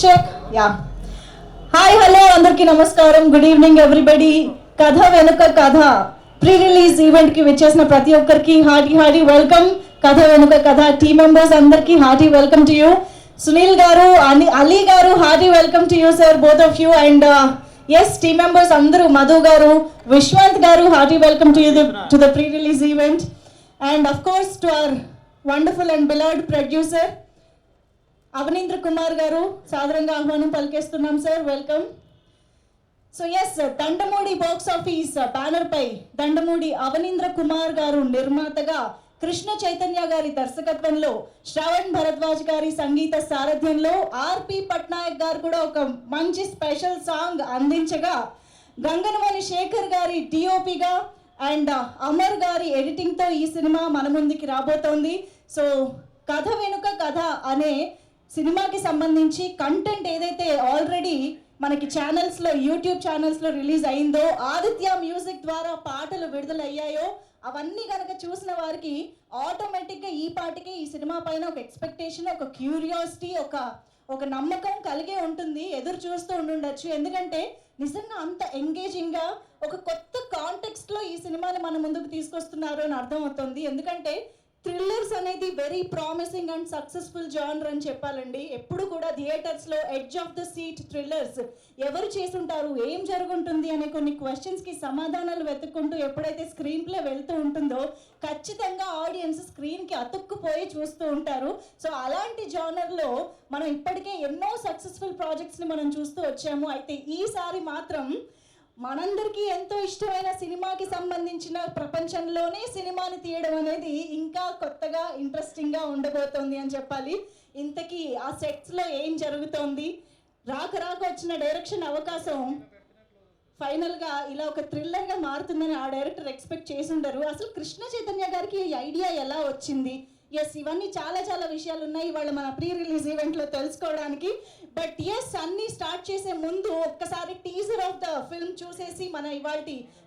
Check. Yeah. Hi, hello, అందరికీ నమస్కారం. Good evening everybody. కథ వెనుక కథ ప్రీ రిలీజ్ ఈవెంట్ కి వచ్చేసిన ప్రతి ఒక్కరికి హార్టీ వెల్కమ్. కథ వెనుక కథ టీమ్ మెంబర్స్ అందరికి hearty welcome to you. Sunil garu, Ali garu, hearty welcome to you sir, both of you. And yes team members అందరూ, Madhu garu, Vishwanth garu, hearty welcome to you to the pre release event. And of course to our wonderful and beloved producer Avaneendra Kumar garu, సాదరంగా ఆహ్వానం పలికేస్తున్నాం sir, welcome. So yes, Dandamudi box office banner పై దండమూడి అవనీంద్ర కుమార్ గారు నిర్మాతగా, కృష్ణ చైతన్య గారి దర్శకత్వంలో, శ్రవణ్ భరద్వాజ్ గారి సంగీత సారథ్యంలో, ఆర్పి పట్నాయక్ గారు కూడా ఒక మంచి స్పెషల్ సాంగ్ అందించగా, గంగనమణి శేఖర్ గారి డిఓపిగా అండ్ అమర్ గారి ఎడిటింగ్తో ఈ సినిమా మన ముందుకి రాబోతోంది. సో కథ వెనుక కథ అనే సినిమాకి సంబంధించి కంటెంట్ ఏదైతే ఆల్రెడీ మనకి ఛానల్స్లో, యూట్యూబ్ ఛానల్స్లో రిలీజ్ అయిందో, ఆదిత్య మ్యూజిక్ ద్వారా పాటలు విడుదలయ్యాయో, అవన్నీ కనుక చూసిన వారికి ఆటోమేటిక్గా ఈ పాటికి ఈ సినిమా పైన ఒక ఎక్స్పెక్టేషన్, ఒక క్యూరియాసిటీ, ఒక నమ్మకం కలిగే ఉంటుంది. ఎదురు చూస్తూ ఉండుండొచ్చు. ఎందుకంటే నిజంగా అంత ఎంగేజింగ్గా ఒక కొత్త కాంటెక్స్ట్లో ఈ సినిమాని మన ముందుకు తీసుకొస్తున్నారు అని అర్థమవుతుంది. ఎందుకంటే థ్రిల్లర్స్ అనేది very promising and successful genre అని చెప్పాలండి. ఎప్పుడు కూడా థియేటర్స్లో edge of the seat thrillers ఎవరు చేసుంటారు, ఏం జరుగుంటుంది అనే కొన్ని క్వశ్చన్స్కి సమాధానాలు వెతుక్కుంటూ ఎప్పుడైతే స్క్రీన్ ప్లే వెళ్తూ ఉంటుందో ఖచ్చితంగా ఆడియన్స్ స్క్రీన్కి అతుక్కుపోయి చూస్తూ ఉంటారు. సో అలాంటి జానర్లో మనం ఇప్పటికే ఎన్నో సక్సెస్ఫుల్ ప్రాజెక్ట్స్ని మనం చూస్తూ వచ్చాము. అయితే ఈసారి మాత్రం మనందరికీ ఎంతో ఇష్టమైన సినిమాకి సంబంధించిన ప్రపంచంలోనే సినిమాని తీయడం అనేది ఇంకా కొత్తగా ఇంట్రెస్టింగ్గా ఉండబోతోంది అని చెప్పాలి. ఇంతకీ ఆ సెట్స్లో ఏం జరుగుతోంది, రాక వచ్చిన డైరెక్షన్ అవకాశం ఫైనల్గా ఇలా ఒక థ్రిల్లర్గా మారుతుందని ఆ డైరెక్టర్ ఎక్స్పెక్ట్ చేసి ఉండరు. అసలు కృష్ణ చైతన్య గారికి ఈ ఐడియా ఎలా వచ్చింది? ఎస్, ఇవన్నీ చాలా విషయాలు ఉన్నాయి ఇవాళ మన ప్రీ రిలీజ్ ఈవెంట్లో తెలుసుకోవడానికి. బట్ ఎస్, అన్నీ స్టార్ట్ చేసే ముందు ఒక్కసారి టీజర్ ఆఫ్ ద ఫిల్మ్ చూసేసి మన ఇవాళ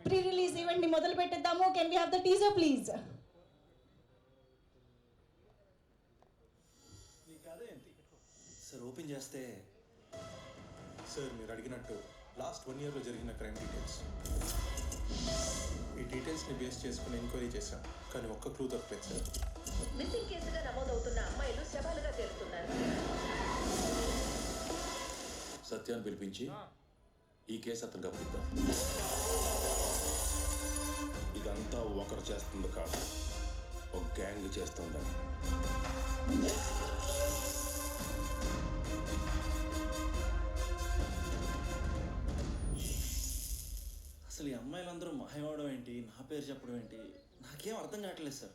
ప్రీ రిలీజ్ ఈవెంట్ని మొదలు పెట్టేద్దాము. Can we have the teaser please? Sir open చేస్తే, సార్ మీరు అడిగినట్టు లాస్ట్ 1 yearలో జరిగిన క్రైమ్ డీటెయిల్స్, ఈ డీటెయిల్స్ని బేస్ చేసుకుని ఎంక్వైరీ చేశాం. కానీ ఒక్క క్లూ దొరకలేదు సార్. మిస్సింగ్ కేసుగా నమోదవుతున్న అమ్మాయిలు శవాలుగా తేలుతున్నారు. సత్యాన్ని పిలిపించి ఈ కేసు అతను గమనిద్దాం. ఇదంతా ఒకరు చేస్తుంది కాదు, ఒక గ్యాంగ్ చేస్తుందని. అసలు ఈ అమ్మాయిలందరూ మాయవడం ఏంటి, నా పేరు చెప్పడం ఏంటి, నాకేం అర్థం కావట్లేదు సార్.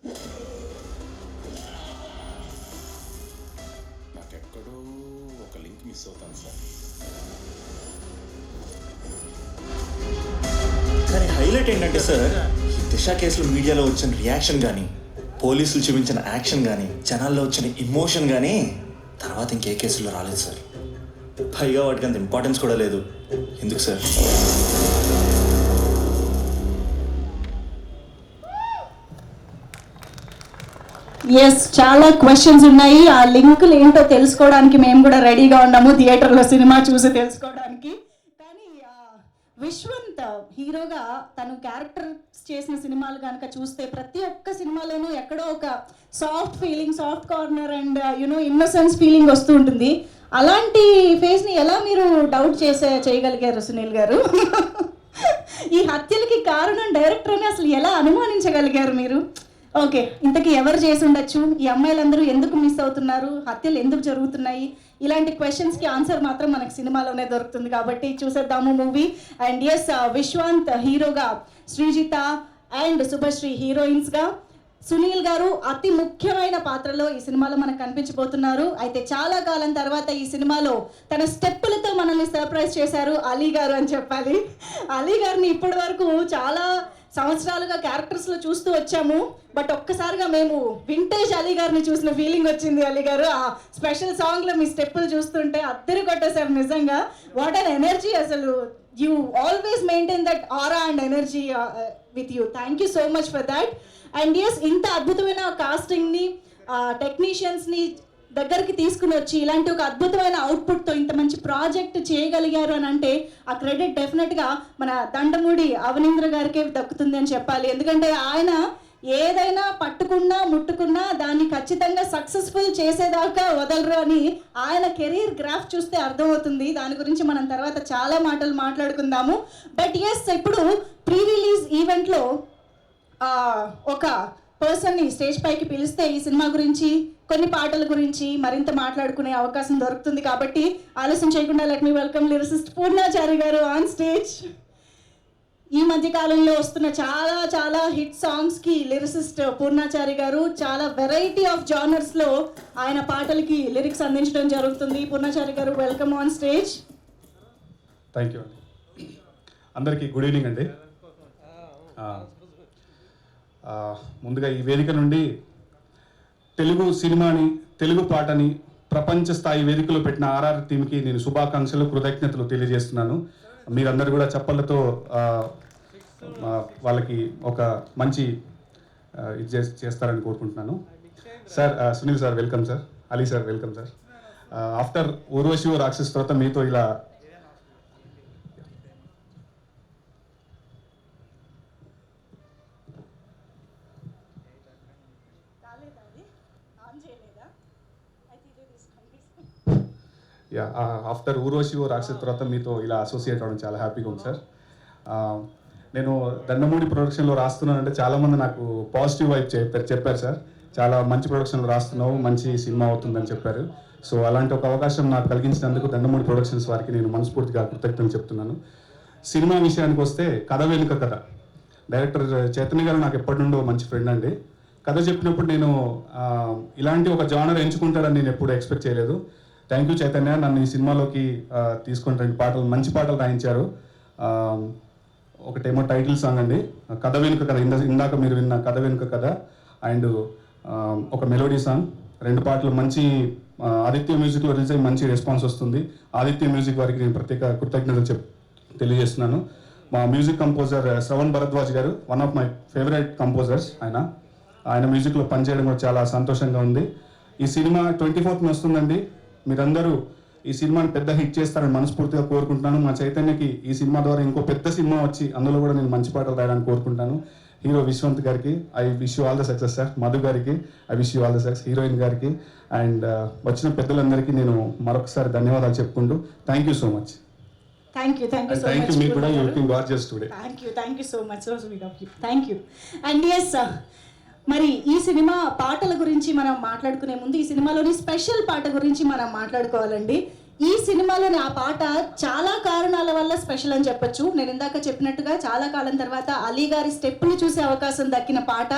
నాకెక్కడో ఒక లింక్ మిస్ అవుతాను సార్. కానీ హైలైట్ ఏంటంటే సార్, ఈ దిశ కేసులో మీడియాలో వచ్చిన రియాక్షన్ కానీ, పోలీసులు చూపించిన యాక్షన్ కానీ, జనాల్లో వచ్చిన ఇమోషన్ కానీ తర్వాత ఇంకే కేసుల్లో రాలేదు సార్. పైగా వాటికి అంత ఇంపార్టెన్స్ కూడా లేదు. ఎందుకు సార్? ఎస్, చాలా క్వశ్చన్స్ ఉన్నాయి. ఆ లింకులు ఏంటో తెలుసుకోవడానికి మేము కూడా రెడీగా ఉన్నాము, థియేటర్లో సినిమా చూసి తెలుసుకోవడానికి. కానీ విశ్వంత్ హీరోగా తను క్యారెక్టర్స్ చేసిన సినిమాలు కనుక చూస్తే ప్రతి ఒక్క సినిమాలోనూ ఎక్కడో ఒక soft feeling, soft corner and innocence feeling వస్తూ ఉంటుంది. అలాంటి ఫేస్ని ఎలా మీరు డౌట్ చేయగలిగారు సునీల్ గారు? ఈ హత్యలకి కారణం డైరెక్టర్ అని అసలు ఎలా అనుమానించగలిగారు మీరు? ఓకే, ఇంతకీ ఎవరు చేసి ఉండొచ్చు? ఈ అమ్మాయిలందరూ ఎందుకు మిస్ అవుతున్నారు? హత్యలు ఎందుకు జరుగుతున్నాయి? ఇలాంటి క్వశ్చన్స్కి ఆన్సర్ మాత్రం మనకు సినిమాలోనే దొరుకుతుంది. కాబట్టి చూసేద్దాము మూవీ. అండ్ ఎస్, విశ్వంత్ హీరోగా, శ్రీజిత అండ్ శుభశ్రీ హీరోయిన్స్గా, సునీల్ గారు అతి ముఖ్యమైన పాత్రలో ఈ సినిమాలో మనకు కనిపించబోతున్నారు. అయితే చాలా కాలం తర్వాత ఈ సినిమాలో తన స్టెప్పులతో మనల్ని సర్ప్రైజ్ చేశారు అలీ గారు అని చెప్పాలి. అలీ గారిని ఇప్పటి వరకు చాలా సంవత్సరాలుగా క్యారెక్టర్స్లో చూస్తూ వచ్చాము. బట్ ఒక్కసారిగా మేము వింటేజ్ అలీ గారిని చూసిన ఫీలింగ్ వచ్చింది. అలీ గారు ఆ స్పెషల్ సాంగ్లో మీ స్టెప్పులు చూస్తుంటే అద్దరు కొట్టేశారు నిజంగా. What an energy! అసలు you always maintain that aura and energy with you. Thank you so much for that. And yes, ఇంత అద్భుతమైన కాస్టింగ్ని, టెక్నీషియన్స్ని దగ్గరికి తీసుకుని వచ్చి ఇలాంటి ఒక అద్భుతమైన అవుట్పుట్తో ఇంత మంచి ప్రాజెక్ట్ చేయగలిగారు అని అంటే ఆ క్రెడిట్ డెఫినెట్గా మన దండమూడి అవనీంద్ర గారికే దక్కుతుంది అని చెప్పాలి. ఎందుకంటే ఆయన ఏదైనా పట్టుకున్నా ముట్టుకున్నా దాన్ని ఖచ్చితంగా సక్సెస్ఫుల్ చేసేదాకా వదలరు అని ఆయన కెరీర్ గ్రాఫ్ చూస్తే అర్థమవుతుంది. దాని గురించి మనం తర్వాత చాలా మాటలు మాట్లాడుకుందాము. బట్ ఎస్, ఇప్పుడు ప్రీ రిలీజ్ ఈవెంట్లో ఒక పర్సన్ని స్టేజ్ పైకి పిలిస్తే ఈ సినిమా గురించి కొన్ని పాటల గురించి మరింత మాట్లాడుకునే అవకాశం దొరుకుతుంది. కాబట్టి ఆలస్యం చేయకుండా let me welcome lyricist Purnachari గారు ఆన్ స్టేజ్. ఈ మధ్య కాలంలో వస్తున్న చాలా చాలా హిట్ సాంగ్స్కి లిరిసిస్ట్ పూర్ణాచారి గారు చాలా వెరైటీ ఆఫ్ జానర్స్లో ఆయన పాటలకి లిరిక్స్ అందించడం జరుగుతుంది. పూర్ణాచారి గారు, welcome on stage. Thank you అండి. అందరికీ గుడ్ ఈవినింగ్ అండి. ముందుగా ఈ వేదిక నుండి తెలుగు సినిమాని, తెలుగు పాటని ప్రపంచ స్థాయి వేదికలో పెట్టిన ఆర్ఆర్ టీంకి నేను శుభాకాంక్షలు, కృతజ్ఞతలు తెలియజేస్తున్నాను. మీరందరూ కూడా చప్పళ్ళతో వాళ్ళకి ఒక మంచి ఇది చేస్తారని కోరుకుంటున్నాను. Sir, Sunil sir welcome sir, Ali sir welcome sir. After Urvashi Rakshas తర్వాత మీతో ఇలా ఆఫ్టర్ ఊర్వశి రాక్షస్ తర్వాత మీతో ఇలా అసోసియేట్ అవ్వడం చాలా హ్యాపీగా ఉంది సార్. నేను దండమూడి ప్రొడక్షన్లో రాస్తున్నానంటే చాలామంది నాకు పాజిటివ్ వైబ్ చెప్పారు సార్. చాలా మంచి ప్రొడక్షన్లో రాస్తున్నావు, మంచి సినిమా అవుతుందని చెప్పారు. సో అలాంటి ఒక అవకాశం నాకు కలిగించినందుకు దండమూడి ప్రొడక్షన్స్ వారికి నేను మనస్ఫూర్తిగా కృతజ్ఞతలు చెప్తున్నాను. సినిమా విషయానికి వస్తే కథ వెనుక కథ. డైరెక్టర్ చైతన్య గారు నాకు ఎప్పటి నుండో మంచి ఫ్రెండ్ అండి. కథ చెప్పినప్పుడు నేను ఇలాంటి ఒక జానర్ ఎంచుకుంటారని నేను ఎప్పుడు ఎక్స్పెక్ట్ చేయలేదు. థ్యాంక్ యూ చైతన్య, నన్ను ఈ సినిమాలోకి తీసుకొని 2 పాటలు, మంచి పాటలు రాయించారు. ఒకటేమో టైటిల్ సాంగ్ అండి, కథ వెనుక కథ, ఇందాక మీరు విన్న కథ వెనుక కథ, అండ్ ఒక మెలోడీ సాంగ్. 2 పాటలు మంచి ఆదిత్య మ్యూజిక్లో రిలీజ్ అయ్యి మంచి రెస్పాన్స్ వస్తుంది. ఆదిత్య మ్యూజిక్ వారికి నేను ప్రత్యేక కృతజ్ఞతలు తెలియజేస్తున్నాను. మా మ్యూజిక్ కంపోజర్ శ్రవణ్ భరద్వాజ్ గారు, one of my favourite composers. ఆయన మ్యూజిక్లో పనిచేయడం కూడా చాలా సంతోషంగా ఉంది. ఈ సినిమా 24th వస్తుందండి. మీరందరూ ఈ సినిమాని పెద్ద హిట్ చేస్తారని మనస్ఫూర్తిగా కోరుకుంటున్నాను. మా చైతన్యకి ఈ సినిమా ద్వారా ఇంకో పెద్ద సినిమా వచ్చి అందులో కూడా నేను మంచి పాటలు రాయడానికి కోరుకుంటాను. హీరో విశ్వంత్ గారికి I wish you all the success sir. Madhu గారికి I wish you all the success. Heroine గారికి అండ్ వచ్చిన పెద్దలందరికీ నేను మరొకసారి ధన్యవాదాలు చెప్పుకుంటూ thank you so much. Thank you so thank you. Much. మీకు కూడా you looking gorgeous today. Thank you so much. So sweet of you. Thank you. And yes, మరి ఈ సినిమా పాటల గురించి మనం మాట్లాడుకునే ముందు ఈ సినిమాలోని స్పెషల్ పాట గురించి మనం మాట్లాడుకోవాలండి. ఈ సినిమాలోని ఆ పాట చాలా కారణాల వల్ల స్పెషల్ అని చెప్పొచ్చు. నేను ఇందాక చెప్పినట్టుగా చాలా కాలం తర్వాత అలీ గారి స్టెప్ని చూసే అవకాశం దక్కిన పాట.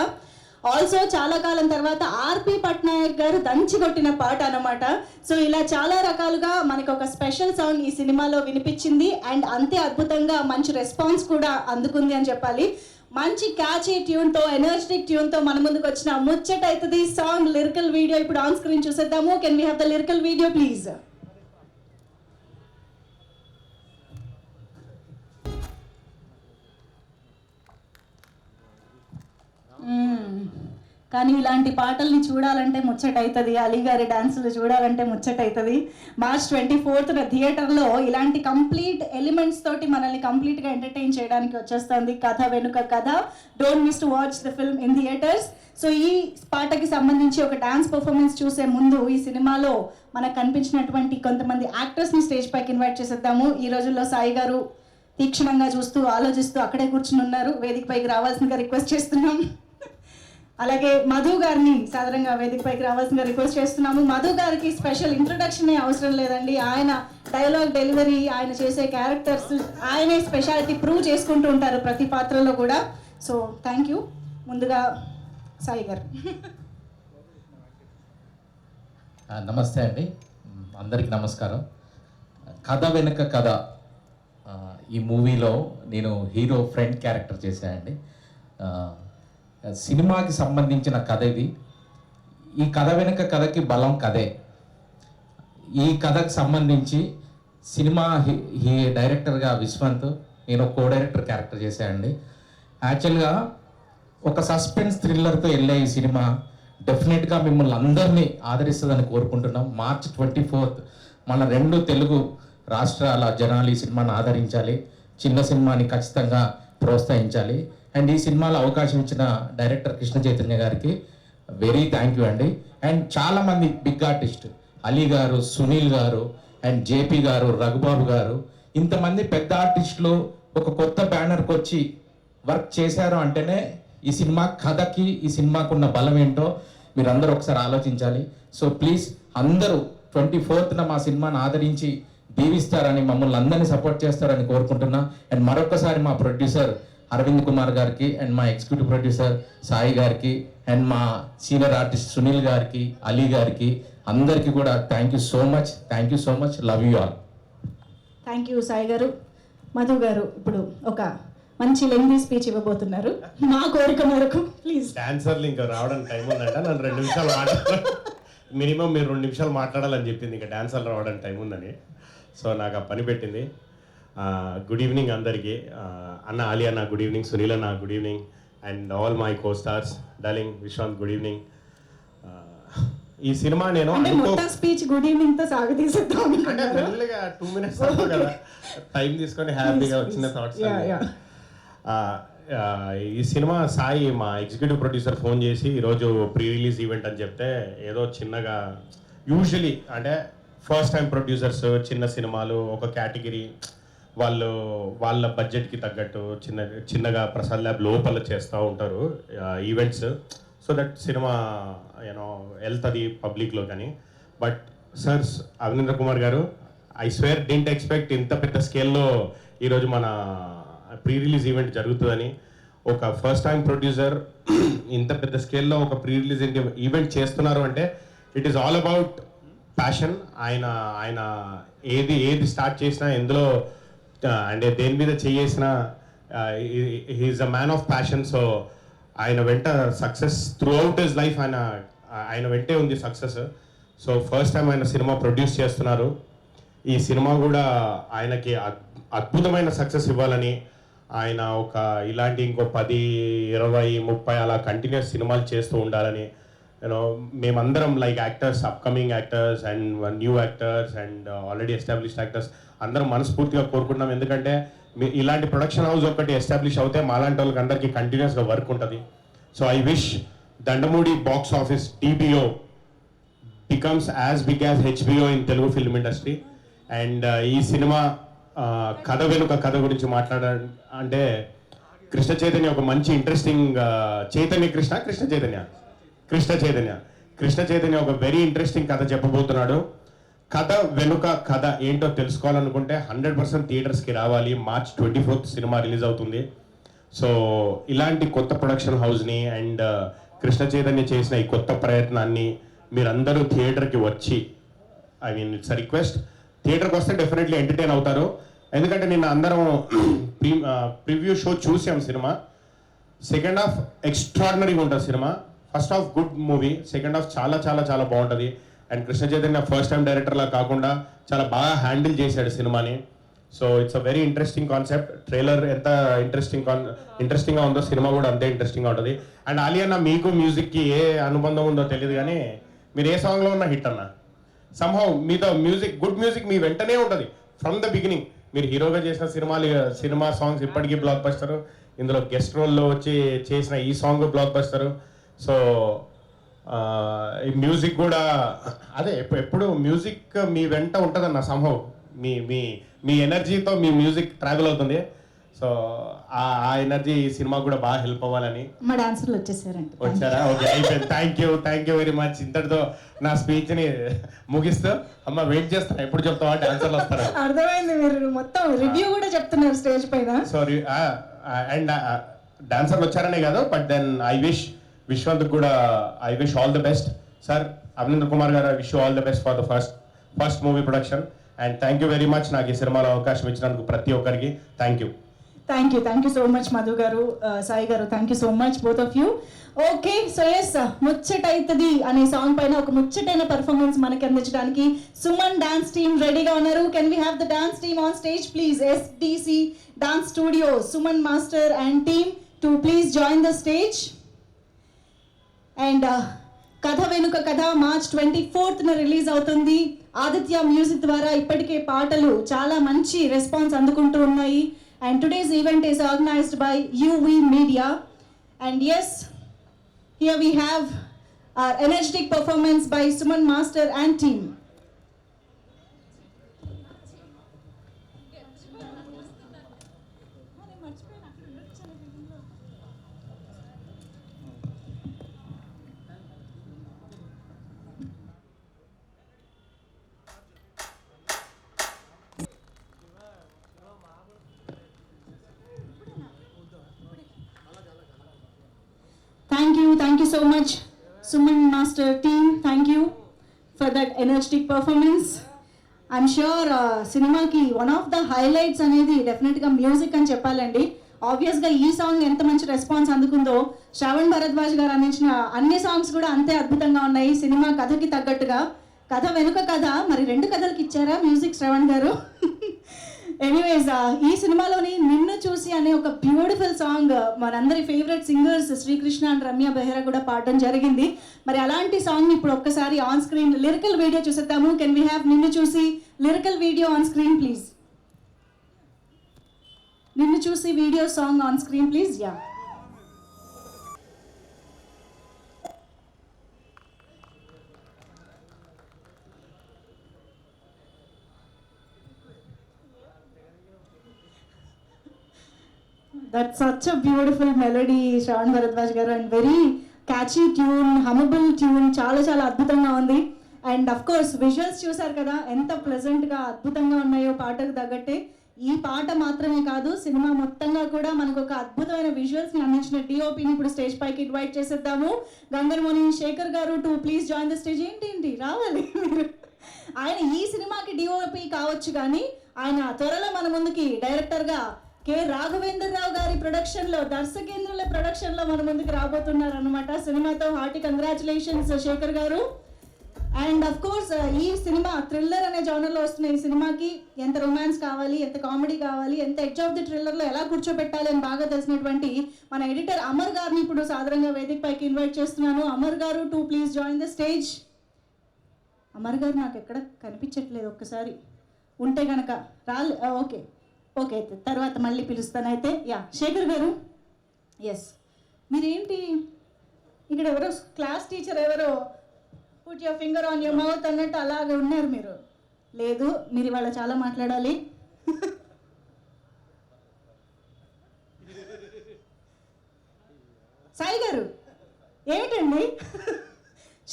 ఆల్సో చాలా కాలం తర్వాత ఆర్పి పట్నాయక్ గారు దంచి కొట్టిన పాట అన్నమాట. సో ఇలా చాలా రకాలుగా మనకు ఒక స్పెషల్ సాంగ్ ఈ సినిమాలో వినిపించింది. అండ్ అంతే అద్భుతంగా మంచి రెస్పాన్స్ కూడా అందుకుంది అని చెప్పాలి. మంచి క్యాచీ ట్యూన్తో, ఎనర్జెటిక్ ట్యూన్తో మన ముందుకు వచ్చిన ముచ్చట అవుతుంది సాంగ్ లిరికల్ వీడియో ఇప్పుడు ఆన్ స్క్రీన్ చూసేద్దాము. Can we have the lyrical video please? కానీ ఇలాంటి పాటల్ని చూడాలంటే ముచ్చట అవుతుంది, అలీ గారి డాన్సులు చూడాలంటే ముచ్చట అవుతుంది. March 24th థియేటర్లో ఇలాంటి కంప్లీట్ ఎలిమెంట్స్ తోటి మనల్ని కంప్లీట్గా ఎంటర్టైన్ చేయడానికి వచ్చేస్తుంది కథ వెనుక కథ. Don't miss to watch the film in theatres. So ఈ పాటకి సంబంధించి ఒక డాన్స్ పర్ఫార్మెన్స్ చూసే ముందు ఈ సినిమాలో మనకు కనిపించినటువంటి కొంతమంది యాక్టర్స్ని స్టేజ్ పైకి ఇన్వైట్ చేసేద్దాము. ఈ రోజుల్లో సాయి గారు తీక్షణంగా చూస్తూ ఆలోచిస్తూ అక్కడే కూర్చుని ఉన్నారు. వేదిక పైకి రావాల్సిందిగా రిక్వెస్ట్ చేస్తున్నాం. అలాగే మధు గారిని సాధారణంగా వేదిక పైకి రావాల్సిందిగా రిక్వెస్ట్ చేస్తున్నాము. మధు గారికి స్పెషల్ ఇంట్రొడక్షన్ అవసరం లేదండి. ఆయన డైలాగ్ డెలివరీ, ఆయన చేసే క్యారెక్టర్స్, ఆయనే స్పెషాలిటీ ప్రూవ్ చేసుకుంటూ ఉంటారు ప్రతి పాత్రలో కూడా. So thank you. ముందుగా సాయి గారు. నమస్తే అండి, అందరికీ నమస్కారం. కథ వెనుక కథ ఈ మూవీలో నేను హీరో ఫ్రెండ్ క్యారెక్టర్ చేశానండి. సినిమాకి సంబంధించిన కథ ఇది. ఈ కథ వెనుక కథకి బలం కథే. ఈ కథకు సంబంధించి సినిమా డైరెక్టర్గా విశ్వంత్, నేను కో డైరెక్టర్ క్యారెక్టర్ చేశానండి. యాక్చువల్గా ఒక సస్పెన్స్ థ్రిల్లర్తో వెళ్ళే ఈ సినిమా డెఫినెట్గా మిమ్మల్ని అందరినీ ఆదరిస్తుందని కోరుకుంటున్నాం. మార్చ్ 24th మన 2 తెలుగు రాష్ట్రాల జనాలు ఈ సినిమాని ఆదరించాలి, చిన్న సినిమాని ఖచ్చితంగా ప్రోత్సహించాలి. అండ్ ఈ సినిమాలో అవకాశం ఇచ్చిన డైరెక్టర్ కృష్ణ చైతన్య గారికి వెరీ థ్యాంక్ యూ అండి. అండ్ చాలామంది బిగ్ ఆర్టిస్ట్ అలీ గారు, సునీల్ గారు అండ్ జేపీ గారు, రఘుబాబు గారు, ఇంతమంది పెద్ద ఆర్టిస్టులు ఒక కొత్త బ్యానర్కి వచ్చి వర్క్ చేశారు అంటేనే ఈ సినిమా కథకి, ఈ సినిమాకున్న బలం ఏంటో మీరు అందరూ ఒకసారి ఆలోచించాలి. సో ప్లీజ్ అందరూ 24th మా సినిమాని ఆదరించి దీవిస్తారని, మమ్మల్ని అందరినీ సపోర్ట్ చేస్తారని కోరుకుంటున్నా. అండ్ మరొకసారి మా ప్రొడ్యూసర్ అరవింద్ కుమార్ గారికి అండ్ మా ఎగ్జిక్యూటివ్ ప్రొడ్యూసర్ సాయి గారికి అండ్ మా సీనియర్ ఆర్టిస్ట్ సునీల్ గారికి, అలీ గారికి అందరికీ కూడా thank you so much. Love you all. Thank you Sai గారు. మధు గారు ఇప్పుడు ఒక మంచి లెంగ్తీ స్పీచ్ ఇవ్వబోతున్నారు. మా కోరిక మేరకు ప్లీజ్. డాన్సర్లు ఇంకా రావడానికి టైం ఉందంట, నన్ను 2 నిమిషాలు మాట్లాడాలి, మినిమం మీరు 2 నిమిషాలు మాట్లాడాలని చెప్పింది, ఇంకా డాన్సర్లు రావడానికి టైం ఉందని. సో నాకు ఆ పని పెట్టింది. గుడ్ ఈవినింగ్ అందరికీ. అన్న అలీ అన్న గుడ్ ఈవినింగ్, సునీల్ అన్న good evening, and all my co stars darling Vishwanth good evening. ఈ సినిమా నేను స్పీచ్ గుడ్ ఈవినింగ్ తో సాగదీసేద్దాం అంటే మెల్లగా 2 minutes కదా టైం తీసుకొని హ్యాపీగా వచ్చిన థాట్స్. ఈ సినిమా సాయి మా ఎగ్జిక్యూటివ్ ప్రొడ్యూసర్ ఫోన్ చేసి ఈరోజు ప్రీ రిలీజ్ ఈవెంట్ అని చెప్తే ఏదో చిన్నగా, యూజువలీ అంటే ఫస్ట్ టైం ప్రొడ్యూసర్స్ చిన్న సినిమాలు ఒక కేటగిరీ వాళ్ళు వాళ్ళ బడ్జెట్కి తగ్గట్టు చిన్నగా ప్రసాద్ ల్యాబ్ లోపల చేస్తూ ఉంటారు events, so that cinema you know వెళ్తుంది పబ్లిక్లో. కానీ but sir Avinendra Kumar garu, I swear didn't expect ఇంత పెద్ద స్కేల్లో ఈరోజు మన ప్రీ రిలీజ్ ఈవెంట్ జరుగుతుందని. ఒక ఫస్ట్ టైం ప్రొడ్యూసర్ ఇంత పెద్ద స్కేల్లో ఒక ప్రీ రిలీజ్ ఈవెంట్ చేస్తున్నారు అంటే it is all about passion. ఆయన ఏది స్టార్ట్ చేసినా, ఎందులో అంటే దేని మీద చేసినా he's a man of passion. So ఆయన వెంట success throughout his life, ఆయన వెంటే ఉంది సక్సెస్. సో ఫస్ట్ టైం ఆయన సినిమా ప్రొడ్యూస్ చేస్తున్నారు. ఈ సినిమా కూడా ఆయనకి అద్భుతమైన సక్సెస్ ఇవ్వాలని, ఆయన ఒక ఇలాంటి ఇంకో 10, 20, 30 అలా కంటిన్యూస్ సినిమాలు చేస్తూ ఉండాలని, యూనో మేమందరం like actors, upcoming actors and new actors and already established actors అందరం మనస్ఫూర్తిగా కోరుకుంటున్నాం. ఎందుకంటే ఇలాంటి ప్రొడక్షన్ హౌస్ ఒకటి ఎస్టాబ్లిష్ అవుతే మాలాంటి వాళ్ళకి అందరికీ కంటిన్యూస్గా వర్క్ ఉంటుంది. So I wish Dandamudi box office TBO becomes as big as HBO in Telugu film industry. And ఈ సినిమా కథ వెనుక కథ గురించి అంటే కృష్ణ చైతన్య ఒక మంచి ఇంట్రెస్టింగ్ కృష్ణ చైతన్య ఒక వెరీ ఇంట్రెస్టింగ్ కథ చెప్పబోతున్నాడు. కథ వెనుక కథ ఏంటో తెలుసుకోవాలనుకుంటే 100% థియేటర్స్కి రావాలి. మార్చ్ 24th సినిమా రిలీజ్ అవుతుంది. సో ఇలాంటి కొత్త ప్రొడక్షన్ హౌస్ని అండ్ కృష్ణ చైతన్య చేసిన ఈ కొత్త ప్రయత్నాన్ని మీరందరూ థియేటర్కి వచ్చి, I mean it's a request, థియేటర్కి వస్తే డెఫినెట్లీ ఎంటర్టైన్ అవుతారు. ఎందుకంటే నిన్న అందరం ప్రివ్యూ షో చూసాం సినిమా. సెకండ్ హాఫ్ ఎక్స్ట్రాడినరీగా ఉంటుంది సినిమా. First half good movie, second half చాలా చాలా చాలా బాగుంటుంది. And Krishna Chaitanya first time డైరెక్టర్లా కాకుండా చాలా బాగా హ్యాండిల్ చేశాడు సినిమాని. So it's a very interesting concept. Trailer ఎంత ఇంట్రెస్టింగ్గా ఉందో సినిమా కూడా అంతే ఇంట్రెస్టింగ్గా ఉంటుంది. అండ్ అలీ అన్న, మీకు మ్యూజిక్కి ఏ అనుబంధం ఉందో తెలియదు కానీ మీరు ఏ సాంగ్లో ఉన్న హిట్ అన్న. సంహౌ మీతో గుడ్ మ్యూజిక్ మీ వెంటనే ఉంటుంది ఫ్రమ్ ద బిగినింగ్. మీరు హీరోగా చేసిన సినిమా సాంగ్స్ ఇప్పటికీ బ్లాక్ బస్టర్. ఇందులో గెస్ట్ రోల్లో వచ్చి చేసిన ఈ సాంగ్ బ్లాక్ బస్టర్. సో ఈ మ్యూజిక్ కూడా అదే, ఎప్పుడు మ్యూజిక్ మీ వెంట ఉంటుందన్న. సంహౌ మీ ఎనర్జీతో మీ మ్యూజిక్ ట్రావెల్ అవుతుంది. సో ఆ ఎనర్జీ ఈ సినిమా కూడా బాగా హెల్ప్ అవ్వాలని. మా డాన్సర్లు వచ్చారా? ఓకే, అయిపోయింది. Thank you very much. ఇంతటితో నా స్పీచ్ని ముగిస్తూ, అమ్మ వెయిట్ చేస్తాను ఎప్పుడు చెప్తావా డాన్సర్లు వస్తారా. అర్థమైంది, మీరు మొత్తం రివ్యూ కూడా చెప్తున్నారు స్టేజ్ పైన. సారీ, అండ్ డాన్సర్లు వచ్చారనే కాదు, but then I wish Vishwanth కూడా I wish all the best. Sir Avinendra Kumar garu, I wish you all the best for the first movie production. And thank you very much నాకు ఈ సినిమాలో అవకాశం ఇచ్చినందుకు ప్రతి ఒక్కరికి thank you so much Madhu garu, Sai garu, thank you so much both of you. Okay, so yes, ముచ్చటైతది అనే song పైన ఒక ముచ్చటైన పర్ఫార్మెన్స్ మనకి అందించడానికి సుమన్ డాన్స్ టీమ్ రెడీగా ఉన్నారు. Can we have the dance team on stage please? SDC dance studio, Suman master and team to please join the stage. And కథ వెనుక కథ మార్చ్ 24th రిలీజ్ అవుతుంది. ఆదిత్య మ్యూజిక్ ద్వారా ఇప్పటికే పాటలు చాలా మంచి రెస్పాన్స్ అందుకుంటూ ఉన్నాయి. And today's event is organized by UV media. And yes, here we have our energetic performance by Suman Master and team. Thank you so much, Suman Master team. Thank you for that energetic performance. I'm sure సినిమాకి one of the highlights అనేది డెఫినెట్గా music అని చెప్పాలండి. ఆబ్వియస్గా ఈ song ఎంత మంచి response అందుకుందో, Shravan Bharadwaj గారు అందించిన అన్ని సాంగ్స్ కూడా అంతే అద్భుతంగా ఉన్నాయి. సినిమా కథకి తగ్గట్టుగా, కథ వెనుక కథ, మరి 2 కథలకి ఇచ్చారా మ్యూజిక్ శ్రవణ్ గారు? ఎనీవేస్, ఈ సినిమాలోని నిన్ను చూసి అనే ఒక బ్యూటిఫుల్ సాంగ్ మనందరి favourite singers Srikrishna and Ramya Behara కూడా పాడడం జరిగింది. మరి అలాంటి సాంగ్ ఇప్పుడు ఒక్కసారి ఆన్ స్క్రీన్ లిరికల్ వీడియో చూసేద్దాము. కెన్ వీ హ్యావ్ నిన్ను చూసి lyrical video on screen please? నిన్ను చూసి video song on screen please. Ya, that's such a beautiful melody, Shravan Bharadwaj garu, and very catchy tune, hummable tune, చాలా చాలా అద్భుతంగా ఉంది. అండ్ అఫ్ కోర్స్ విజువల్స్ చూసారు కదా ఎంత ప్లెజెంట్గా అద్భుతంగా ఉన్నాయో పాటకు తగ్గట్టే. ఈ పాట మాత్రమే కాదు, సినిమా మొత్తంగా కూడా మనకు ఒక అద్భుతమైన విజువల్స్ని అందించిన DOPని ఇప్పుడు స్టేజ్ పైకి ఇన్వైట్ చేసేద్దాము. గంగర్మోని శేఖర్ గారు to please join the stage. ఏంటి రావాలి మీరు? ఆయన ఈ సినిమాకి DOP కావచ్చు, కానీ ఆయన త్వరలో మన ముందుకి డైరెక్టర్గా K. రాఘవేంద్రరావు గారి ప్రొడక్షన్లో, దర్శకేంద్రుల ప్రొడక్షన్లో మన ముందుకు రాబోతున్నారు అనమాట. సినిమాతో hearty congratulations Shekhar garu. And of course ఈ సినిమా థ్రిల్లర్ అనే జానర్లో వస్తున్న ఈ సినిమాకి ఎంత రొమాన్స్ కావాలి, ఎంత కామెడీ కావాలి, ఎంత ఎడ్జ్ ఆఫ్ ది థ్రిల్లర్లో ఎలా కూర్చోబెట్టాలి అని బాగా తెలిసినటువంటి మన ఎడిటర్ అమర్ గారిని ఇప్పుడు సాధారణంగా వేదిక పైకి ఇన్వైట్ చేస్తున్నాను. అమర్ గారు to please join the stage. Amar గారు నాకు ఎక్కడ కనిపించట్లేదు, ఒక్కసారి ఉంటే కనుక ఓకే అయితే తర్వాత మళ్ళీ పిలుస్తాను. అయితే యా, శేఖర్ గారు, ఎస్, మీరేంటి ఇక్కడ ఎవరో క్లాస్ టీచర్ ఎవరో put your finger on your mouth అన్నట్టు అలాగే ఉన్నారు మీరు. లేదు, మీరు ఇవాళ చాలా మాట్లాడాలి. సాయి గారు ఏమిటండి,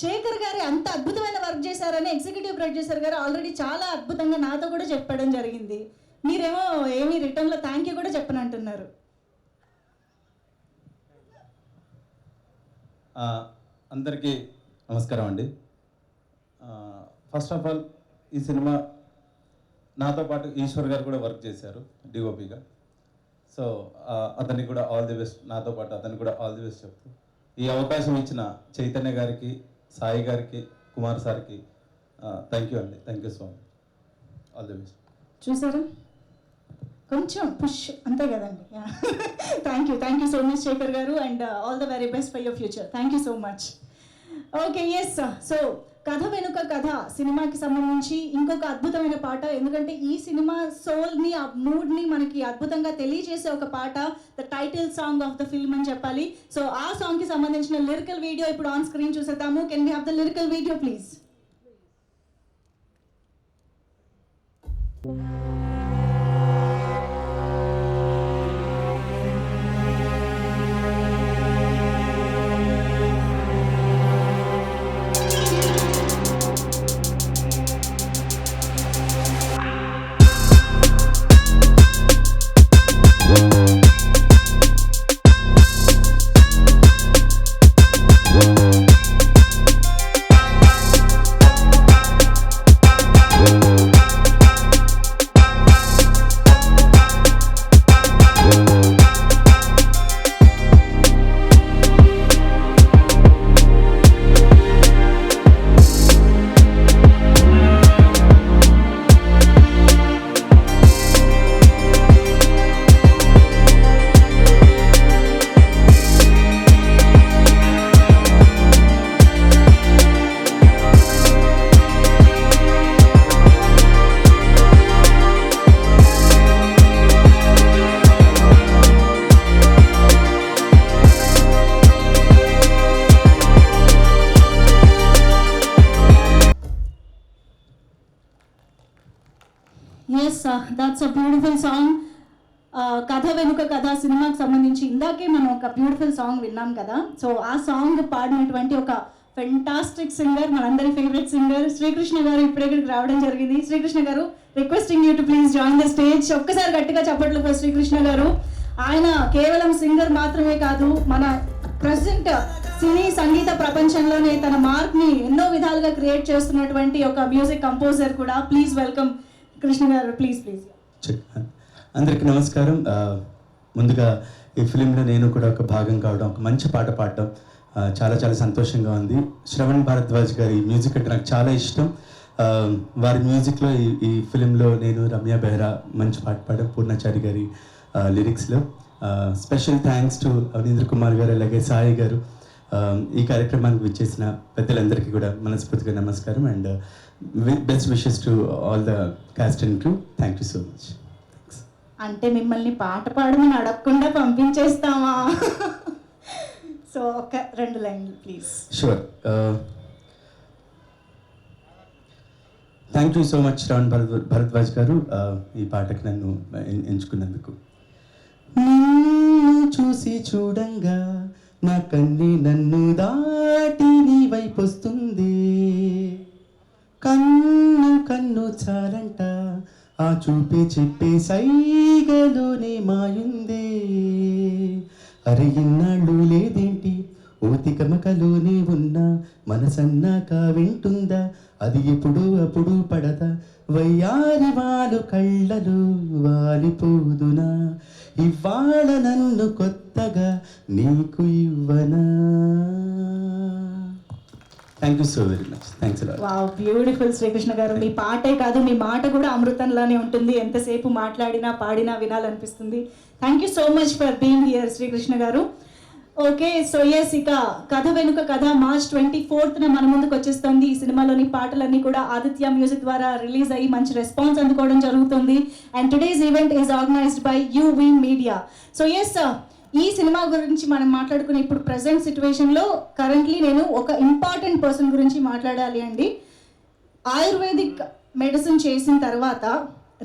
శేఖర్ గారు అంత అద్భుతమైన వర్క్ చేశారని ఎగ్జిక్యూటివ్ ప్రొడ్యూసర్ గారు ఆల్రెడీ చాలా అద్భుతంగా నాతో కూడా చెప్పడం జరిగింది. మీరేమో ఏమీ రిటర్న్లో థ్యాంక్ యూ కూడా చెప్పనంటున్నారు. అందరికీ నమస్కారం అండి. ఫస్ట్ ఆఫ్ ఆల్ ఈ సినిమా నాతో పాటు ఈశ్వర్ గారు కూడా వర్క్ చేశారు DOPగా. సో అతనికి కూడా ఆల్ ది బెస్ట్, నాతో పాటు అతనికి కూడా ఆల్ ది బెస్ట్ చెప్తూ ఈ అవకాశం ఇచ్చిన చైతన్య గారికి, సాయి గారికి, కుమార్ సార్కి థ్యాంక్ యూ అండి. Thank you so much. All the best. చూసారా, కొంచెం పుష్ అంతే కదండి. Thank you so much Shekhar garu, and all the very best for your future. Thank you so much. Okay, yes, so కథ వెనుక కథ సినిమాకి సంబంధించి ఇంకొక అద్భుతమైన పాట, ఎందుకంటే ఈ సినిమా సోల్ని, ఆ మూడ్ని మనకి అద్భుతంగా తెలియజేసే ఒక పాట, the title song of the film అని చెప్పాలి. సో ఆ సాంగ్కి సంబంధించిన లిరికల్ వీడియో ఇప్పుడు ఆన్ స్క్రీన్ చూసేద్దాము. Can we have the lyrical video please? Yes that's a beautiful song. కథ వెనుక కథ సినిమాకి సంబంధించి ఇందాకే మనం ఒక బ్యూటిఫుల్ సాంగ్ విన్నాం కదా. సో ఆ సాంగ్ పాడినటువంటి ఒక ఫెంటాస్టిక్ సింగర్, మనందరి ఫేవరెట్ సింగర్ శ్రీకృష్ణ గారు ఇప్పుడే ఇక్కడికి రావడం జరిగింది. శ్రీకృష్ణ గారు, requesting you to please join the stage. ఒక్కసారి గట్టిగా చప్పట్లు ఫర్ శ్రీకృష్ణ గారు. ఆయన కేవలం సింగర్ మాత్రమే కాదు, మన ప్రజెంట్ సినీ సంగీత ప్రపంచంలోనే తన మార్క్ని ఎన్నో విధాలుగా క్రియేట్ చేస్తున్నటువంటి ఒక మ్యూజిక్ కంపోజర్ కూడా. ప్లీజ్ వెల్కమ్ కృష్ణ గారు, ప్లీజ్ ప్లీజ్. అందరికీ నమస్కారం. ముందుగా ఈ ఫిలింలో నేను కూడా ఒక భాగం కావడం, ఒక మంచి పాట పాడడం చాలా చాలా సంతోషంగా ఉంది. శ్రవణ్ భారద్వాజ్ గారి మ్యూజిక్ అంటే నాకు చాలా ఇష్టం. వారి మ్యూజిక్లో ఈ ఫిలింలో నేను రమ్య బెహ్రా మంచి పాట పాడాం, పూర్ణాచారి గారి లిరిక్స్లో. Special thanks to Avaneendra Kumar garu, అలాగే సాయి గారు. ఈ కార్యక్రమానికి విచ్చేసిన పెద్దలందరికీ కూడా మనస్ఫూర్తిగా నమస్కారం. And best wishes to all the cost and crew. Thank you so much. అంటే మిమ్మల్ని పాట పాడమని అడగకుండా పంపించేస్తామా? సో ఒక 2 లైన్లు please. Sure. Thank you so much Shravan Bharadwaj గారు ఈ పాటకి నన్ను ఎంచుకున్నందుకు. నిన్ను చూసి చూడంగా నా కన్ని నన్ను దాటి నీ వైపు వస్తుంది, కన్ను కన్ను చాలంట ఆ చూపే చెప్పే సైగలోనే మాయుందే. అరే ఇన్నాళ్ళు లేదేంటి ఓతికమకలోనే ఉన్నా, మనసన్నాక వింటుందా అది ఎప్పుడు అప్పుడు పడదా, వయ్యారి వాళ్ళు కళ్ళలు వాలిపోదునా, ఇవాళ నన్ను కొత్తగా నీకు ఇవ్వనా. Thank you so very much. Thanks a lot. Wow, beautiful Srikrishna garu. మీ పాటే కాదు, మీ మాట కూడా అమృతంలానే ఉంటుంది. ఎంతసేపు మాట్లాడినా పాడినా వినాలనిపిస్తుంది. Thank you so much for being here Srikrishna garu. Okay, so yes, ఇక కథ వెనుక కథ March 24th మన ముందుకు వచ్చేస్తుంది. ఈ సినిమాలోని పాటలన్నీ కూడా ఆదిత్య మ్యూజిక్ ద్వారా రిలీజ్ అయ్యి మంచి రెస్పాన్స్ అందుకోవడం జరుగుతుంది. And today's event is organized by UV media. So yes, ఈ సినిమా గురించి మనం మాట్లాడుకునే ఇప్పుడు ప్రజెంట్ సిచ్యువేషన్లో కరెంట్లీ నేను ఒక ఇంపార్టెంట్ పర్సన్ గురించి మాట్లాడాలి అండి. ఆయుర్వేదిక్ మెడిసిన్ చేసిన తర్వాత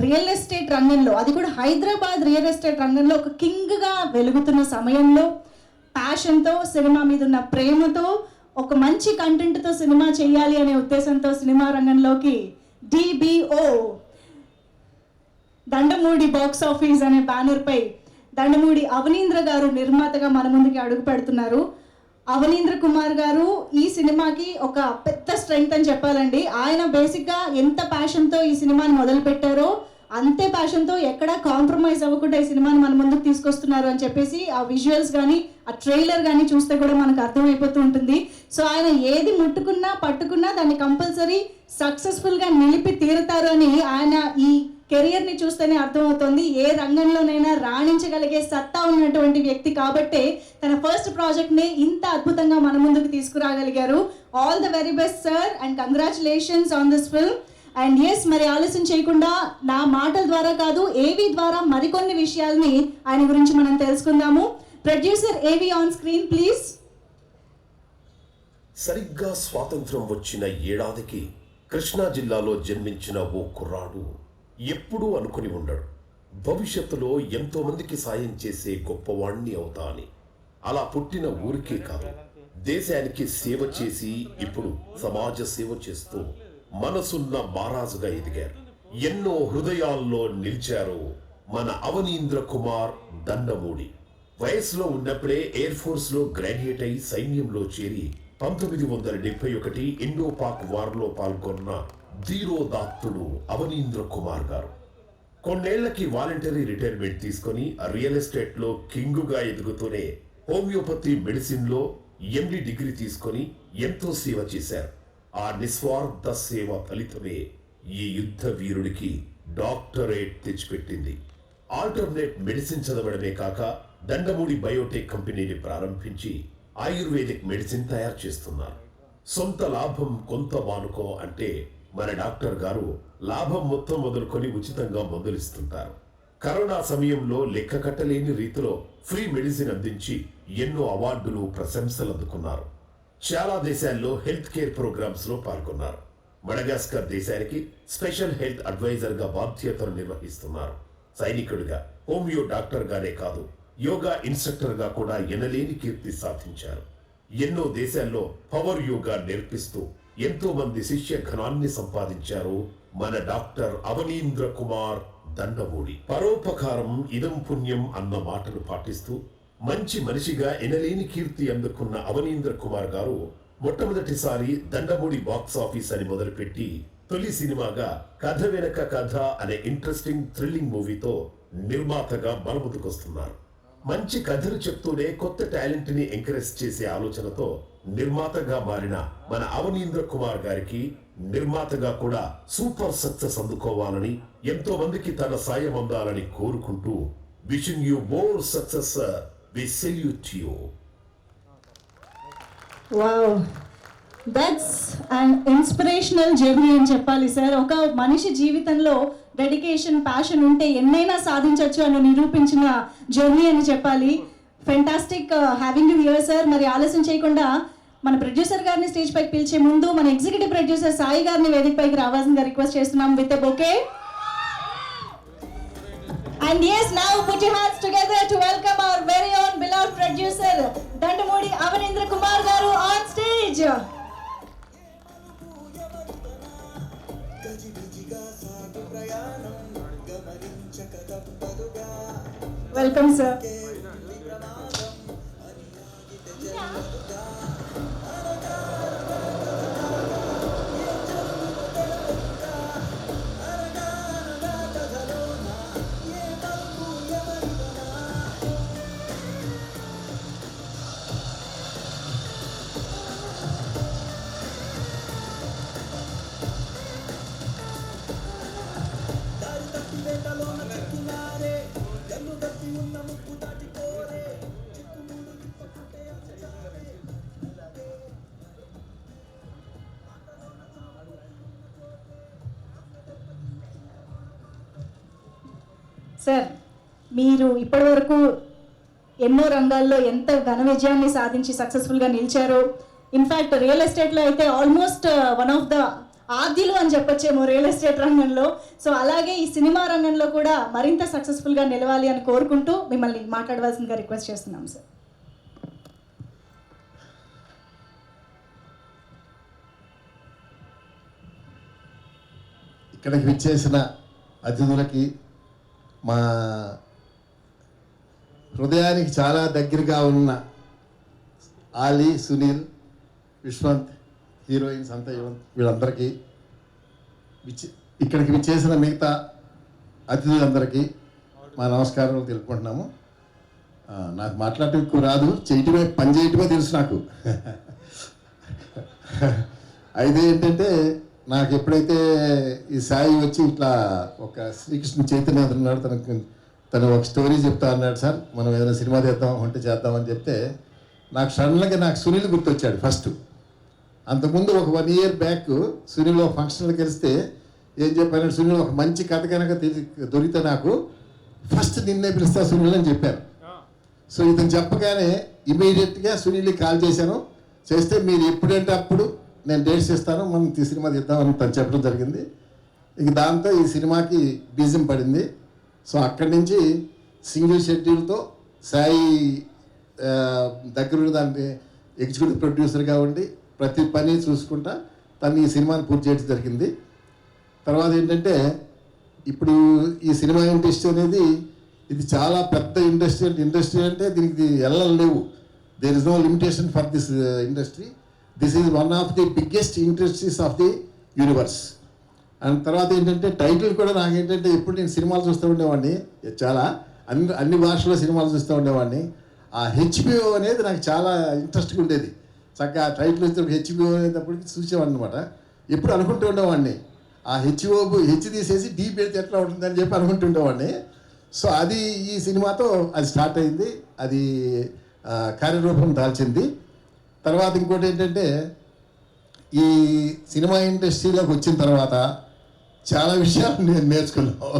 రియల్ ఎస్టేట్ రంగంలో, అది కూడా హైదరాబాద్ రియల్ ఎస్టేట్ రంగంలో ఒక కింగ్గా వెలుగుతున్న సమయంలో ప్యాషన్తో, సినిమా మీద ఉన్న ప్రేమతో, ఒక మంచి కంటెంట్తో సినిమా చేయాలి అనే ఉద్దేశంతో సినిమా రంగంలోకి DBO దండమూడి బాక్స్ ఆఫీస్ అనే బ్యానర్పై దండమూడి అవనీంద్ర గారు నిర్మాతగా మన ముందుకి అడుగు పెడుతున్నారు. అవనీంద్ర కుమార్ గారు ఈ సినిమాకి ఒక పెద్ద స్ట్రెంగ్త్ అని చెప్పాలండి. ఆయన బేసిక్గా ఎంత ప్యాషన్తో ఈ సినిమాని మొదలు పెట్టారో అంతే ప్యాషన్తో ఎక్కడా కాంప్రమైజ్ అవ్వకుండా ఈ సినిమాని మన ముందుకు తీసుకొస్తున్నారు అని చెప్పేసి ఆ విజువల్స్ కానీ ఆ ట్రైలర్ కానీ చూస్తే కూడా మనకు అర్థమైపోతూ ఉంటుంది. సో ఆయన ఏది ముట్టుకున్నా పట్టుకున్నా దాన్ని కంపల్సరీ సక్సెస్ఫుల్గా నిలిపి తీరుతారు అని ఆయన ఈ కెరియర్ని చూస్తేనే అర్థమవుతుంది. ఏ రంగంలోనైనా రాణించగలిగే సత్తా ఉన్నటువంటి వ్యక్తి కాబట్టే తన ఫస్ట్ ప్రాజెక్ట్ని ఇంత అద్భుతంగా మన ముందుకు తీసుకురాగలిగారు. All the very best sir and congratulations on this film. And yes, మరి ఆలస్యం చేయకుండా నా మాటల ద్వారా కాదు, ఏవి ద్వారా మరికొన్ని విషయాల్ని ఆయన గురించి మనం తెలుసుకుందాము. ప్రొడ్యూసర్ ఏవి ఆన్ స్క్రీన్ ప్లీజ్. సరిగ్గా స్వాతంత్రం వచ్చిన ఏడాదికి కృష్ణా జిల్లాలో జన్మించిన ఓ కుర్రాడు ఎప్పుడూ అనుకుని ఉండడు భవిష్యత్తులో ఎంతో మందికి సాయం చేసే గొప్పవాణ్ణి అవుతా అని. అలా పుట్టిన ఊరికే కాదు, దేశానికి సేవ చేసి ఇప్పుడు సమాజ సేవ చేస్తూ మనసున్న మహారాజుగా ఎదిగారు. ఎన్నో హృదయాల్లో నిలిచారు మన అవనీంద్ర కుమార్ దండమూడి. వయసులో ఉన్నప్పుడే ఎయిర్ ఫోర్స్ లో గ్రాడ్యుయేట్ అయి సైన్యంలో చేరి 1971 ఇండో పాక్ వార్లో పాల్గొన్న ధీరోదాత్తుడు అవనీంద్ర కుమార్ గారు. కొన్నేళ్లకి వాలంటరీ రిటైర్మెంట్ తీసుకుని రియల్ ఎస్టేట్ లో కింగుగా ఎదుగుతూనే హోమియోపతి మెడిసిన్ లో MD డిగ్రీ తీసుకొని ఎంతో సేవ చేశారు. ఆ నిస్వార్థ సేవ ఫలితమే ఈ యుద్ధ వీరుడికి డాక్టరేట్ తెచ్చిపెట్టింది. ఆల్టర్నేట్ మెడిసిన్ చదవడమే కాక దండమూడి బయోటెక్ కంపెనీని ప్రారంభించి ఆయుర్వేదిక్ మెడిసిన్ తయారు చేస్తున్నారు. సొంత లాభం కొంత మానుకో అంటే మన డాక్టర్ గారు లాభం మొత్తం మొదలుకొని ఉచితంగా మందులిస్తుంటారు. కరోనా సమయంలో లెక్క కట్టలేని రీతిలో ఫ్రీ మెడిసిన్ అందించి ఎన్నో అవార్డులు, ప్రశంసలు అందుకున్నారు. చాలా దేశాల్లో హెల్త్ కేర్ ప్రోగ్రామ్స్ లో పాల్గొన్నారు. మడగాస్కర్ దేశానికి స్పెషల్ హెల్త్ అడ్వైజర్గా బాధ్యతలు నిర్వహిస్తున్నారు. సైనికుడిగా, హోమియో డాక్టర్గానే కాదు, యోగా ఇన్స్ట్రక్టర్గా కూడా ఎనలేని కీర్తి సాధించారు. ఎన్నో దేశాల్లో పవర్ యోగా నేర్పిస్తూ ఎంతో మంది శిష్య ఘనాన్ని సంపాదించారు మన డాక్టర్ అవనీంద్ర కుమార్ దండమూడి. పరోపకారం ఇదం పుణ్యం అన్న మాటలు పాటిస్తూ మంచి మనిషిగా ఎనలేని కీర్తి అందుకున్న అవనీంద్ర కుమార్ గారు మొట్టమొదటిసారి దండమూడి బాక్స్ ఆఫీస్ అని మొదలుపెట్టి తొలి సినిమాగా కథ వెనక కథ అనే ఇంట్రెస్టింగ్ థ్రిల్లింగ్ మూవీతో నిర్మాతగా బలముదుకొస్తున్నారు. మంచి కథలు చెప్తూనే కొత్త టాలెంట్ ని ఎంకరేజ్ చేసే ఆలోచనతో నిర్మాతగా మారిన మన అవనీంద్ర కుమార్ గారికి నిర్మాతగా కూడా సూపర్ సక్సెస్ అందుకోవాలని, ఎంతో మందికి తన సాయం అందాలని కోరుకుంటూ wishing you more success. We salute you. Wow, that's and inspirational journey అని చెప్పాలి సార్. ఒక మనిషి జీవితంలో డెడికేషన్, ప్యాషన్ ఉంటే ఎన్నైనా సాధించవచ్చు అని నిరూపించిన జర్నీ అని చెప్పాలి. Fantastic having you here sir. మరి ఆలస్యం చేయకుండా మన ప్రొడ్యూసర్ గారిని స్టేజ్ పైకి పిలిచే ముందు మన ఎగ్జిక్యూటివ్ ప్రొడ్యూసర్ సాయి గారిని వేదిక పైకి రావాల్సిందిగా రిక్వెస్ట్ చేస్తున్నాం with a bouquet. And yes, now put your hands together to welcome our very own beloved producer Dandamudi Avanindra Kumar garu on stage. Welcome sir. Sir, మీరు ఇప్పటివరకు ఎన్నో రంగాల్లో ఎంత ఘన విజయాన్ని సాధించి సక్సెస్ఫుల్గా నిలిచారు. ఇన్ఫ్యాక్ట్ రియల్ ఎస్టేట్లో అయితే ఆల్మోస్ట్ వన్ ఆఫ్ ద ఆద్యులు అని చెప్పొచ్చేమో రియల్ ఎస్టేట్ రంగంలో. సో అలాగే ఈ సినిమా రంగంలో కూడా మరింత సక్సెస్ఫుల్గా నిలవాలి అని కోరుకుంటూ మిమ్మల్ని మాట్లాడవలసిందిగా రిక్వెస్ట్ చేస్తున్నాం సార్. ఇక్కడికి విచ్చేసిన అతిథులకి, మా హృదయానికి చాలా దగ్గరగా ఉన్న ఆలీ, సునీల్, విశ్వంత్, హీరోయిన్స్ అంతా వీళ్ళందరికీ, ఇక్కడికి విచ్చేసిన మిగతా అతిథులందరికీ మా నమస్కారాలు తెలుపుకుంటున్నాము. నాకు మాట్లాడటం ఎక్కువ రాదు, చేయటమే, పని చేయటమే తెలుసు నాకు. అయితే ఏంటంటే, నాకు ఎప్పుడైతే ఈ సాయి వచ్చి ఇట్లా ఒక శ్రీకృష్ణ చైతన్య ఉన్నాడు, తను ఒక స్టోరీ చెప్తా అన్నాడు, సార్ మనం ఏదైనా సినిమా చేద్దాం అంటే చేద్దామని చెప్తే నాకు సడన్గా నాకు సునీల్ గుర్తొచ్చాడు ఫస్ట్. అంతకుముందు ఒక 1 year బ్యాక్ సునీల్ ఒక ఫంక్షన్లో కలిస్తే ఏం చెప్పానంటే, సునీల్ ఒక మంచి కథ కనుక దొరికితే నాకు ఫస్ట్ నిన్నే పిలుస్తా సునీల్ అని చెప్పాను. సో ఇతను చెప్పగానే ఇమీడియట్గా సునీల్కి కాల్ చేశాను. చేస్తే మీరు ఎప్పుడంటే అప్పుడు నేను డేట్స్ ఇస్తాను, మనం ఈ సినిమా తీద్దామని తను చెప్పడం జరిగింది. ఇక దాంతో ఈ సినిమాకి బీజం పడింది. సో అక్కడి నుంచి సింగిల్ షెడ్యూల్తో సాయి దగ్గరుండి దాన్ని ఎగ్జిక్యూటివ్ ప్రొడ్యూసర్గా ఉండి ప్రతి పని చూసుకుంటా తను ఈ సినిమాని పూర్తి చేయడం జరిగింది. తర్వాత ఏంటంటే, ఇప్పుడు ఈ సినిమా ఇండస్ట్రీ అనేది ఇది చాలా పెద్ద ఇండస్ట్రీ అంటే దీనికి ఎల్లలు లేవు. There is no limitation for this industry. This is one of the biggest industries of the universe. And తర్వాత ఏంటంటే, టైటిల్ కూడా నాకేంటంటే, ఎప్పుడు నేను సినిమాలు చూస్తూ ఉండేవాడిని, చాలా అన్ని భాషల్లో సినిమాలు చూస్తూ ఉండేవాడిని. ఆ HBO అనేది నాకు చాలా ఇంట్రెస్ట్గా ఉండేది. చక్కగా ఆ టైటిల్ వచ్చినప్పుడు HBO అనేటప్పటికి చూసేవాడిని అనమాట. ఎప్పుడు అనుకుంటూ ఉండేవాడిని, ఆ హెచ్ తీసేసి డీ పెడితే ఎట్లా ఉంటుందని చెప్పి అనుకుంటుండేవాడిని. సో అది ఈ సినిమాతో అది స్టార్ట్ అయింది, అది కార్యరూపం దాల్చింది. తర్వాత ఇంకోటి ఏంటంటే, ఈ సినిమా ఇండస్ట్రీలోకి వచ్చిన తర్వాత చాలా విషయాలు నేను నేర్చుకున్నాను.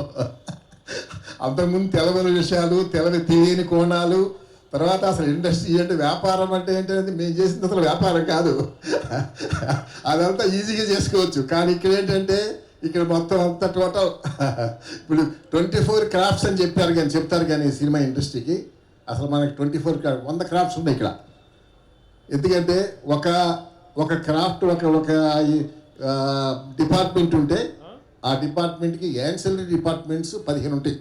అంతకుముందు తెలియని విషయాలు, తెలియని కోణాలు, తర్వాత అసలు ఇండస్ట్రీ ఏంటి, వ్యాపారం అంటే ఏంటనేది మేము చేసింది అసలు వ్యాపారం కాదు. అదంతా ఈజీగా చేసుకోవచ్చు. కానీ ఇక్కడ ఏంటంటే ఇక్కడ మొత్తం అంతా టోటల్ ఇప్పుడు 24 క్రాఫ్ట్స్ అని చెప్తారు కానీ సినిమా ఇండస్ట్రీకి అసలు మనకి 100 క్రాఫ్ట్స్ ఉన్నాయి ఇక్కడ. ఎందుకంటే ఒక క్రాఫ్ట్ ఒక డిపార్ట్మెంట్ ఉంటే ఆ డిపార్ట్మెంట్కి యాన్సిలరీ డిపార్ట్మెంట్స్ 15 ఉంటాయి.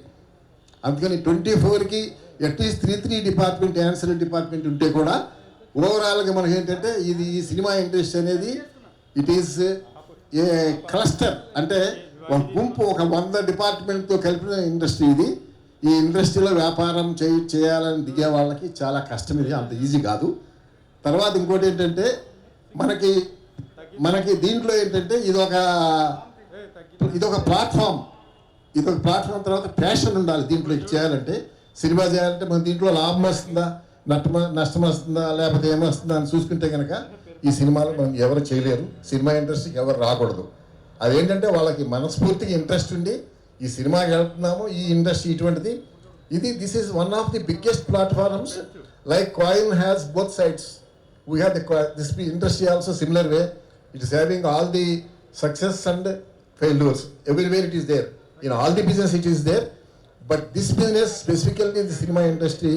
అందుకని 24కి అట్లీస్ట్ 3 డిపార్ట్మెంట్ యాన్సిలరీ డిపార్ట్మెంట్ ఉంటే కూడా ఓవరాల్గా మనకి ఏంటంటే ఈ సినిమా ఇండస్ట్రీ అనేది ఇట్ ఈస్ ఏ క్లస్టర్, అంటే ఒక గుంపు, ఒక 100 డిపార్ట్మెంట్తో కలిపిన ఇండస్ట్రీ ఇది. ఈ ఇండస్ట్రీలో వ్యాపారం చేయాలని దిగే వాళ్ళకి చాలా కష్టం, ఇది అంత ఈజీ కాదు. తర్వాత ఇంకోటి ఏంటంటే మనకి దీంట్లో ఏంటంటే ఇదొక ప్లాట్ఫామ్. తర్వాత ప్యాషన్ ఉండాలి దీంట్లో చేయాలంటే. సినిమా చేయాలంటే మన దీంట్లో లాభం వస్తుందా, నష్టం వస్తుందా, లేకపోతే ఏమొస్తుందా అని చూసుకుంటే కనుక ఈ సినిమాలు మనం ఎవరు చేయలేరు, సినిమా ఇండస్ట్రీకి ఎవరు రాకూడదు. అదేంటంటే వాళ్ళకి మనస్ఫూర్తిగా ఇంట్రెస్ట్ ఉండి ఈ సినిమాకి వెళ్తున్నాము, ఈ ఇండస్ట్రీ ఇటువంటిది this is one of the biggest platforms. Like coin has both sides. We have this industry also similar way. It is having all the success and failures. Everywhere it is there. In all the business it is there. But this business, specifically the cinema industry,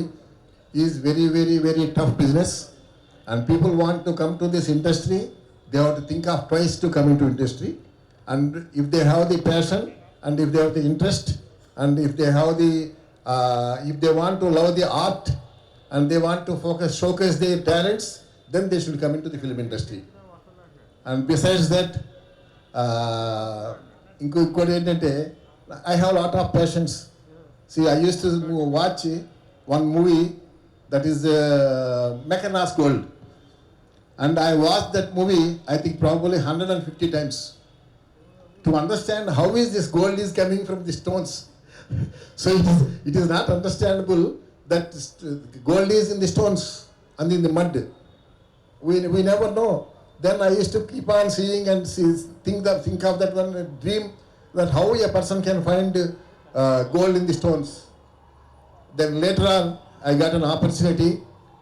is very, very, very tough business. And people want to come to this industry, they have to think of twice to come into industry. And if they have the passion, and if they have the interest, and if they have if they want to love the art, and they want to showcase their talents, then they should come into the film industry. And besides that, ఇంకోటి ఏంటంటే I have a lot of passions. See, I used to watch one movie that is Mechanas Gold. And I watched that movie, I think probably 150 times. To understand how is this gold is coming from the stones. So it is not understandable that gold is in the stones and in the mud. We never know. Then I used to keep on seeing and think of that one dream, that how a person can find gold in the stones. Then later on, I got an opportunity.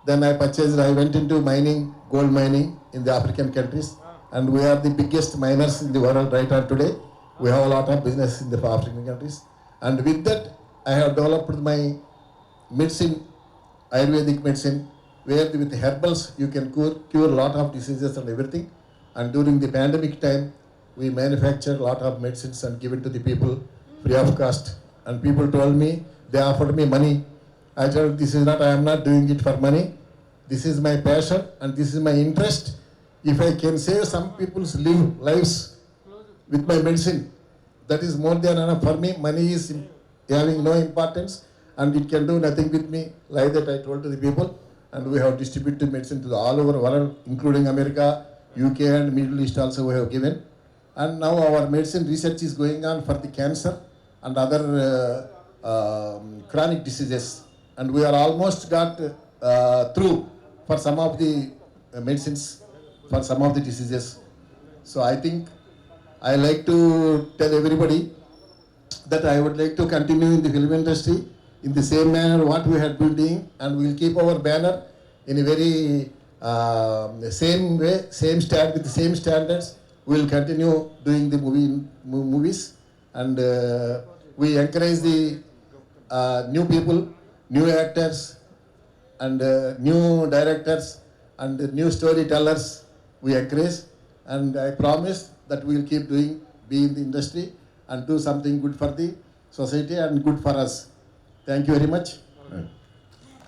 Then I went into mining, gold mining in the African countries. And we are the biggest miners in the world right now today. We have a lot of business in the African countries. And with that, I have developed my medicine, Ayurvedic medicine, where with herbals you can cure a lot of diseases and everything. And during the pandemic time, we manufacture a lot of medicines and give it to the people free of cost. And people told me, they offered me money. I told, I am not doing it for money. This is my passion and this is my interest. If I can save some people's lives with my medicine, that is more than enough for me. Money is having no importance and it can do nothing with me. Like that I told to the people. And we have distributed medicine to all over the world, including America, UK and Middle East also we have given. And now our medicine research is going on for the cancer and other chronic diseases. And we are almost got through for some of the medicines for some of the diseases. So I think I like to tell everybody that I would like to continue in the film industry in the same manner what we had been doing, and we will keep our banner in a very same way, with the same standards. We will continue doing the movies, and we encourage the new people, new actors, and new directors, and new storytellers. We encourage, and I promise that we will keep be in the industry and do something good for the society and good for us. Thank you very much.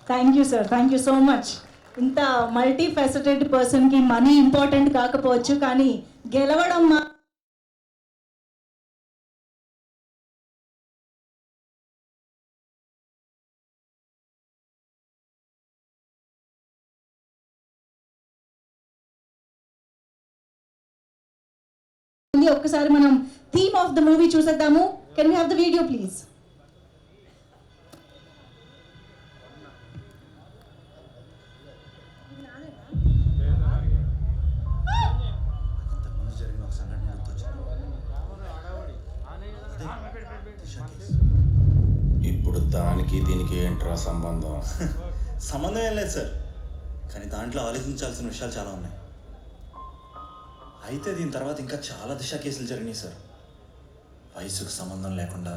Thank you sir, thank you so much. ఇంత multi faceted పర్సన్కి money important కాకపోవచ్చు, కానీ గెలవడం ఒక్కసారి మనం theme of the movie చూసేద్దాము. Can we have the video please? ఇప్పుడు దానికి దీనికి ఏంట్రా సంబంధం? సంబంధం ఏం లేదు సార్, కానీ దాంట్లో ఆలోచించాల్సిన విషయాలు చాలా ఉన్నాయి. అయితే దీని తర్వాత ఇంకా చాలా దిశ కేసులు జరిగినాయి సార్. వయసుకు సంబంధం లేకుండా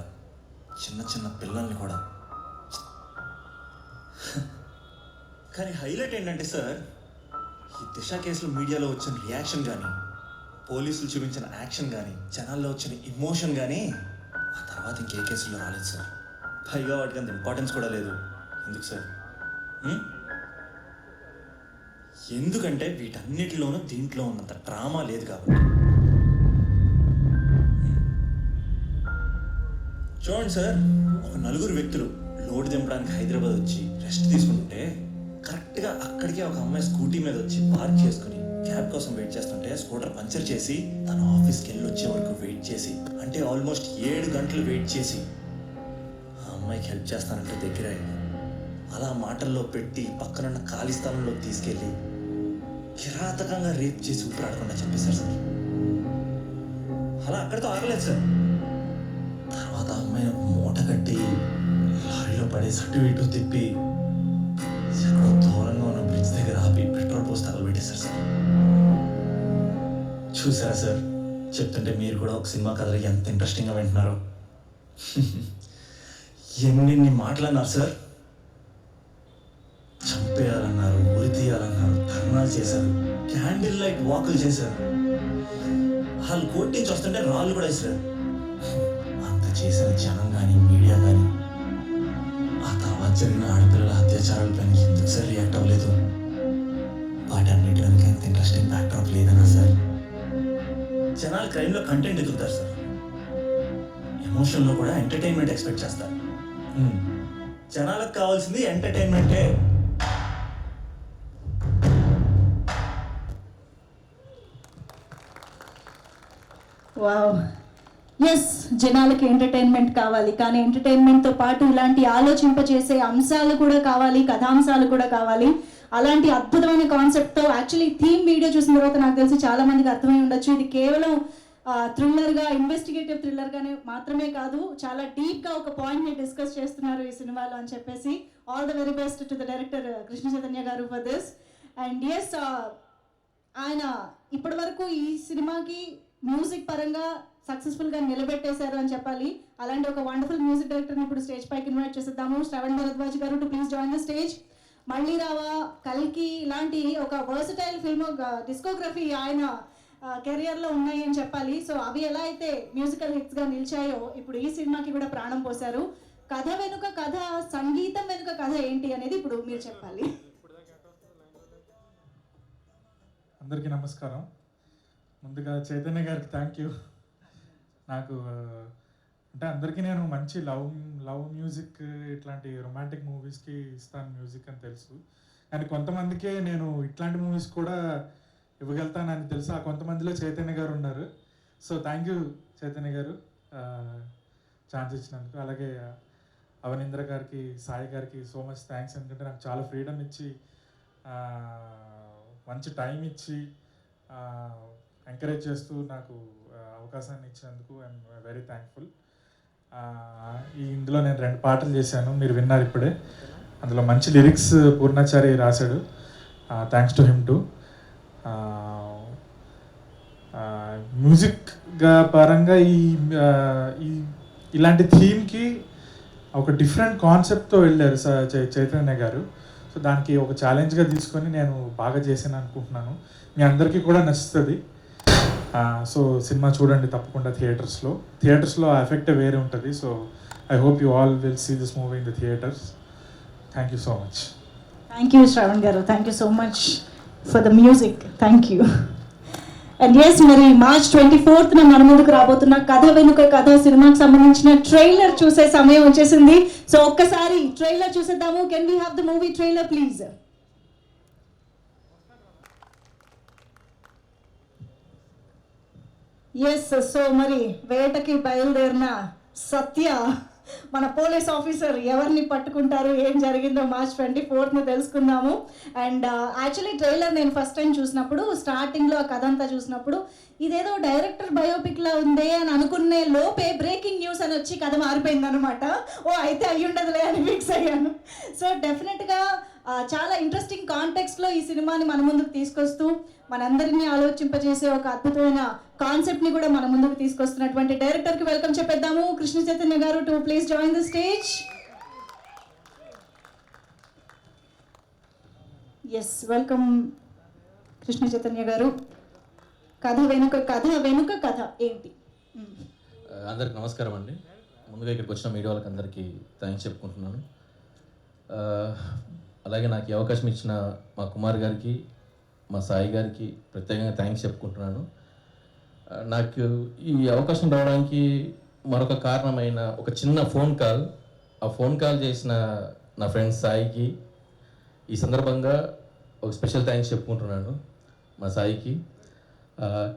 చిన్న చిన్న పిల్లల్ని కూడా. కానీ హైలైట్ ఏంటంటే సార్, ఈ దిశ కేసులో మీడియాలో వచ్చిన రియాక్షన్ కానీ, పోలీసులు చూపించిన యాక్షన్ కానీ, జనాల్లో వచ్చిన ఇమోషన్ కానీ ఆ తర్వాత ఇంకే కేసుల్లో రాలేదు సార్. పైగా వాటికి అంత ఇంపార్టెన్స్ కూడా లేదు. ఎందుకు సార్? ఎందుకంటే వీటన్నిటిలోనూ దీంట్లో ఉన్నంత డ్రామా లేదు కాబట్టి. చూడండి సార్, ఒక నలుగురు వ్యక్తులు లోడ్ దింపడానికి హైదరాబాద్ వచ్చి రెస్ట్ తీసుకుంటే కరెక్ట్గా అక్కడికే ఒక అమ్మాయి స్కూటీ మీద వచ్చి పార్క్ చేసుకుని క్యాబ్ కోసం వెయిట్ చేస్తుంటే స్కూటర్ పంచర్ చేసి తన ఆఫీస్కి వెళ్ళి వచ్చే వరకు వెయిట్ చేసి, అంటే ఆల్మోస్ట్ 7 గంటలు వెయిట్ చేసి ఆ అమ్మాయికి హెల్ప్ చేస్తానంటే దగ్గర అలా మాటల్లో పెట్టి పక్కనున్న ఖాళీ స్థలంలో తీసుకెళ్ళి కిరాతకంగా రేప్ చేసి ఊపిరాడకుండా చెప్పేశారు సార్. అలా అక్కడితో ఆగలేదు సార్. తర్వాత అమ్మాయిని మూట కట్టి లారీలో పడేసి అటు ఇటు తిప్పి ఎక్కడో దూరంగా ఉన్న బ్రిడ్జ్ దగ్గర ఆపి పెట్రోల్ పోసి తగలబెట్టేశారు సార్. చూసారా సార్, చెప్తుంటే మీరు కూడా ఒక సినిమా కథలు ఎంత ఇంట్రెస్టింగ్గా వింటున్నారు. ఎన్ని మాటలన్నారు సార్. చంపేయాలన్నారు, ఉరి తీయాలన్నారు, ధర్నాలు చేశారు, క్యాండిల్ లైట్ వాకులు చేశారు, వాళ్ళు కోర్టు వస్తుంటే రాళ్ళు కూడా వేసారు. అంత చేసిన జనం కానీ, మీడియా కానీ ఆ తర్వాత జరిగిన ఆడపిల్లల అత్యాచారాలపైన ఎందుకు సార్ రియాక్ట్ అవ్వలేదు? వాటన్నిటి వెనక ఎంత ఇంట్రెస్టింగ్ బ్యాక్డ్రాప్ లేదన్నా సార్. జనాలు క్రైమ్లో కంటెంట్ ఎదుగుతారు సార్, ఎమోషన్లో కూడా ఎంటర్టైన్మెంట్ ఎక్స్పెక్ట్ చేస్తారు. జనాలకు కావాల్సింది ఎంటర్టైన్మెంటే. వావ్, ఎస్, జనాలకి ఎంటర్టైన్మెంట్ కావాలి, కానీ ఎంటర్టైన్మెంట్తో పాటు ఇలాంటి ఆలోచింపచేసే అంశాలు కూడా కావాలి, కథాంశాలు కూడా కావాలి. అలాంటి అద్భుతమైన కాన్సెప్ట్తో యాక్చువల్లీ థీమ్ వీడియో చూసిన తర్వాత నాకు తెలిసి చాలా మందికి అర్థమై ఉండొచ్చు, ఇది కేవలం థ్రిల్లర్గా, ఇన్వెస్టిగేటివ్ థ్రిల్లర్గానే మాత్రమే కాదు, చాలా డీప్గా ఒక పాయింట్ని డిస్కస్ చేస్తున్నారు ఈ సినిమాలో అని చెప్పేసి. All the very best to the director Krishna Chaitanya గారు ఫర్ దిస్. అండ్ ఎస్, ఆయన ఇప్పటి వరకు ఈ సినిమాకి మ్యూజిక్ పరంగా సక్సెస్ఫుల్గా నిలబెట్టేశారు అని చెప్పాలి. అలాంటి ఒక వండర్ఫుల్ మ్యూజిక్ డైరెక్టర్ని ఇప్పుడు స్టేజ్ పైకి ఇన్వైట్ చేసేద్దాము. శ్రవణ్ భరద్వాజ్ గారు to please join the stage. మళ్ళీ రావా, కల్కి ఇలాంటి ఒక వర్సటైల్ ఫిల్మ్ డిస్కోగ్రఫీ ఆయన కెరియర్లో ఉన్నాయి అని చెప్పాలి. సో అవి ఎలా అయితే మ్యూజికల్ హిట్స్గా నిలిచాయో ఇప్పుడు ఈ సినిమాకి కూడా ప్రాణం పోశారు. కథ వెనుక కథ, సంగీతం వెనుక కథ ఏంటి అనేది ఇప్పుడు మీరు చెప్పాలి. అందరికీ నమస్కారం. ముందుగా చైతన్య గారికి థ్యాంక్ యూ. నాకు అంటే అందరికీ నేను మంచి లవ్ మ్యూజిక్, ఇట్లాంటి రొమాంటిక్ మూవీస్కి ఇస్తాను మ్యూజిక్ అని తెలుసు, కానీ కొంతమందికే నేను ఇట్లాంటి మూవీస్ కూడా ఇవ్వగలుగుతానని తెలుసు. ఆ కొంతమందిలో చైతన్య గారు ఉన్నారు. సో థ్యాంక్ యూ చైతన్య గారు ఛాన్స్ ఇచ్చినందుకు. అలాగే అవనీంద్ర గారికి, సాయి గారికి సో మచ్ థ్యాంక్స్. ఎందుకంటే నాకు చాలా ఫ్రీడమ్ ఇచ్చి, మంచి టైం ఇచ్చి, ఎంకరేజ్ చేస్తూ నాకు అవకాశాన్ని ఇచ్చినందుకు ఐఎమ్ వెరీ థ్యాంక్ఫుల్. ఇందులో నేను 2 పాటలు చేశాను, మీరు విన్నారు ఇప్పుడే. అందులో మంచి లిరిక్స్ పూర్ణాచారి రాశాడు, థ్యాంక్స్ టు హిమ్ టు. మ్యూజిక్గా పరంగా ఇలాంటి థీమ్కి ఒక డిఫరెంట్ కాన్సెప్ట్తో వెళ్ళారు చైతన్య గారు. సో దానికి ఒక ఛాలెంజ్గా తీసుకొని నేను బాగా చేశాను అనుకుంటున్నాను. మీ అందరికీ కూడా నచ్చుతుంది. సో సినిమా చూడండి తప్పకుండా థియేటర్స్లో ఆ ఎఫెక్ట్ వేరే ఉంటుంది. So I hope you all will see this movie in the theatres. Thank you so much. Thank you Shravan garu, thank you so much for the music. Thank you. And yes, మరి March 24th మన ముందుకు రాబోతున్న కథ వెనుక కథ సినిమాకి సంబంధించిన trailer చూసే సమయం వచ్చేసింది. సో ఒక్కసారి ట్రైలర్ చూసేద్దాము. Can we have the movie trailer please? Yes, so మరి వేటకి బయలుదేరిన సత్య, మన పోలీస్ ఆఫీసర్ ఎవరిని పట్టుకుంటారు, ఏం జరిగిందో March 24th తెలుసుకుందాము. అండ్ యాక్చువల్లీ ట్రైలర్ నేను ఫస్ట్ టైం చూసినప్పుడు, స్టార్టింగ్లో ఆ కథ అంతా చూసినప్పుడు ఇదేదో డైరెక్టర్ బయోపిక్లా ఉందే అని అనుకునే లోపే బ్రేకింగ్ న్యూస్ అని వచ్చి కథ మారిపోయింది అనమాట. ఓ అయితే అయ్యుండదులే అని ఫిక్స్ అయ్యాను. సో డెఫినెట్గా చాలా ఇంట్రెస్టింగ్ కాంటెక్స్ట్లో ఈ సినిమాని మన ముందుకు తీసుకొస్తూ మనందరినీ ఆలోచింపజేసే ఒక అద్భుతమైన కాన్సెప్ట్ని కూడా మన ముందుకు తీసుకొస్తున్నటువంటి డైరెక్టర్కి welcome చెప్పేద్దాము. Krishna Chaitanya garu to please join the stage. Yes, welcome Krishna Chaitanya garu. కథ వెనుక కథ ఏంటి? అందరికి నమస్కారం అండి. ముందుగా ఇక్కడికి వచ్చిన మీడియా వాళ్ళకి అందరికీ థ్యాంక్స్ చెప్పుకుంటున్నాను. అలాగే నాకు ఈ అవకాశం ఇచ్చిన మా కుమార్ గారికి, మా సాయి గారికి ప్రత్యేకంగా థ్యాంక్స్ చెప్పుకుంటున్నాను. నాకు ఈ అవకాశం రావడానికి మరొక కారణమైన ఒక చిన్న ఫోన్ కాల్, ఆ ఫోన్ కాల్ చేసిన నా ఫ్రెండ్ సాయికి ఈ సందర్భంగా ఒక స్పెషల్ థ్యాంక్స్ చెప్పుకుంటున్నాను మా సాయికి.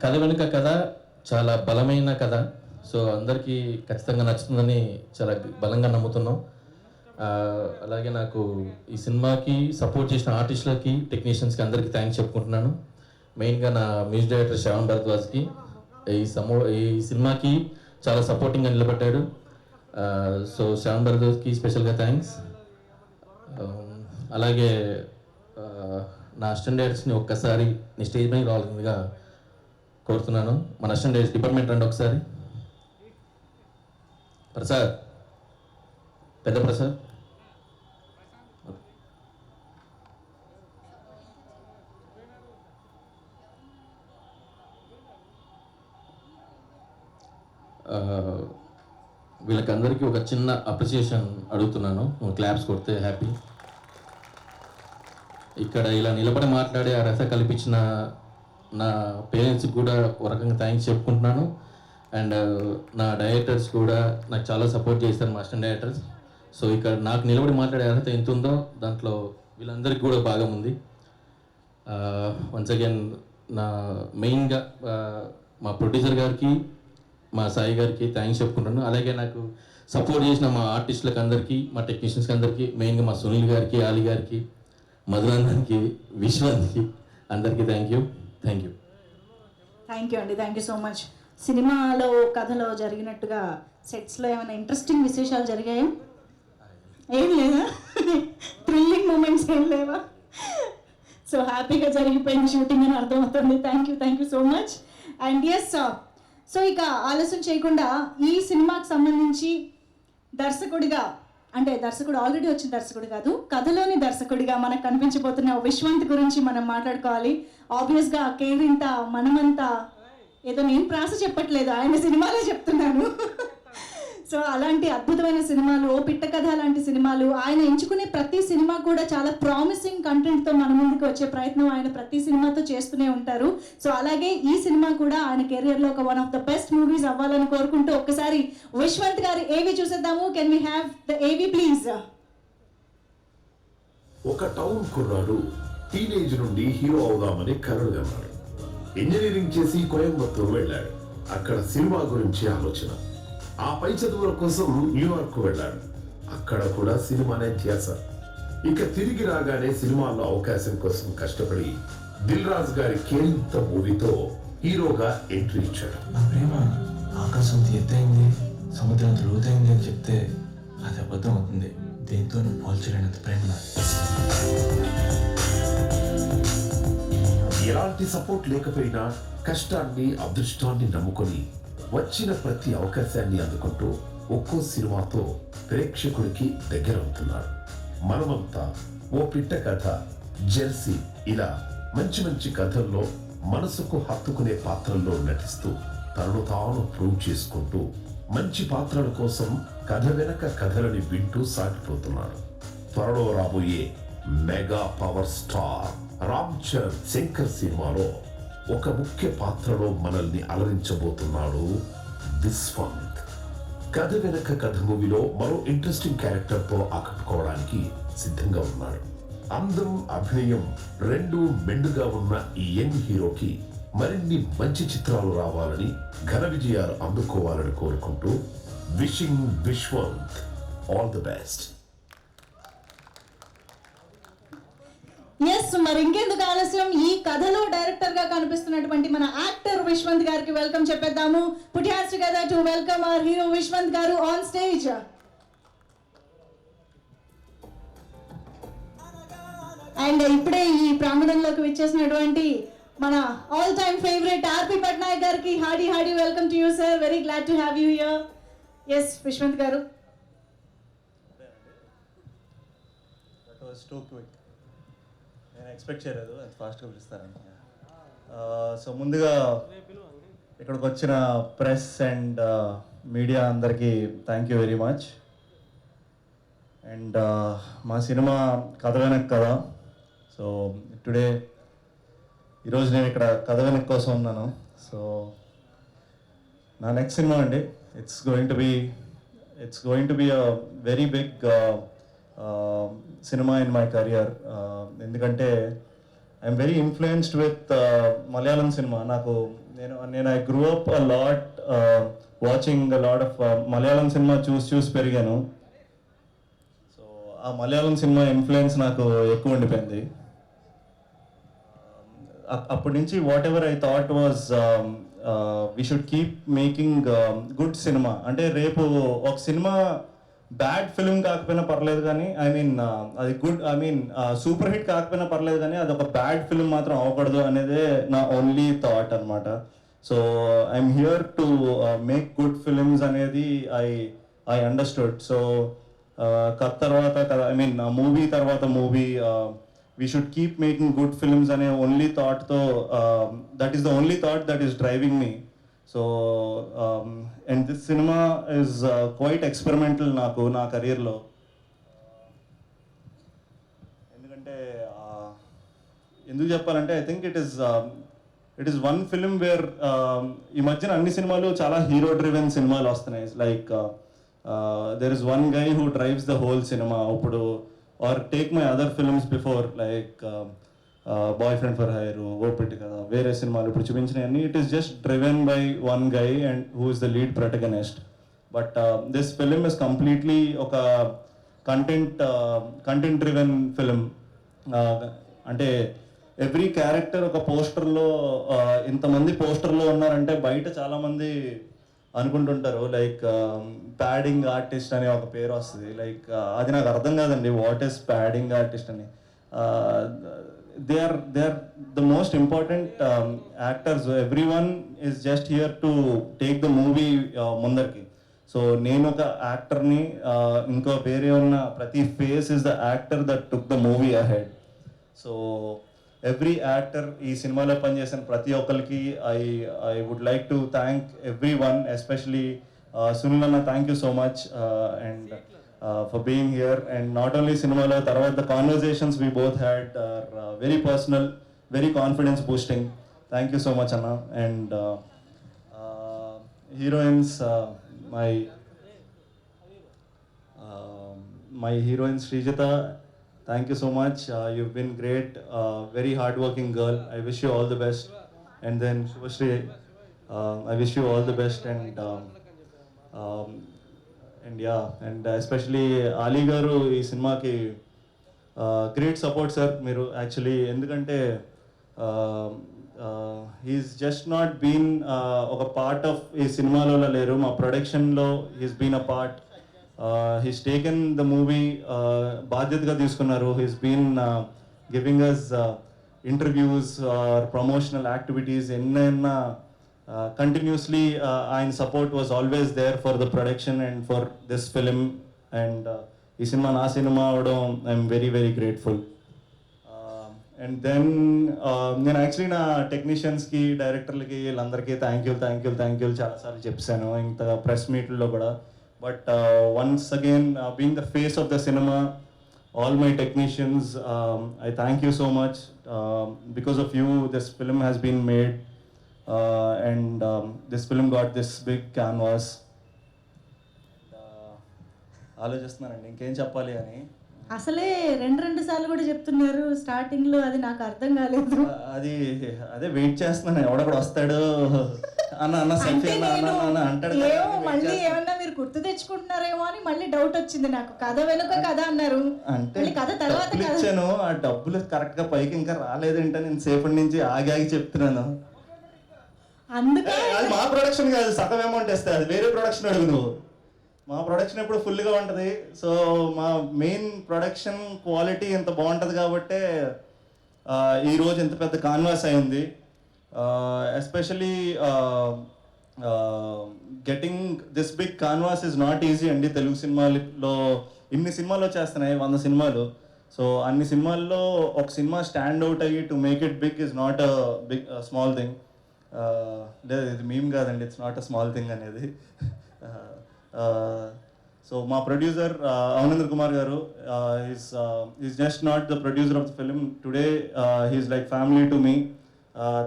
కథ వెనుక కథ చాలా బలమైన కథ. సో అందరికీ ఖచ్చితంగా నచ్చుతుందని చాలా బలంగా నమ్ముతున్నాం. అలాగే నాకు ఈ సినిమాకి సపోర్ట్ చేసిన ఆర్టిస్టులకి, టెక్నీషియన్స్కి అందరికీ థ్యాంక్స్ చెప్పుకుంటున్నాను. మెయిన్గా నా మ్యూజిక్ డైరెక్టర్ శ్రవణ్ భరద్వాజ్కి ఈ సినిమాకి చాలా సపోర్టింగ్గా నిలబడ్డాడు. సో శ్రవణ్ భరద్వాజ్కి స్పెషల్గా థ్యాంక్స్. అలాగే నా అసిస్టెంట్ డైరెక్టర్స్ని ఒక్కసారి నీ స్టేజ్ మీద రావాల్సిందిగా కోరుతున్నాను. మన అసిస్టెంట్ డైరెక్టర్ డిపార్ట్మెంట్ రండి ఒకసారి. ప్రసాద్, పెద్ద ప్రసాద్. వీళ్ళకందరికీ ఒక చిన్న అప్రిసియేషన్ అడుగుతున్నాను. క్లాప్స్ కొడితే హ్యాపీ. ఇక్కడ ఇలా నిలబడి మాట్లాడే అర్హత కల్పించిన నా పేరెంట్స్కి కూడా ఒక రకంగా థ్యాంక్స్ చెప్పుకుంటున్నాను. అండ్ నా డైరెక్టర్స్ కూడా నాకు చాలా సపోర్ట్ చేస్తారు, మా అసిస్టెంట్ డైరెక్టర్స్. సో ఇక్కడ నాకు నిలబడి మాట్లాడే అర్హత ఎంత ఉందో దాంట్లో వీళ్ళందరికీ కూడా భాగం ఉంది. వన్స్ అగైన్ నా మెయిన్గా మా ప్రొడ్యూసర్ గారికి, మా సాయి గారికి థ్యాంక్స్ చెప్పుకుంటున్నాను. అలాగే నాకు సపోర్ట్ చేసిన మా ఆర్టిస్టులకు అందరికీ, మా టెక్నీషియన్స్కి అందరికీ, మెయిన్గా మా సునీల్ గారికి, ఆలి గారికి, మధునందన్కి, విశ్వంత్కి అందరికీ థ్యాంక్ యూ. థ్యాంక్ యూ అండి, థ్యాంక్ యూ సో మచ్. సినిమాలో కథలో జరిగినట్టుగా సెట్స్లో ఏమైనా ఇంట్రెస్టింగ్ విశేషాలు జరిగాయా? ఏం లేదా? థ్రిల్లింగ్ మూమెంట్స్ ఏం లేవా? సో హ్యాపీగా జరిగిపోయింది షూటింగ్ అని అర్థమవుతుంది. Thank you so much. And yes, so ఇక ఆలస్యం చేయకుండా ఈ సినిమాకి సంబంధించి దర్శకుడిగా, అంటే దర్శకుడు ఆల్రెడీ వచ్చిన దర్శకుడు కాదు, కథలోని దర్శకుడిగా మనకు కనిపించబోతున్న విశ్వంత్ గురించి మనం మాట్లాడుకోవాలి. ఆబ్వియస్గా కేరింత మనమంతా, ఏదో నేను ప్రాస చెప్పట్లేదు, ఆయన సినిమాలే చెప్తున్నాను. సో అలాంటి అద్భుతమైన సినిమాలు, ఓ పిట్ట కథ లాంటి సినిమాలు, ఆయన ఎంచుకునే ప్రతి సినిమా కూడా చాలా ప్రామిసింగ్ కంటెంట్తో మన ముందుకు వచ్చే ప్రయత్నం ఆయన ప్రతి సినిమాతో చేస్తూనే ఉంటారు. సో అలాగే ఈ సినిమా కూడా ఆయన కెరియర్లో ఒక one of the best movies అవ్వాలని కోరుకుంటూ ఒక్కసారి విశ్వంత్ గారి ఏవి చూసేద్దాము. కెన్ వి హ్యావ్ ద ఏవి ప్లీజ్? ఒక టౌన్ కుర్రాడు టీనేజ్ నుండి హీరో అవుదామని కలలు కన్నాడు. ఇంజనీరింగ్ చేసి కోయంబత్తూరు వెళ్ళాడు. అక్కడ సినిమా గురించి ఆలోచన. ఆ పై చదువుల కోసం న్యూయార్క్ వెళ్ళాడు. అక్కడ కూడా సినిమానే ధ్యాస. ఇక తిరిగి రాగానే సినిమాల్లో అవకాశం కోసం కష్టపడి దిల్ రాజు గారి కేరింత మూవీతో హీరోగా ఎంట్రీ ఇచ్చాడు. నా ప్రేమ ఆకాశం ఎత్తైంది, సముద్రం లోతైంది అని చెప్తే అది అబద్ధం అవుతుంది. దేంతో పోల్చలేనంత ప్రేమ. ఎలాంటి సపోర్ట్ లేకపోయినా కష్టాన్ని, అదృష్టాన్ని నమ్ముకొని వచ్చిన ప్రతి అవకాశాన్ని అందుకుంటూ ఒక్కో సినిమాతో ప్రేక్షకుడికి దగ్గరవుతున్నాడు. మనమంతా, ఓ పిట్ట కథ, జెర్సీ, ఇలా మంచి మంచి కథల్లో మనసుకు హత్తుకునే పాత్రల్లో నటిస్తూ తనను తాను ప్రూవ్ చేసుకుంటూ మంచి పాత్రల కోసం కథ వెనక కథలని వింటూ సాగిపోతున్నాడు. త్వరలో రాబోయే mega power star Ram Charan Shankar సినిమాలో ఒక ముఖ్య పాత్రలో మనల్ని అలరించబోతున్నాడు విశ్వంత్. కథ వెనక కథ మూవీలో మరో ఇంట్రెస్టింగ్ క్యారెక్టర్ తో ఆకట్టుకోవడానికి సిద్ధంగా ఉన్నాడు. అందం, అభినయం రెండూ మెండుగా ఉన్న ఈ యంగ్ హీరోకి మరిన్ని మంచి చిత్రాలు రావాలని, ఘన విజయాలు అందుకోవాలని కోరుకుంటూ wishing Vishwant all the best. Yes, మరి ఇంకెందుకు ఆలస్యం, ఈ కథలో డైరెక్టర్ గా కనిపిస్తున్నటువంటి మన యాక్టర్ విశ్వంత్ గారికి వెల్కమ్ చెప్పేద్దాము. Put hands together to welcome our hero Vishwanth garu on stage. And ఇప్పుడే ఈ ప్రాంగణంలోకి విచ్చేసినటువంటి మన all time favourite RP Patnaik గారికి hearty welcome to you sir. Very glad to have you here. Yes Vishwanth garu. Two quick, నేను ఎక్స్పెక్ట్ చేయలేదు అది ఫాస్ట్గా పిలుస్తారని. సో ముందుగా ఇక్కడికి వచ్చిన ప్రెస్ అండ్ మీడియా అందరికీ thank you very much. And మా సినిమా కథ వెనక కదా. సో టుడే ఈరోజు నేను ఇక్కడ కథ వెనక కోసం ఉన్నాను. సో నా నెక్స్ట్ సినిమా అండి, it's going to be a very big cinema in my career. ఎందుకంటే I'm very influenced with Malayalam cinema. నేను I grew up a lot watching a lot of Malayalam సినిమా చూసి పెరిగాను. సో ఆ మలయాళం సినిమా ఇన్ఫ్లుయెన్స్ నాకు ఎక్కువ ఉండిపోయింది. అప్పటి నుంచి what ever I thought was we should keep making good cinema. అంటే రేపు ఒక సినిమా బ్యాడ్ ఫిల్మ్ కాకపోయినా పర్లేదు కానీ అది గుడ్ సూపర్ హిట్ కాకపోయినా పర్లేదు కానీ అది ఒక బ్యాడ్ ఫిల్మ్ మాత్రం అవ్వకూడదు అనేదే నా ఓన్లీ థాట్ అనమాట. So I'm here to make good films అనేది ఐ అండర్స్టూడ్. సో కథ తర్వాత మూవీ తర్వాత movie we should keep making good films అనే ఓన్లీ థాట్తో that is the only thought that is driving me. So and this cinema is quite experimental నా కెరియర్లో. ఎందుకంటే ఎందుకు చెప్పాలంటే I think it is one film where ఈ మధ్యన అన్ని సినిమాలు చాలా హీరో డ్రివెన్ సినిమాలు వస్తున్నాయి. Like there is one guy who drives the whole cinema. ఇప్పుడు or take my other films before like Boyfriend for Hire, ఓపెట్టి కదా, వేరే సినిమాలు ఇప్పుడు చూపించినవన్నీ it is just driven by one guy and who is the lead protagonist. But this film is completely ఒక content driven film. అంటే every character ఒక పోస్టర్లో ఇంతమంది పోస్టర్లో ఉన్నారంటే బయట చాలామంది అనుకుంటుంటారు లైక్ ప్యాడింగ్ ఆర్టిస్ట్ అనే ఒక పేరు వస్తుంది. లైక్ అది నాకు అర్థం కాదండి, వాట్ ఈస్ ప్యాడింగ్ ఆర్టిస్ట్ అని. They are the most important actors. Every one is just here to take the movie ముందరికి. సో నేను ఒక యాక్టర్ని, ఇంకో వేరే ఉన్న ప్రతి face is the actor that took the movie ahead. So every actor ఈ సినిమాలో పనిచేసిన ప్రతి ఒక్కరికి I would like to thank every one, especially Sunil అన్న, thank you so much and for being here. And not only సినిమాలో, తర్వాత the conversations we both had are very personal, very confidence boosting. Thank you so much అన్న. And heroines, my heroine Srijata, thank you so much. You've been great, very hardworking girl. I wish you all the best. And then Shubhashri, I wish you all the best. And yeah, and especially Ali garu ee cinema ki great support sir. Meeru actually endukante he's just not been oka part of ee cinema lo leru, ma production lo he's been a part. He's taken the movie బాధ్యతగా తీసుకున్నారు. He's been giving us interviews or promotional activities. ఎన్నైనా continuously ఆయన support was always there for the production and for this film. And ఈ cinema నా cinema అవడం I'm very very grateful. And then నేను actually నా టెక్నీషియన్స్కి, డైరెక్టర్లకి, వీళ్ళందరికీ థ్యాంక్ యూ చాలాసార్లు చెప్పాను ఇంత ప్రెస్ మీట్లో కూడా. But once again, being the face of the cinema, all my technicians, I thank you so much. Because of you, this film has been made, and this film got this big canvas. ఆలోచిస్తున్నానండి ఇంకేం చెప్పాలి అని. అసలే రెండు సార్లు కూడా చెప్తున్నారు starting లో, అది నాకు అర్థం కాలేదు. అదే వెయిట్ చేస్తున్నాను, ఎవడొకడు వస్తాడు అన్న సెల్ఫీ అన్న అంటాడు. మళ్ళీ ఏమన్నా మీరు గుర్తు తెచ్చుకుంటున్నారేమో అని మళ్ళీ డౌట్ వచ్చింది నాకు. కథ వెనుక కథ అన్నారు, కథ తర్వాత ఇచ్చాను. ఆ డబ్బులు కరెక్ట్ గా పైకి ఇంకా రాలేదంటే నేను సేపటి నుంచి ఆగి చెప్తున్నాను. అందుకే అది మా ప్రొడక్షన్ కాదు, సగం అమౌంట్ ఇస్తే అది వేరే ప్రొడక్షన్ అడుగు నువ్వు. మా ప్రొడక్షన్ ఎప్పుడు ఫుల్గా ఉంటుంది. సో మా మెయిన్ ప్రొడక్షన్ క్వాలిటీ ఇంత బాగుంటుంది కాబట్టే ఈరోజు ఇంత పెద్ద కాన్వాస్ అయింది. Especially getting this big canvas is not easy అండి. తెలుగు సినిమాలో ఇన్ని సినిమాలు వచ్చేస్తున్నాయి, 100 సినిమాలు. సో అన్ని సినిమాల్లో ఒక సినిమా స్టాండ్ అవుట్ అయ్యి to make it big is not a big small thing. లేదు, ఇది మేము కాదండి, it's not a small thing అనేది. సో మా producer Avanendra Kumar garu is just not the producer of the film. Today he's like family to me.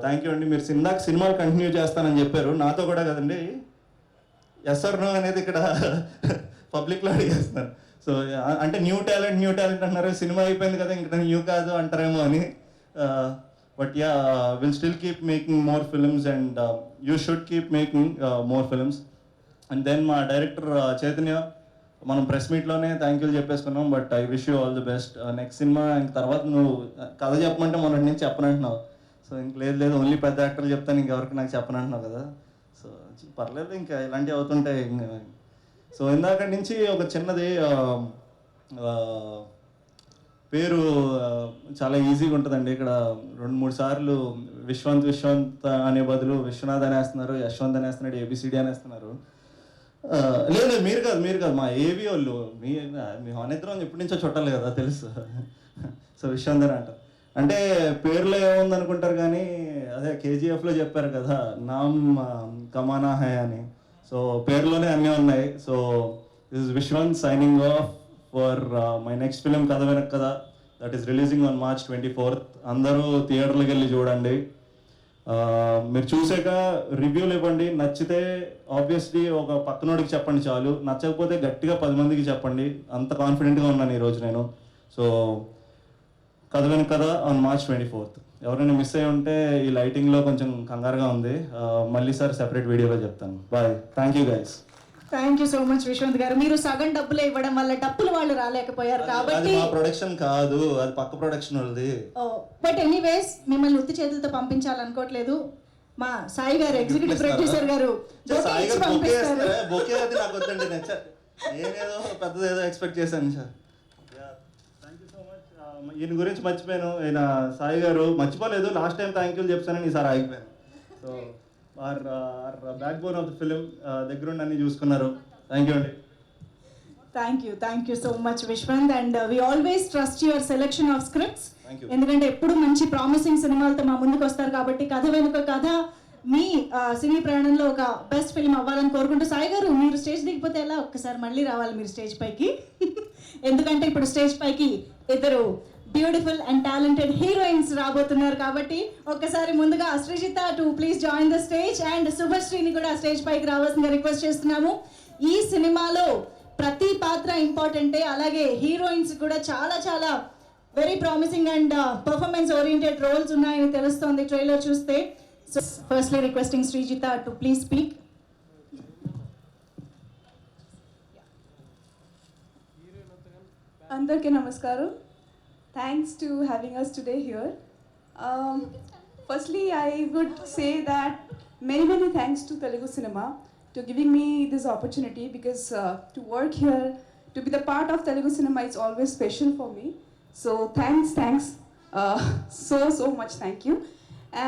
Thank you అండి. మీరు సినిమాలు continue చేస్తానని చెప్పారు, నాతో కూడా కదండి. ఎస్ ఆర్ నో అనేది ఇక్కడ పబ్లిక్లో అడిగేస్తున్నాను. సో అంటే న్యూ టాలెంట్ అన్నారు, సినిమా అయిపోయింది కదా ఇంకా న్యూ కాదు అంటారేమో అని. But yeah, will still keep making more films and you should keep making more films. And then మా డైరెక్టర్ చైతన్య, మనం ప్రెస్ మీట్లోనే థ్యాంక్ యూలు చెప్పేసుకున్నాం. But I wish you all the best. Next cinema ఇంక తర్వాత నువ్వు కథ చెప్పమంటే మొన్నటి నుంచి చెప్పనంటున్నావు. సో ఇంక లేదు ఓన్లీ పెద్ద యాక్టర్లు చెప్తాను, ఇంకెవరికి నాకు చెప్పనంటున్నావు కదా. సో పర్లేదు, ఇంకా ఇలాంటివి అవుతుంటాయి. సో ఇందాక నుంచి ఒక చిన్నది పేరు చాలా ఈజీగా ఉంటుందండి. ఇక్కడ 2-3 సార్లు విశ్వంత్ అనే బదులు విశ్వనాథ్ అనేస్తున్నారు, యశ్వంత్ అనేస్తున్నాడు, ఏబిసిడి అనేస్తున్నారు. లేదు మీరు కాదు మా ఏవి వాళ్ళు, మీ హానిద్రం ఎప్పటి నుంచో చుట్టాలి కదా, తెలుసు. సో విశ్వంత్ అని అంటారు. అంటే పేర్లో ఏముంది అనుకుంటారు కానీ అదే కేజీఎఫ్లో చెప్పారు కదా, నామ్ కమానా హై అని. సో పేరులోనే అన్నీ ఉన్నాయి. So this is Viswant signing off for my next film కథ వెనక కథ, that is releasing on March 24th. అందరూ థియేటర్లకు వెళ్ళి చూడండి. మీరు చూసాక రివ్యూలు ఇవ్వండి. నచ్చితే ఆబ్వియస్లీ ఒక పక్కనోడికి చెప్పండి చాలు, నచ్చకపోతే గట్టిగా 10 మందికి చెప్పండి. అంత కాన్ఫిడెంట్గా ఉన్నాను ఈరోజు నేను. సో కథ వెనక కథ ఆన్ March 24th. ఎవరైనా మిస్ అయ్యి ఉంటే ఈ లైటింగ్లో కొంచెం కంగారుగా ఉంది, మళ్ళీ సార్ సెపరేట్ వీడియోలో చెప్తాను. Bye, thank you guys. Thank you so much Vishwant garu. మీరు సగం డబ్బులు ఇవ్వడం వల్ల డబ్బులు వాళ్ళు రాలేకపోయారు కాబట్టి. అది మా ప్రొడక్షన్ కాదు, అది పక్క ప్రొడక్షన్ వాళ్ళది. బట్ ఎనీవేస్ మిమ్మల్ని ఉత్తి చేతులతో పంపించాలనుకోవట్లేదు. మా సాయి గారు, ఎగ్జిక్యూటివ్ ప్రొడ్యూసర్ గారు సాయి గారు బొకే అది నాకు వద్దండి. నేనేదో పెద్దదేదో ఎక్స్పెక్ట్ చేశాను sir. Thank you so much. ఈయన గురించి మర్చిపోయాను. ఈయన సాయి గారు మర్చిపోలేదు, లాస్ట్ టైం థ్యాంక్ యూలు చెప్తానని ఈసారి ఆగిపోయాను. So our backbone of the film దగ్గరుండి అన్ని చూసుకున్నారు. థ్యాంక్ యూ అండి. Thank you so much Vishwant. And we always trust your selection of scripts. ఎందుకంటే ఎప్పుడు మంచి ప్రామిసింగ్ సినిమాలతో మా ముందుకు వస్తారు కాబట్టి కథ వెనుక కథ మీ సినీ ప్రయాణంలో ఒక బెస్ట్ ఫిల్మ్ అవ్వాలని కోరుకుంటూ, సాయి గారు మీరు స్టేజ్ దిగిపోతే ఎలా, ఒక్కసారి మళ్ళీ రావాలి మీరు స్టేజ్ పైకి. ఎందుకంటే ఇప్పుడు స్టేజ్ పైకి ఇద్దరు బ్యూటిఫుల్ అండ్ టాలెంటెడ్ హీరోయిన్స్ రాబోతున్నారు కాబట్టి ఒక్కసారి ముందుగా Srijitha to please join the stage and శుభశ్రీని కూడా స్టేజ్ పైకి రావాల్సిందిగా రిక్వెస్ట్ చేస్తున్నాము. ఈ సినిమాలో ప్రతి పాత్ర ఇంపార్టెంటే, అలాగే హీరోయిన్స్ కూడా చాలా చాలా very promising and performance oriented roles ఉన్నాయని తెలుస్తోంది ట్రైలర్ చూస్తే. So firstly requesting Srijitha to please speak. అందరికీ నమస్కారం. Thanks to having us today here. Firstly, I would say that many thanks to Telugu Cinema to giving me this opportunity, because to work here, to be the part of Telugu Cinema is always special for me. So thanks, so much thank you.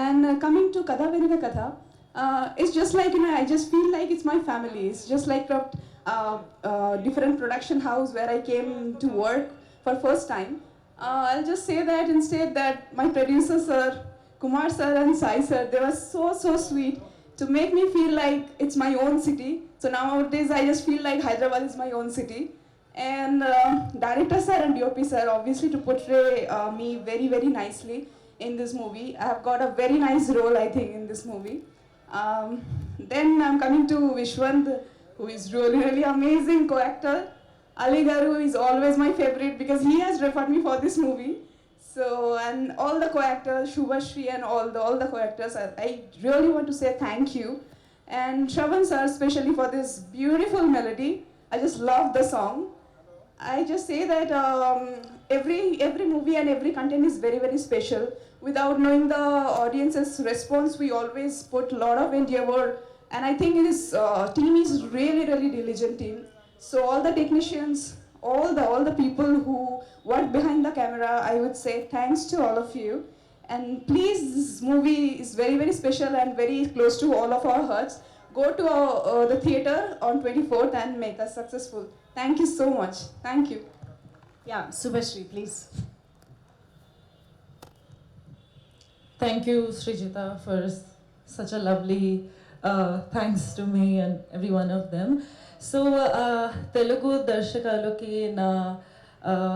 And coming to Katha Venuka Katha, it's just like, I just feel like it's my family. It's just like a different production house where I came to work for first time. I'll just say that instead that my producers sir, Kumar sir and Sai sir, they were so sweet to make me feel like it's my own city. So nowadays I just feel like Hyderabad is my own city. And director sir and DOP sir obviously to portray me very nicely in this movie. I have got a very nice role I think in this movie. Then I'm coming to Vishwant, who is really amazing co-actor. Ali Garu is always my favorite because he has referred me for this movie. So, and all the co-actors, Shubhashri and all the co-actors, I really want to say thank you. And Shravan sir, especially for this beautiful melody. I just love the song. I just say that every movie and every content is very special. Without knowing the audience's response, we always put a lot of endeavor. And I think this team is really diligent team. So all the technicians, all the people who work behind the camera, I would say thanks to all of you. And please, this movie is very, very special and very close to all of our hearts. Go to the theater on 24th and make us successful. Thank you so much. Thank you. Yeah, Subhashri, please. Thank you, Srijita, for such a lovely thanks to me and every one of them. So, Telugu Darshakaluki na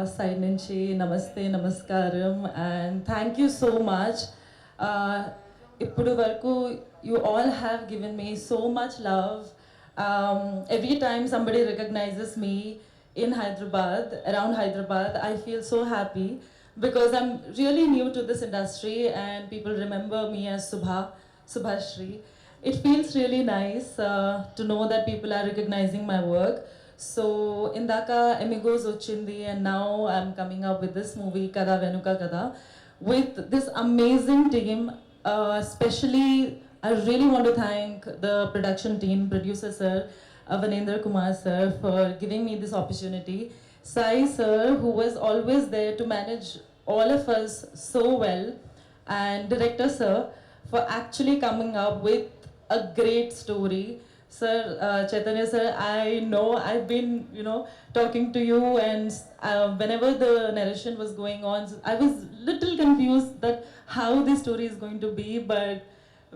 side nunchi namaste, namaskaram, and thank you so much. Ippudu varaku you all have given me so much love. Every time somebody recognizes me in Hyderabad, around Hyderabad, I feel so happy because I'm really new to this industry and people remember me as Subhashri. It feels really nice to know that people are recognizing my work. So, indaka Amigos ochindi and now I'm coming up with this movie, Kada Venuka Kada, with this amazing team. Especially, I really want to thank the production team, producer sir, Avanendra Kumar sir, for giving me this opportunity. Sai sir, who was always there to manage all of us so well, and director sir, for actually coming up with a great story. Sir, Chaitanya sir, I know I've been, talking to you, and whenever the narration was going on, I was little confused that how this story is going to be, but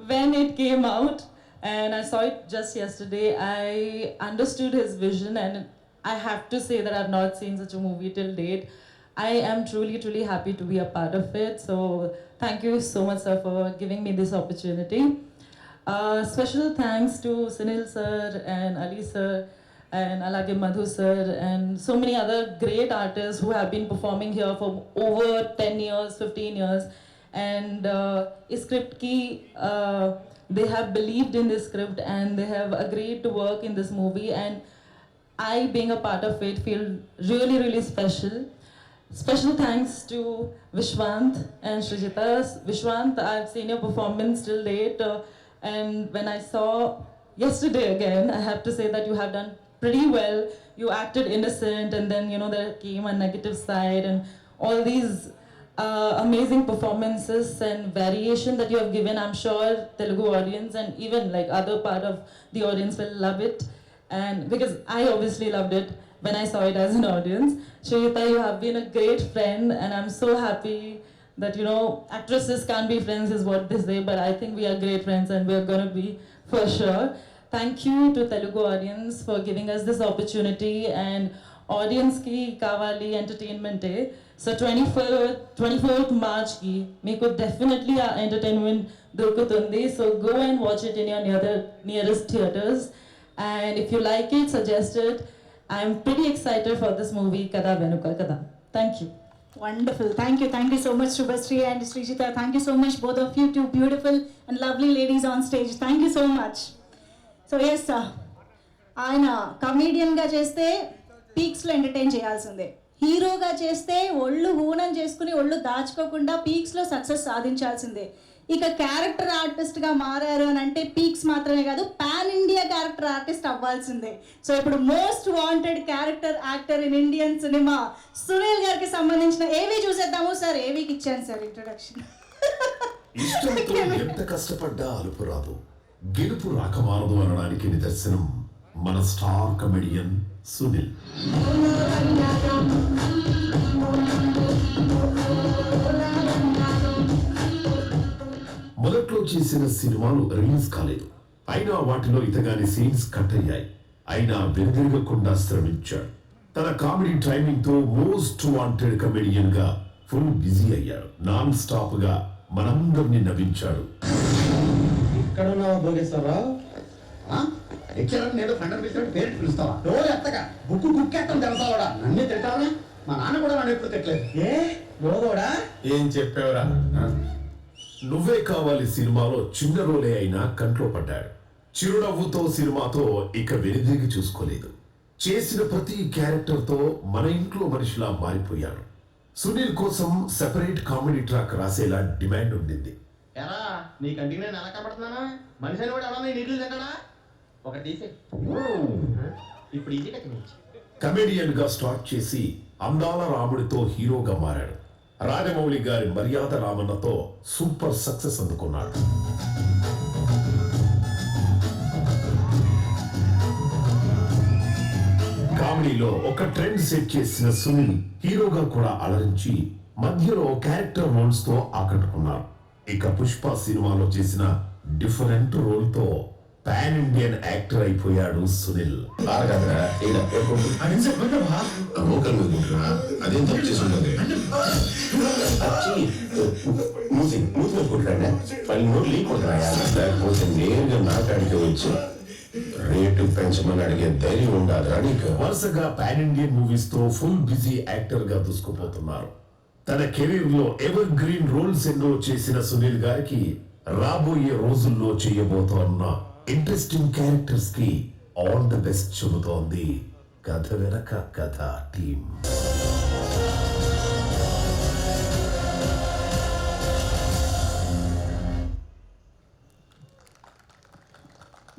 when it came out and I saw it just yesterday, I understood his vision, and I have to say that I've not seen such a movie till date. I am truly, truly happy to be a part of it. So thank you so much, sir, for giving me this opportunity. Special thanks to Sunil sir and Ali sir and Alage Madhu sir and so many other great artists who have been performing here for over 10 years, 15 years. And is script ki, they have believed in this script and they have agreed to work in this movie, and I, being a part of it, feel really, really special. Special thanks to Vishwant and Srijita. Vishwant, I've seen your performance till date, and when I saw yesterday again, I have to say that you have done pretty well. You acted innocent, and then there came a negative side, and all these amazing performances and variation that you have given. I'm sure Telugu audience and even like other part of the audience will love it, and because I obviously loved it when I saw it as an audience. Shrita, you have been a great friend, and I'm so happy that actresses can't be friends is what they say, but I think we are great friends and we're gonna be for sure. Thank you to Telugu audience for giving us this opportunity, and audience ki kavali entertainment day. So 24th March ki meeku definitely our entertainment dorukutundi. So go and watch it in your nearest theaters, and if you like it, suggest it. I'm pretty excited for this movie, Kada Venuka Kada. Thank you. Wonderful. Thank you so much, Subhashri and Srijita. Thank you so much, both of you, two beautiful and lovely ladies on stage. Thank you so much. So yes, ఆయన కమీడియన్గా చేస్తే పీక్స్లో entertain చేయాల్సిందే, హీరోగా చేస్తే ఒళ్ళు హూనం చేసుకుని ఒళ్ళు దాచుకోకుండా పీక్స్లో success సాధించాల్సిందే. ఇక character ఆర్టిస్ట్గా మారారు అని అంటే పీక్స్ మాత్రమే కాదు, పాన్ ఇండియా క్యారెక్టర్ ఆర్టిస్ట్ అవ్వాల్సిందే. సో ఇప్పుడు most wanted character actor in Indian cinema Sunil గారికి సంబంధించిన ఏవి చూసేద్దాము. సార్ ఏవికి ఇచ్చాను సార్ ఇంట్రొడక్షన్. ఇష్టంతో ఎంత కష్టపడ్డా అలుపు రాదు, గెలుపు రాకమానదు అనడానికి నిదర్శనం మన స్టార్ కమెడియన్ సునీల్. మొదట్లో చేసిన సినిమాలు రిలీజ్ కాలేదు, అయినా వాటిలో ఇతగాని సీన్స్ కట్ అయ్యాయి. అయినా వెనుదిరగకుండా శ్రమించాడు. తన కామెడీ టైమింగ్ తో మోస్ట్ వాంటెడ్ కమెడియన్ గా ఫుల్ బిజీ అయ్యాడు. నాన్ స్టాప్ గా మనందరినీ నవ్వించాడు. ఇక్కడ నేను ఫ్రెండ్ పిలిచాడు, పేరు పిలుస్తావా? రోజు ఎత్తగా బుక్కు కుక్కేస్తాం తెలుసావాడా? నన్నే తింటావా? మా నాన్న కూడా నన్ను ఎప్పుడు తిట్టలేదు. ఏ లోగోడా ఏం చెప్పావురా? నువ్వే కావాలి సినిమాలో చిన్న రోలే అయినా కంట్లో పడ్డాడు. చిరునవ్వుతో సినిమాతో ఇక వెనుదిరిగి చూసుకోలేదు. చేసిన ప్రతి క్యారెక్టర్ తో మన ఇంట్లో మనిషిలా మారిపోయాడు. సునీల్ కోసం సెపరేట్ కామెడీ ట్రాక్ రాసేలా డిమాండ్ ఉండింది. ఎరా నీ కంటికి నేను ఎలా కనబడుతున్నానా? మనిషి అని కూడా ఎవడన్నా నీళ్ళు తింటాడా? ఒకటి తీసే ఇప్పుడు ఇది టెక్నాలజీ. కమెడియన్ గా స్టార్ట్ చేసి అందాల రాముడితో హీరోగా మారాడు. రాజమౌళి గారి మర్యాద రామన్నతో సూపర్ సక్సెస్ అందుకున్నాడు. కామెడీలో ఒక ట్రెండ్ సెట్ చేసిన సునీల్ హీరోగా కూడా అలరించి మధ్యలో క్యారెక్టర్ రోల్స్ తో ఆకట్టుకున్నారు. ఇక పుష్ప సినిమాలో చేసిన డిఫరెంట్ రోల్ తో పాన్ ఇండియన్ యాక్టర్ అయిపోయాడు సునీల్. అదేం తప్పు చేసి ఉండదు. లేకపోతే నేరుగా నాకాడికి వచ్చి రేటు పెంచమని అడిగే ధైర్యం ఉండాలి. వరుసగా పాన్ ఇండియన్ మూవీస్ తో ఫుల్ బిజీ యాక్టర్ గా దూసుకుపోతున్నారు. తన కెరీర్ లో ఎవర్ గ్రీన్ రోల్స్ ఎన్నో చేసిన సునీల్ గారికి రాబోయే రోజుల్లో చేయబోతోన్న ఇంట్రెస్టింగ్ క్యారెక్టర్స్ కి ఆల్ ది బెస్ట్ చెబుతోంది కథ వెనక కథ టీమ్.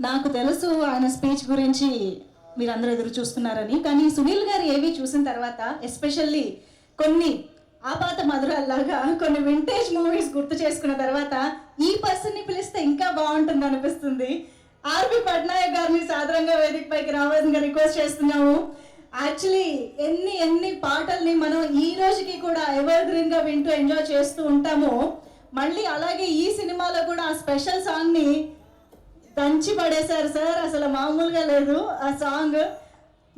నాకు తెలుసు ఆయన స్పీచ్ గురించి మీరందరూ ఎదురు చూస్తున్నారని, కానీ సునీల్ గారు ఏవి చూసిన తర్వాత ఎస్పెషల్లీ కొన్ని ఆపాత మధురాల్లాగా కొన్ని వింటేజ్ మూవీస్ గుర్తు చేసుకున్న తర్వాత ఈ పర్సన్ని పిలిస్తే ఇంకా బాగుంటుంది అనిపిస్తుంది. ఆర్పి పట్నాయక్ గారిని సాధారణంగా వేదిక పైకి రావాల్సిందిగా రిక్వెస్ట్ చేస్తున్నాము. యాక్చువల్లీ ఎన్ని పాటల్ని మనం ఈ రోజుకి కూడా ఎవర్ గ్రీన్ గా వింటూ ఎంజాయ్ చేస్తూ ఉంటాము. మళ్ళీ అలాగే ఈ సినిమాలో కూడా ఆ స్పెషల్ సాంగ్ ని దంచి పడేశారు సార్. అసలు మామూలుగా లేదు ఆ సాంగ్.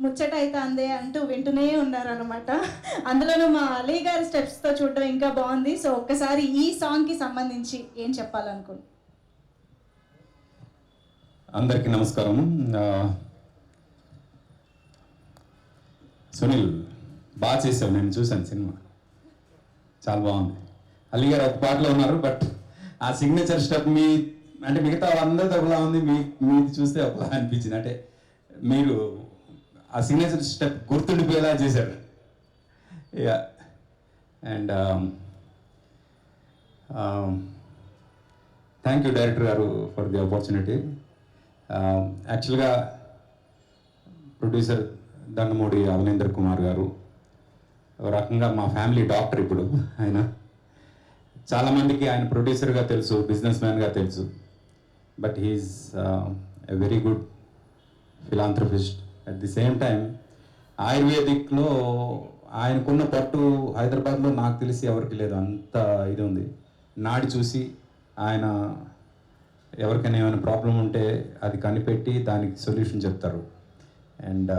ముచ్చట అయితే అందే అంటూ వింటూనే ఉన్నారు అనమాట. అందులోనూ మా అలీ గారి స్టెప్స్తో చూడడం ఇంకా బాగుంది. సో ఒక్కసారి ఈ సాంగ్కి సంబంధించి ఏం చెప్పాలనుకుంటున్నాను? అందరికీ నమస్కారం. సునీల్ బాగా చేసావు, నేను చూశాను సినిమా, చాలా బాగుంది. అలీ గారు ఒక పాటలో ఉన్నారు, బట్ ఆ సిగ్నేచర్ స్టెప్ అంటే మిగతా అందరితో ఒకలా ఉంది, మీది చూస్తే ఒకలా అనిపించింది. అంటే మీరు ఆ సిగ్నేచర్ స్టెప్ గుర్తుండిపోయేలా చేశారు. అండ్ థ్యాంక్ యూ డైరెక్టర్ గారు ఫర్ ది ఆపర్చునిటీ. యాక్చువల్గా ప్రొడ్యూసర్ దండమూడి అవనేంద్ర కుమార్ గారు ఒక రకంగా మా ఫ్యామిలీ డాక్టర్. ఇప్పుడు ఆయన చాలామందికి ఆయన ప్రొడ్యూసర్గా తెలుసు, బిజినెస్ మ్యాన్గా తెలుసు, but he's a very good philanthropist. At the same time ఆయుర్వేదిక్లో ఆయనకున్న పట్టు హైదరాబాద్లో నాకు తెలిసి ఎవరికి లేదు, అంత ఇది ఉంది. నాడి చూసి ఆయన ఎవరికైనా ఏమైనా ప్రాబ్లం ఉంటే అది కనిపెట్టి దానికి సొల్యూషన్ చెప్తారు. అండ్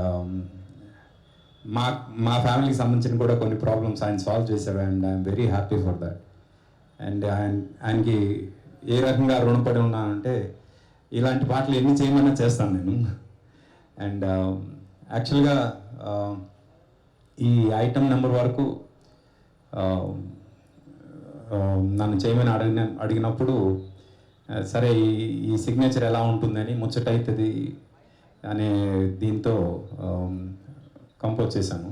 మా ఫ్యామిలీకి సంబంధించిన కూడా కొన్ని ప్రాబ్లమ్స్ ఆయన సాల్వ్ చేశారు. And I'm very happy for that. And ఆయనకి ఏ రకంగా రుణపడి ఉన్నానంటే ఇలాంటి పాటలు ఎన్ని చేయమన్నా చేస్తాను నేను. అండ్ యాక్చువల్గా ఈ ఐటమ్ నెంబర్ వరకు నన్ను చేయమని అడిగినప్పుడు సరే ఈ సిగ్నేచర్ ఎలా ఉంటుందని ముచ్చట అవుతుంది అనే దీంతో కంపోజ్ చేశాను.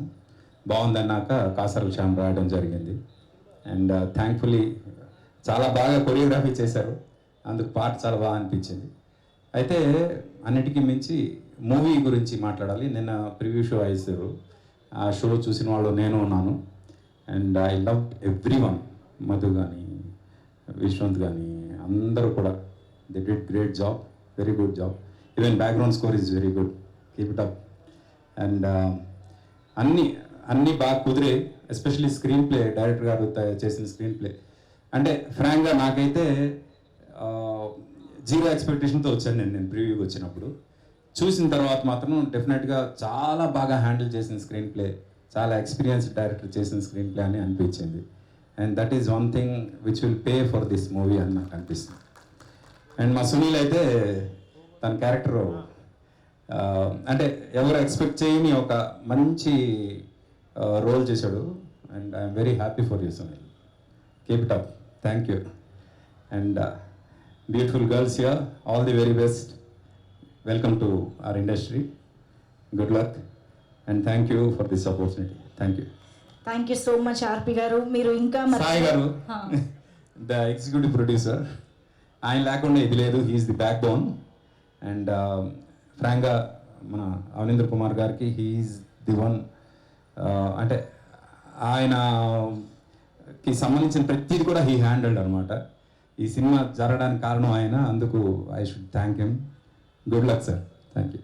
బాగుందన్నాక కాసర్ల శ్యామ్ రాయడం జరిగింది. అండ్ థ్యాంక్ఫుల్లీ చాలా బాగా కొరియోగ్రఫీ చేశారు, అందుకు పాట చాలా బాగా అనిపించింది. అయితే అన్నిటికీ మించి మూవీ గురించి మాట్లాడాలి. నిన్న ప్రివ్యూ షో వేసారు, ఆ షో చూసిన వాళ్ళు నేను ఉన్నాను. And I love every one, Madhu కానీ విశ్వంత్ కానీ అందరూ కూడా they did great job, very good job. Even background score is very good, keep it up. And అన్నీ బాగా కుదిరే, ఎస్పెషల్లీ స్క్రీన్ ప్లే, డైరెక్టర్ గారు చేసిన స్క్రీన్ ప్లే అంటే ఫ్రాంక్గా నాకైతే జీరో ఎక్స్పెక్టేషన్తో వచ్చాను నేను ప్రివ్యూకి వచ్చినప్పుడు. చూసిన తర్వాత మాత్రం డెఫినెట్గా చాలా బాగా హ్యాండిల్ చేసిన స్క్రీన్ ప్లే, చాలా ఎక్స్పీరియన్స్డ్ డైరెక్టర్ చేసిన స్క్రీన్ ప్లే అని అనిపించింది. And that is one thing which will pay for this movie అని నాకు అనిపిస్తుంది. అండ్ మా సునీల్ అయితే తన క్యారెక్టర్ అంటే ఎవరు ఎక్స్పెక్ట్ చేయని ఒక మంచి రోల్ చేశాడు. And I'm very happy for you Sunil, keep it up. Thank you. And beautiful girls here, all the very best. Welcome to our industry. Good luck and thank you for this opportunity. Thank you. Thank you so much RP గారు. మీరు ఇంకా సాయి గారు the executive producer, ఆయన లేకుండా ఇది లేదు, he's the backbone. And ఫ్రాంక్గా మన అవనీంద్ర కుమార్ గారికి హీఈస్ ది వన్. అంటే ఆయనకి సంబంధించిన ప్రతిదీ కూడా హీ హ్యాండిల్డ్ అనమాట. ఈ సినిమా జరగడానికి కారణం ఆయన, అందుకు I should thank him. Good luck sir. Thank you.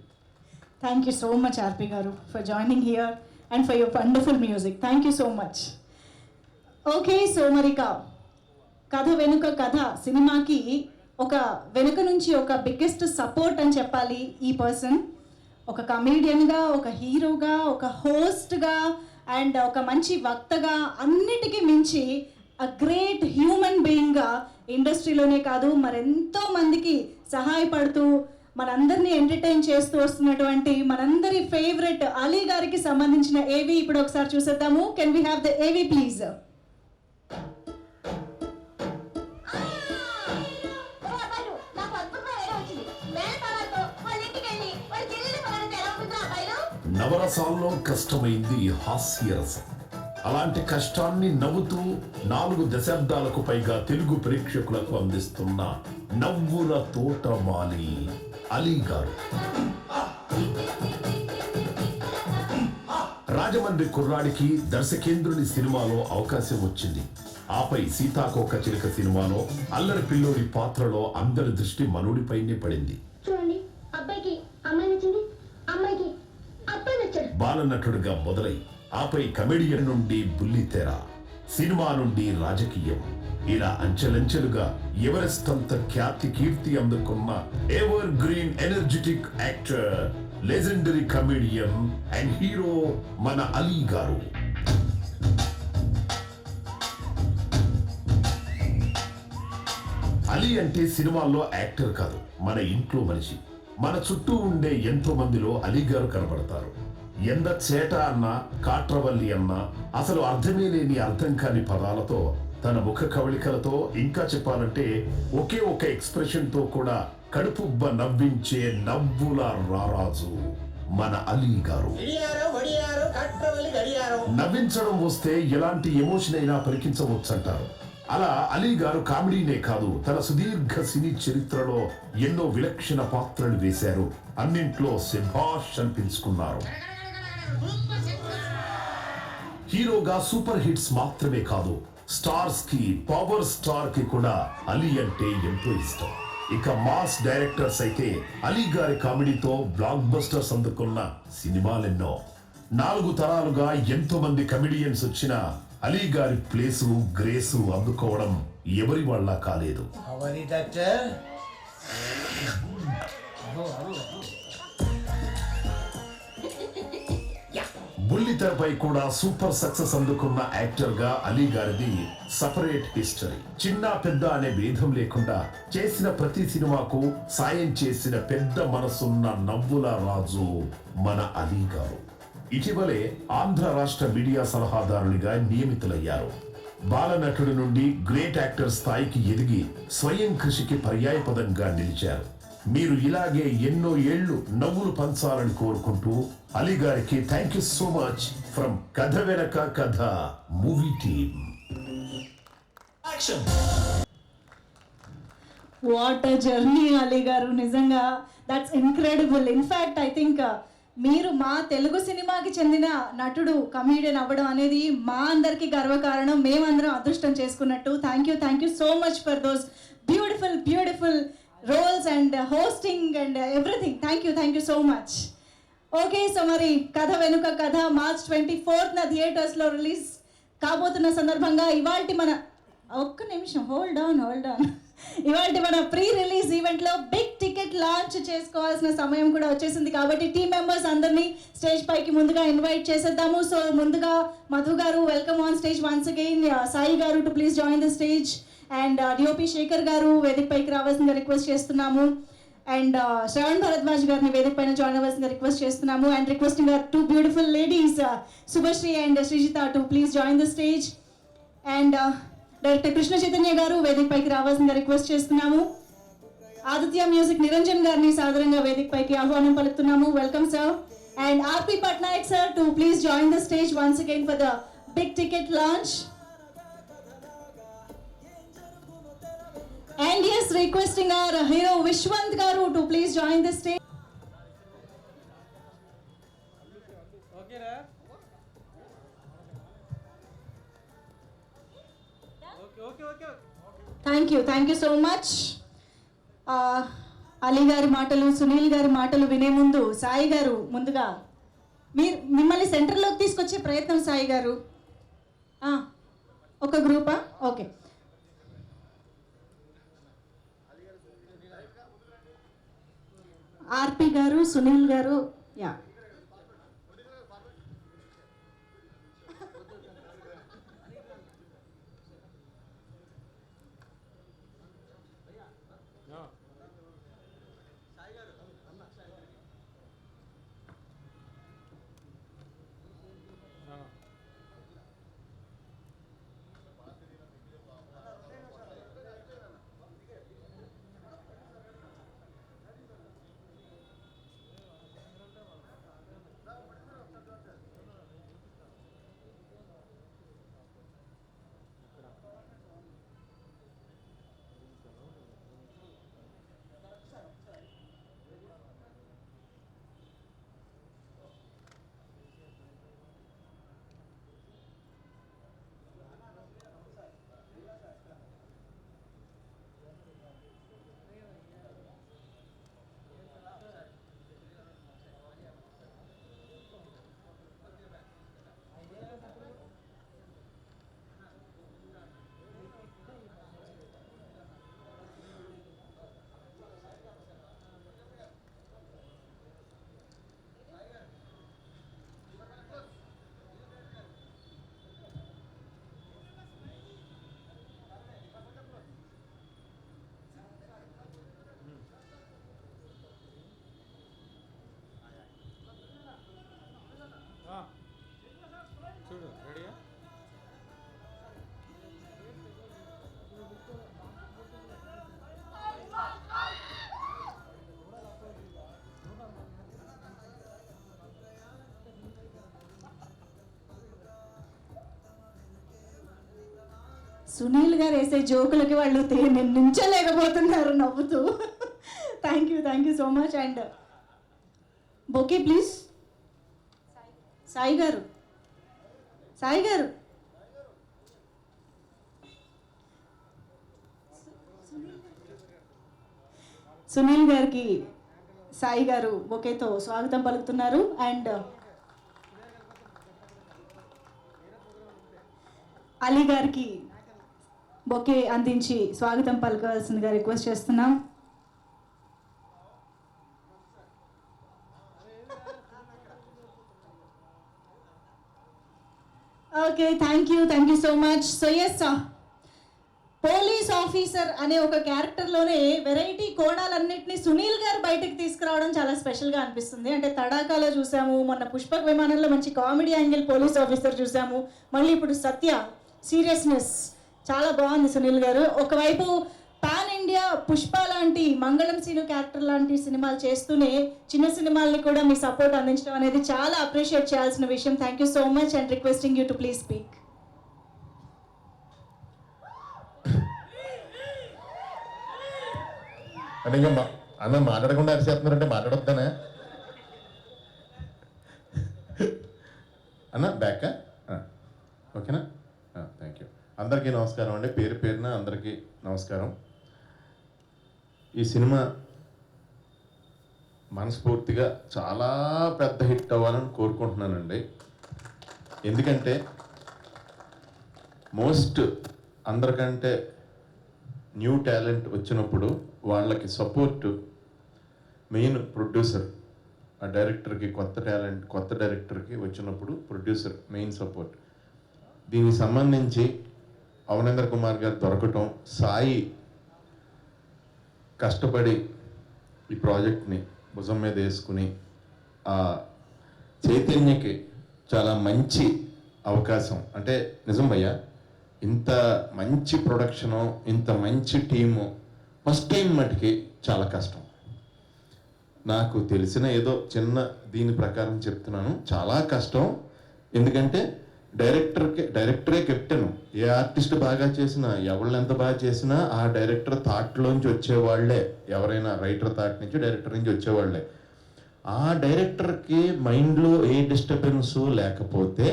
Thank you so much, RP Garu, for joining here and for your wonderful music. Thank you so much. Okay, so Marika, కథ వెనుక కథ సినిమాకి ఒక వెనుక నుంచి ఒక బిగ్గెస్ట్ సపోర్ట్ అని చెప్పాలి ఈ పర్సన్. ఒక కమేడియన్గా, ఒక హీరోగా, ఒక హోస్ట్గా అండ్ ఒక మంచి వక్తగా, అన్నిటికీ మించి అ గ్రేట్ హ్యూమన్ బీయింగ్గా ఇండస్ట్రీలోనే కాదు మరెంతో మందికి సహాయపడుతూ మనందరినీ ఎంటర్టైన్ చేస్తూ వస్తున్నటువంటి మనందరి ఫేవరెట్ అలీ గారికి సంబంధించిన ఏవి ఇప్పుడు ఒకసారి చూసేద్దాము. కెన్ వీ హ్యావ్ ద ఏవి ప్లీజ్? నవరసాల్లో కష్టమైంది హాస్యరసం. అలాంటి కష్టాన్ని నవ్వుతూ 4 దశాబ్దాలకు పైగా తెలుగు ప్రేక్షకులకు అందిస్తున్న నవ్వుల తోటమాలి అలీ గారు. రాజమండ్రి కుర్రాడికి దర్శకేంద్రుని సినిమాలో అవకాశం వచ్చింది. ఆపై సీతాకోక చిలుక సినిమాలో అల్లరి పిల్లోడి పాత్రలో అందరి దృష్టి మనోడిపైనే పడింది. చూడండి, అబ్బాయికి అమ్మాయి నచ్చింది, అమ్మాయికి అబ్బాయి నచ్చాడు. బాలనటుడిగా మొదలై ఆపై కమెడియన్ నుండి బుల్లితెర, సినిమా నుండి రాజకీయం, ఇలా అంచెలంచెలుగా ఎవరెస్ట్ అంత ఖ్యాతి కీర్తి అందుకున్న ever green energetic actor, legendary comedian and hero మన అలీ గారు. అలీ అంటే సినిమాల్లో యాక్టర్ కాదు, మన ఇంట్లో మనిషి. మన చుట్టూ ఉండే ఎంతో మందిలో అలీ గారు కనబడతారు. ఎండ చేట అన్నా, కాట్రవల్లి అన్నా, అసలు అర్థమే లేని అర్థం కాని పదాలతో, తన ముఖ కవళికలతో, ఇంకా చెప్పాలంటే ఒకే ఒక ఎక్స్ప్రెషన్తో కూడా కడుపుబ్బ నవ్వించే నవ్వుల రారాజు మన అలీ గారు. నవ్వించడం వస్తే ఎలాంటి ఎమోషన్ అయినా పలికించవచ్చంటారు. అలా అలీ గారు కామెడీనే కాదు, తన సుదీర్ఘ సినీ చరిత్రలో ఎన్నో విలక్షణ పాత్రలు వేశారు. అన్నింట్లో శభాష్ అనిపించుకున్నారు. హీరోగా సూపర్ హిట్స్ మాత్రమే కాదు, స్టార్స్ కి, పవర్ స్టార్ కి కూడా అలీ అంటే ఎంతో ఇష్టం. ఇక మాస్ డైరెక్టర్స్ అయితే అలీ గారి కామెడీతో బ్లాక్ బస్టర్స్ అందుకున్న సినిమాలెన్నో. 4 తరాలుగా ఎంతో మంది కమెడియన్స్ వచ్చిన అలీ గారి ప్లేసు, గ్రేసు అందుకోవడం ఎవరి వల్ల కాలేదు. బుల్లితెరపై కూడా సూపర్ సక్సెస్ అందుకున్న యాక్టర్ గా అలీ గారిది సపరేట్ హిస్టరీ. చిన్న పెద్ద అనే భేదం లేకుండా చేసిన ప్రతి సినిమాకు సాయం చేసిన పెద్ద మనసున్న నవ్వుల రాజు మన అలీ గారు. ఇటీవలే ఆంధ్ర రాష్ట్ర మీడియా సలహాదారునిగా నియమితులయ్యారు. బాలనటుడి నుండి గ్రేట్ యాక్టర్ స్థాయికి ఎదిగి స్వయం కృషికి పర్యాయపదంగా నిలిచారు. మీరు ఇలాగే ఎన్నో ఏళ్లు నవ్వులు పంచాలని కోరుకుంటూ అలీ గారికి thank you so much from కథ వెనక కథ movie team. What a journey Ali గారు, నిజంగా that's incredible. In fact I think మీరు మా తెలుగు సినిమాకి చెందిన నటుడు, కమీడియన్ అవ్వడం అనేది మా అందరికీ గర్వకారణం. మేమందరం అదృష్టం చేసుకున్నట్టు. Thank you so much for those beautiful roles and hosting and everything. Thank you so much. Okay, so మరి కథ వెనుక కథ March 24th థియేటర్స్లో రిలీజ్ కాబోతున్న సందర్భంగా ఇవాల్టి మన ఒక్క నిమిషం హోల్డ్ ఆన్ ఇవాల్టి మన ప్రీ రిలీజ్ ఈవెంట్లో బిగ్ టికెట్ లాంచ్ చేసుకోవాల్సిన సమయం కూడా వచ్చేసింది. కాబట్టి టీమ్ మెంబర్స్ అందరినీ స్టేజ్ పైకి ముందుగా ఇన్వైట్ చేసేద్దాము. సో ముందుగా మధు గారు, welcome on stage once again. Sai గారు to please join the stage. And DOP Shekhar గారు వేదిక పైకి రావాల్సిందిగా రిక్వెస్ట్ చేస్తున్నాము. అండ్ శ్రవణ్ భరద్వాజ్ గారిని వేదిక పైన జాయిన్ అవ్వాల్సిందిగా రిక్వెస్ట్ చేస్తున్నాము. And requesting our 2 beautiful ladies, Shubhashree and Srijitha to please join the stage. And director Krishna Chaitanya garu వేదిక పైకి రావాల్సిందిగా రిక్వెస్ట్ చేస్తున్నాము. ఆదిత్య మ్యూజిక్ నిరంజన్ గారిని సాదరంగా వేదిక పైకి ఆహ్వానం పలుకుతున్నాము. Welcome sir. And RP Patnaik sir to please join the stage once again for the big ticket launch. And yes, requesting our hero Vishwant Garu to please join the stage. Thank you so much. Ali గారి మాటలు, సునీల్ గారి మాటలు వినే ముందు సాయి గారు ముందుగా మిమ్మల్ని సెంటర్లోకి తీసుకొచ్చే ప్రయత్నం. సాయి గారు ఒక గ్రూపా? ఓకే. ఆర్పి గారు, సునీల్ గారు, యా. చూడు రెడీయా? సునీల్ గారు వేసే జోకులకి వాళ్ళు నించలేకపోతున్నారు నవ్వుతూ. Thank you so much. And bouquet please. Sai గారు, సునీల్ గారికి సాయి గారు బొకేతో స్వాగతం పలుకుతున్నారు. అండ్ అలీ గారికి బొకే అందించి స్వాగతం పలకవలసిందిగా రిక్వెస్ట్ చేస్తున్నాం. Okay, thank you so much. So yes, police officer అనే ఒక క్యారెక్టర్లోనే వెరైటీ కోణాలన్నింటినీ సునీల్ గారు బయటకు తీసుకురావడం చాలా స్పెషల్గా అనిపిస్తుంది. అంటే తడాకాలో చూసాము, మొన్న పుష్పక్ విమానంలో మంచి కామెడీ యాంగిల్ పోలీస్ ఆఫీసర్ చూసాము, మళ్ళీ ఇప్పుడు సత్య సీరియస్నెస్ చాలా బాగుంది సునీల్ గారు. ఒకవైపు పాన్ ఇండియా పుష్ప లాంటి, మంగళం సీను క్యారెక్టర్ లాంటి సినిమాలు చేస్తూనే చిన్న సినిమాల్ని కూడా మీ సపోర్ట్ అందించడం అనేది చాలా అప్రిషియేట్ చేయాల్సిన విషయం. Thank you so much and requesting you to please speak. అంటే ఇంకా అన్న మాట్లాడకుండా అరిచేస్తున్నారంటే మాట్లాడొద్దానా అన్న? బ్యాక్ ఓకేనా? Thank you. అందరికీ నమస్కారం అండి, పేరు పేరున అందరికీ నమస్కారం. ఈ సినిమా మనస్ఫూర్తిగా చాలా పెద్ద హిట్ అవ్వాలని కోరుకుంటున్నానండి. ఎందుకంటే అందరికంటే న్యూ టాలెంట్ వచ్చినప్పుడు వాళ్ళకి సపోర్ట్ మెయిన్ ప్రొడ్యూసర్. ఆ డైరెక్టర్కి కొత్త డైరెక్టర్కి వచ్చినప్పుడు ప్రొడ్యూసర్ మెయిన్ సపోర్ట్. దీనికి సంబంధించి అవనేంద్ర కుమార్ గారు దొరకటం, సాయి కష్టపడి ఈ ప్రాజెక్ట్ని భుజం మీద వేసుకుని ఆ చైతన్యకి చాలా మంచి అవకాశం. అంటే నిజం భయ్యా, ఇంత మంచి ప్రొడక్షను, ఇంత మంచి టీము ఫస్ట్ టైం మటుకి చాలా కష్టం. నాకు తెలిసిన ఏదో చిన్న దీని ప్రకారం చెప్తున్నాను, చాలా కష్టం. ఎందుకంటే డైరెక్టరే కెప్టెన్. ఏ ఆర్టిస్ట్ బాగా చేసినా, ఎవళ్ళు ఎంత బాగా చేసినా ఆ డైరెక్టర్ థాట్లోంచి వచ్చేవాళ్లే. ఎవరైనా రైటర్ థాట్ నుంచి, డైరెక్టర్ నుంచి వచ్చేవాళ్లే. ఆ డైరెక్టర్కి మైండ్లో ఏ డిస్టర్బెన్సు లేకపోతే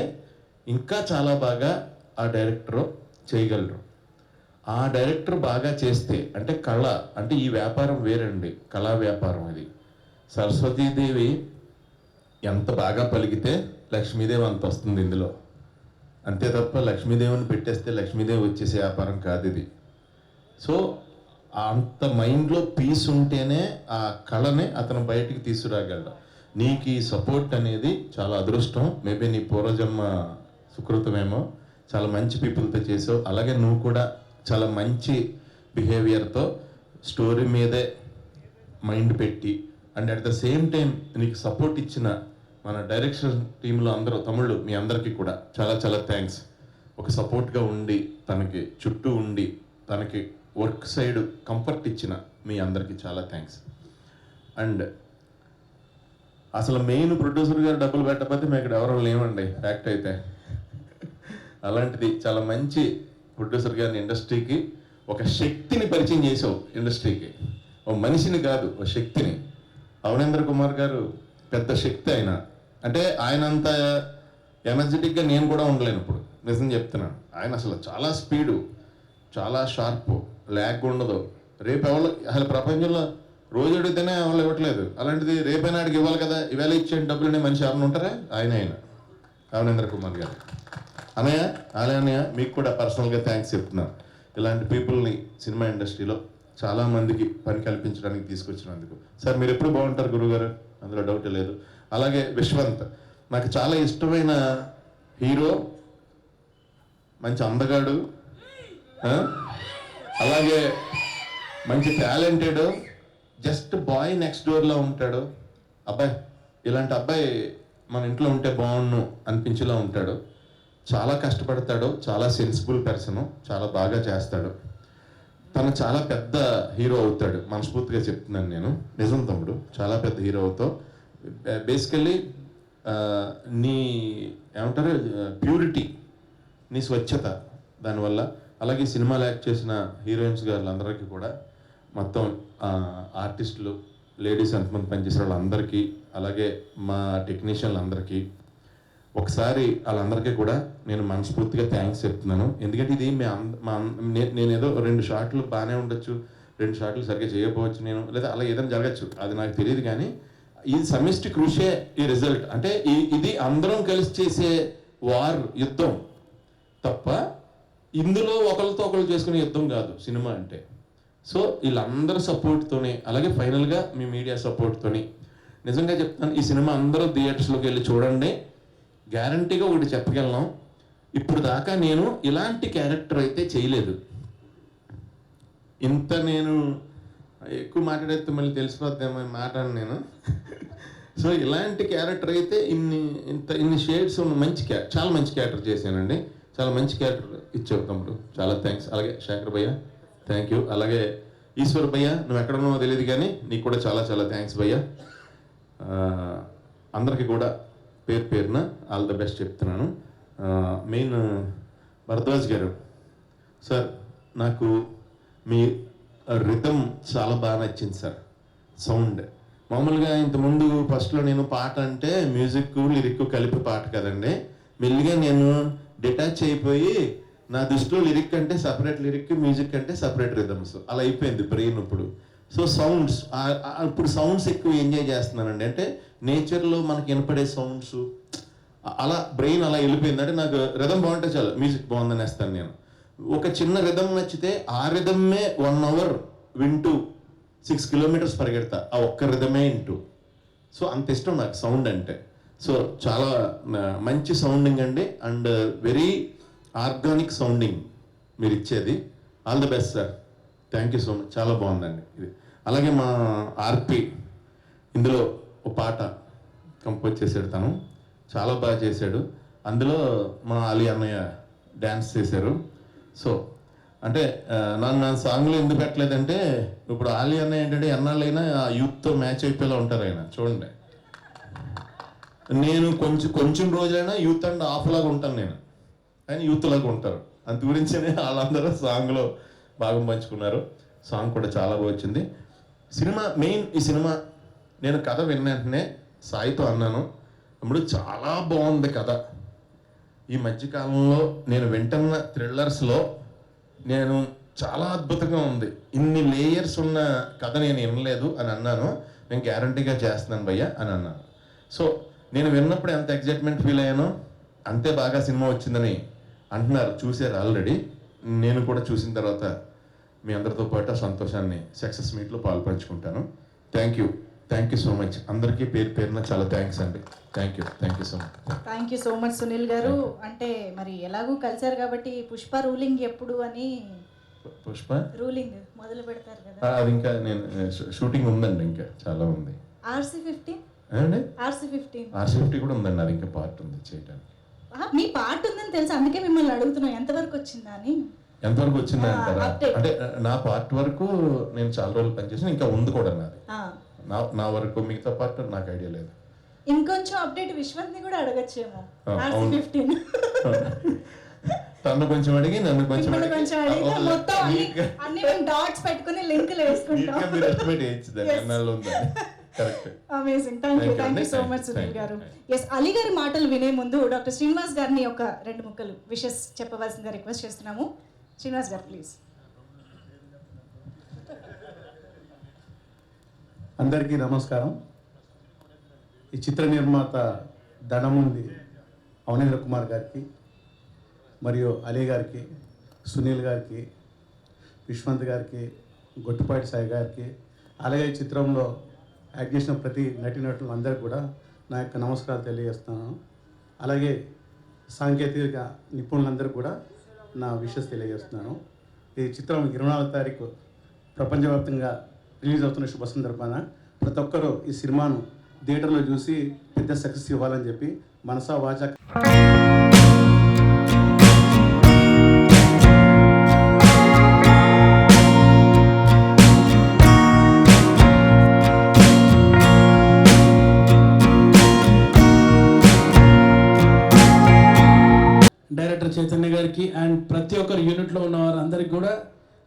ఇంకా చాలా బాగా ఆ డైరెక్టర్ చేయగలరు. ఆ డైరెక్టర్ బాగా చేస్తే అంటే కళ అంటే ఈ వ్యాపారం వేరండి, కళా వ్యాపారం ఇది. సరస్వతీదేవి ఎంత బాగా పలికితే లక్ష్మీదేవి అంత వస్తుంది ఇందులో, అంతే తప్ప లక్ష్మీదేవిని పెట్టేస్తే లక్ష్మీదేవి వచ్చేసే వ్యాపారం కాదు ఇది. సో అంత మైండ్లో పీస్ ఉంటేనే ఆ కళని అతను బయటికి తీసుకురాగలడు. నీకు ఈ సపోర్ట్ అనేది చాలా అదృష్టం, మేబీ నీ పూర్వజన్మ సుకృతమేమో. చాలా మంచి పీపుల్తో చేసావు. అలాగే నువ్వు కూడా చాలా మంచి బిహేవియర్తో స్టోరీ మీదే మైండ్ పెట్టి and at the same time నీకు సపోర్ట్ ఇచ్చిన మన డైరెక్షన్ టీంలో అందరూ తమ్ముళ్ళు మీ అందరికీ కూడా చాలా చాలా థ్యాంక్స్. ఒక సపోర్ట్గా ఉండి తనకి చుట్టూ ఉండి తనకి వర్క్ సైడ్ కంఫర్ట్ ఇచ్చిన మీ అందరికీ చాలా థ్యాంక్స్. అండ్ అసలు మెయిన్ ప్రొడ్యూసర్ గారు డబ్బులు పెట్టకపోతే మేము ఇక్కడ ఎవరో లేవండి ఫ్యాక్ట్ అయితే. అలాంటిది చాలా మంచి ప్రొడ్యూసర్ గారిని ఇండస్ట్రీకి ఒక శక్తిని పరిచయం చేసావు ఇండస్ట్రీకి, ఓ మనిషిని కాదు ఓ శక్తిని. అవనేంద్ర కుమార్ గారు పెద్ద శక్తి ఆయన, అంటే ఆయన అంత ఎనర్జెటిక్గా నేను కూడా ఉండలేను ఇప్పుడు, నిజం చెప్తున్నాను. ఆయన అసలు చాలా స్పీడు, చాలా షార్పు, ల్యాగ్ ఉండదు. రేపు ఎవరు అసలు ప్రపంచంలో రోజు అడిగితేనే ఎవరు ఇవ్వట్లేదు, అలాంటిది రేపైనా ఆడికి ఇవ్వాలి కదా, ఇవాళ ఇచ్చే డబ్బులు మనిషి ఎవరిని ఉంటారా? ఆయన అవనేంద్ర కుమార్ గారు. అన్నయ్య అన్నయ్య మీకు కూడా పర్సనల్గా థ్యాంక్స్ చెప్తున్నాను. ఇలాంటి పీపుల్ని సినిమా ఇండస్ట్రీలో చాలామందికి పని కల్పించడానికి తీసుకొచ్చినందుకు. సార్ మీరు ఎప్పుడు బాగుంటారు గురుగారు, అందులో డౌట్ లేదు. అలాగే విశ్వంత్ నాకు చాలా ఇష్టమైన హీరో, మంచి అందగాడు, అలాగే మంచి టాలెంటెడ్, జస్ట్ బాయ్ నెక్స్ట్ డోర్లో ఉంటాడు. అబ్బాయి ఇలాంటి అబ్బాయి మన ఇంట్లో ఉంటే బాగుండు అనిపించేలా ఉంటాడు. చాలా కష్టపడతాడు, చాలా సెన్సిబుల్ పర్సన్, చాలా బాగా చేస్తాడు. తను చాలా పెద్ద హీరో అవుతాడు, మనస్ఫూర్తిగా చెప్తున్నాను నేను. నిజం తమ్ముడు, చాలా పెద్ద హీరో అవుతావు. బేసికల్లీ నీ ఏమంటారు ప్యూరిటీ, నీ స్వచ్ఛత దానివల్ల. అలాగే సినిమాలు యాక్ట్ చేసిన హీరోయిన్స్ గారులందరికీ కూడా, మొత్తం ఆర్టిస్టులు లేడీస్ ఎంతమంది పనిచేసే వాళ్ళందరికీ, అలాగే మా టెక్నీషియన్లందరికీ ఒకసారి వాళ్ళందరికీ కూడా నేను మనస్ఫూర్తిగా థ్యాంక్స్ చెప్తున్నాను. ఎందుకంటే ఇది నేను ఏదో 2 షాట్లు బాగానే ఉండొచ్చు, 2 షాట్లు సరిగ్గా చేయకపోవచ్చు నేను, లేదా అలా ఏదైనా జరగచ్చు, అది నాకు తెలియదు. కానీ ఈ సమిష్టి కృషే ఈ రిజల్ట్. అంటే ఇది అందరం కలిసి చేసే యుద్ధం తప్ప ఇందులో ఒకరితో ఒకరు చేసుకునే యుద్ధం కాదు సినిమా అంటే. సో వీళ్ళందరూ సపోర్ట్తోనే, అలాగే ఫైనల్గా మీ మీడియా సపోర్ట్తోని నిజంగా చెప్తాను, ఈ సినిమా అందరూ థియేటర్స్లోకి వెళ్ళి చూడండి. గ్యారంటీగా ఒకటి చెప్పగలను, ఇప్పుడు దాకా నేను ఇలాంటి క్యారెక్టర్ అయితే చేయలేదు. ఇంత నేను ఎక్కువ మాట్లాడేస్తే మళ్ళీ తెలిసిపోద్దేమో మాట్లాడను నేను. సో ఇలాంటి క్యారెక్టర్ అయితే ఇన్ని షేడ్స్ ఉన్న చాలా మంచి క్యారెక్టర్ చేశానండి. చాలా మంచి క్యారెక్టర్ ఇచ్చావు తమ్ముడు, చాలా థ్యాంక్స్. అలాగే శేఖర్ భయ్య థ్యాంక్ యూ. అలాగే ఈశ్వర్ భయ్య నువ్వు ఎక్కడ ఉన్నావో తెలియదు కానీ నీకు కూడా చాలా చాలా థ్యాంక్స్ భయ్య. అందరికీ కూడా పేరు పేరున ఆల్ ద బెస్ట్ చెప్తున్నాను. మెయిన్ భరద్వాజ్ గారు సార్, నాకు మీ రిథమ్ చాలా బాగా నచ్చింది సార్. సౌండ్ మామూలుగా ఇంతకుముందు ఫస్ట్లో నేను పాట అంటే మ్యూజిక్ లిరిక్ కలిపి పాట కదండి, మెల్లిగా నేను డిటాచ్ అయిపోయి నా దృష్టిలో లిరిక్ అంటే సపరేట్ లిరిక్, మ్యూజిక్ అంటే సపరేట్ రిథమ్స్ అలా అయిపోయింది బ్రెయిన్ ఇప్పుడు. సో సౌండ్స్ ఇప్పుడు సౌండ్స్ ఎక్కువ ఎంజాయ్ చేస్తున్నానండి. అంటే నేచర్లో మనకి వినపడే సౌండ్స్ అలా బ్రెయిన్ అలా వెళ్ళిపోయింది. అంటే నాకు రిథమ్ బాగుంటే చాలు, మ్యూజిక్ బాగుందని వేస్తాను నేను. ఒక చిన్న రిథమ్ నచ్చితే ఆ రిథమ్మే 1 hour వింటూ 6 kilometers పరిగెడతా, ఆ ఒక్క రిథమే వింటూ. సో అంత ఇష్టం నాకు సౌండ్ అంటే. సో చాలా మంచి సౌండింగ్ అండి, అండ్ వెరీ ఆర్గానిక్ సౌండింగ్ మీరు ఇచ్చేది. All the best sir, thank you so much, చాలా బాగుందండి ఇది. అలాగే మా ఆర్పి ఇందులో ఒక పాట కంపోజ్ చేశాడు, తను చాలా బాగా చేశాడు. అందులో మా అలీ అన్నయ్య డ్యాన్స్ చేశారు. సో అంటే నా సాంగ్లో ఎందుకు పెట్టలేదంటే, ఇప్పుడు ఆలీ అన్నయ్య ఏంటంటే ఎన్నాళ్ళైనా ఆ యూత్తో మ్యాచ్ అయిపోయేలా ఉంటారు ఆయన. చూడండి, నేను కొంచెం రోజులైనా యూత్ అండ్ ఆఫ్ లాగా ఉంటాను నేను, కానీ యూత్ లాగా ఉంటారు. అందు గురించే వాళ్ళందరూ సాంగ్లో భాగం పంచుకున్నారు. సాంగ్ కూడా చాలా బాగా వచ్చింది. సినిమా మెయిన్, ఈ సినిమా నేను కథ విన్న వెంటనే సాయితో అన్నాను, ఇప్పుడు చాలా బాగుంది కథ. ఈ మధ్యకాలంలో నేను వింటున్న థ్రిల్లర్స్లో నేను చాలా అద్భుతంగా ఉంది, ఇన్ని లేయర్స్ ఉన్న కథ నేను వినలేదు అని అన్నాను. నేను గ్యారంటీగా చేస్తున్నాను భయ్య అని అన్నాను. సో నేను విన్నప్పుడు ఎంత ఎగ్జైట్మెంట్ ఫీల్ అయ్యానో అంతే బాగా సినిమా వచ్చిందని అంటున్నారు, చూసారు ఆల్రెడీ. నేను కూడా చూసిన తర్వాత మీ అందరితో పాటు ఆ సంతోషాన్ని సక్సెస్ మీట్లో పాల్పంచుకుంటాను. Thank you so much. అందరికీ పేరు పేరున చాలా థ్యాంక్స్ అండి. Thank you so much. Thank you so much Sunil గారు. అంటే మరి ఎలాగూ కలిసారు కాబట్టి పుష్ప రూలింగ్ ఎప్పుడు అని పుష్ప రూలింగ్ మొదలు పెడతారు కదా. అది ఇంకా నేను షూటింగ్ ఉందండి, ఇంకా చాలా ఉంది. RC-15 అండి RC-15 కూడా ఉందండి, అది ఇంకా పార్ట్ ఉంది చేయడానికి. మీ పార్ట్ ఉందని తెలుసు, అందుకే మిమ్మల్ని అడుగుతున్నాం ఎంతవరకు వచ్చిందా అని. ఎంతవరకు వచ్చిందా అంటారా? update. అంటే నా పార్ట్ వరకు నేను చాలా రోజులు పనిచేసాను, ఇంకా ఉంది కూడా నాది. నా వరకు మిగతా పార్ట్ నాకు ఐడియా లేదు. ఇంకొంచెం అప్డేట్ విశ్వంత్ని కూడా అడగచ్చేమో. అవును. RC-15 తను కొంచెం అడిగి నన్ను కొంచెం కొంచెం అడిగితే మొత్తం అన్ని మేము డాట్స్ పెట్టుకుని లింకులు వేసుకుంటాం. మీరు ఎస్టిమేట్ చేయొచ్చు ఎన్నాళ్ళు ఉందని. Correct. Amazing. Thank you so much Sunil గారు. ఎస్, అలీ గారి మాటలు వినే ముందు డాక్టర్ శ్రీనివాస్ గారిని ఒక 2 ముక్కలు విషెస్ చెప్పవలసిందిగా రిక్వెస్ట్ చేస్తున్నాము. శ్రీనివాస్ గారు ప్లీజ్. అందరికీ నమస్కారం. ఈ చిత్ర నిర్మాత ధనముంది అవనేంద్ర కుమార్ గారికి, మరియు అలీ గారికి, సునీల్ గారికి, విశ్వంత్ గారికి, గొట్టుపాటి సాయి గారికి, అలాగే ఈ చిత్రంలో యాక్ట్ చేసిన ప్రతి నటీనటులు అందరికీ కూడా నా యొక్క నమస్కారాలు తెలియజేస్తున్నాను. అలాగే సాంకేతిక నిపుణులందరికీ కూడా నా విషెస్ తెలియజేస్తున్నాను. ఈ చిత్రం 24వ తారీఖు ప్రపంచవ్యాప్తంగా రిలీజ్ అవుతున్న శుభ సందర్భాన ప్రతి ఒక్కరూ ఈ సినిమాను థియేటర్లో చూసి పెద్ద సక్సెస్ ఇవ్వాలని చెప్పి మనసా వాచా డైరెక్టర్ చైతన్య గారికి అండ్ ప్రతి ఒక్కరు యూనిట్లో ఉన్న వారందరికీ కూడా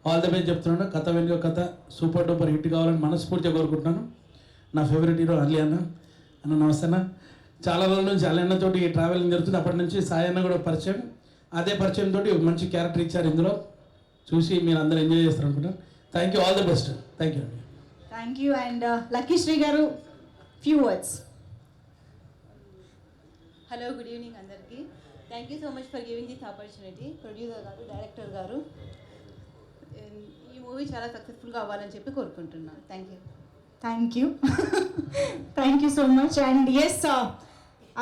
ఆల్ ద బెస్ట్ చెప్తున్నాను. కథ వెనుక కథ సూపర్ డూపర్ హిట్ కావాలని మనస్ఫూర్తిగా కోరుకుంటున్నాను. నా ఫేవరెట్ హీరో అలీ అన్న. నమస్తే అన్న. చాలా రోజుల నుంచి అలీ అన్నతోటి ట్రావెలింగ్ జరుగుతుంది. అప్పటి నుంచి సాయి అన్న కూడా పరిచయం. అదే పరిచయం తోటి మంచి క్యారెక్టర్ ఇచ్చారు ఇందులో. చూసి మీరు అందరూ ఎంజాయ్ చేస్తారు అనుకుంటాను. Thank you, all the best. Thank you. Thank you. And lucky Sri గారు, few words. Hello, good evening అందరికీ. Thank you so much for giving this opportunity. Producer గారు, డైరెక్టర్ గారు, ఈ మూవీ చాలా సక్సెస్ఫుల్గా అవ్వాలని చెప్పి కోరుకుంటున్నాను. Thank you. Thank you so much. And yes,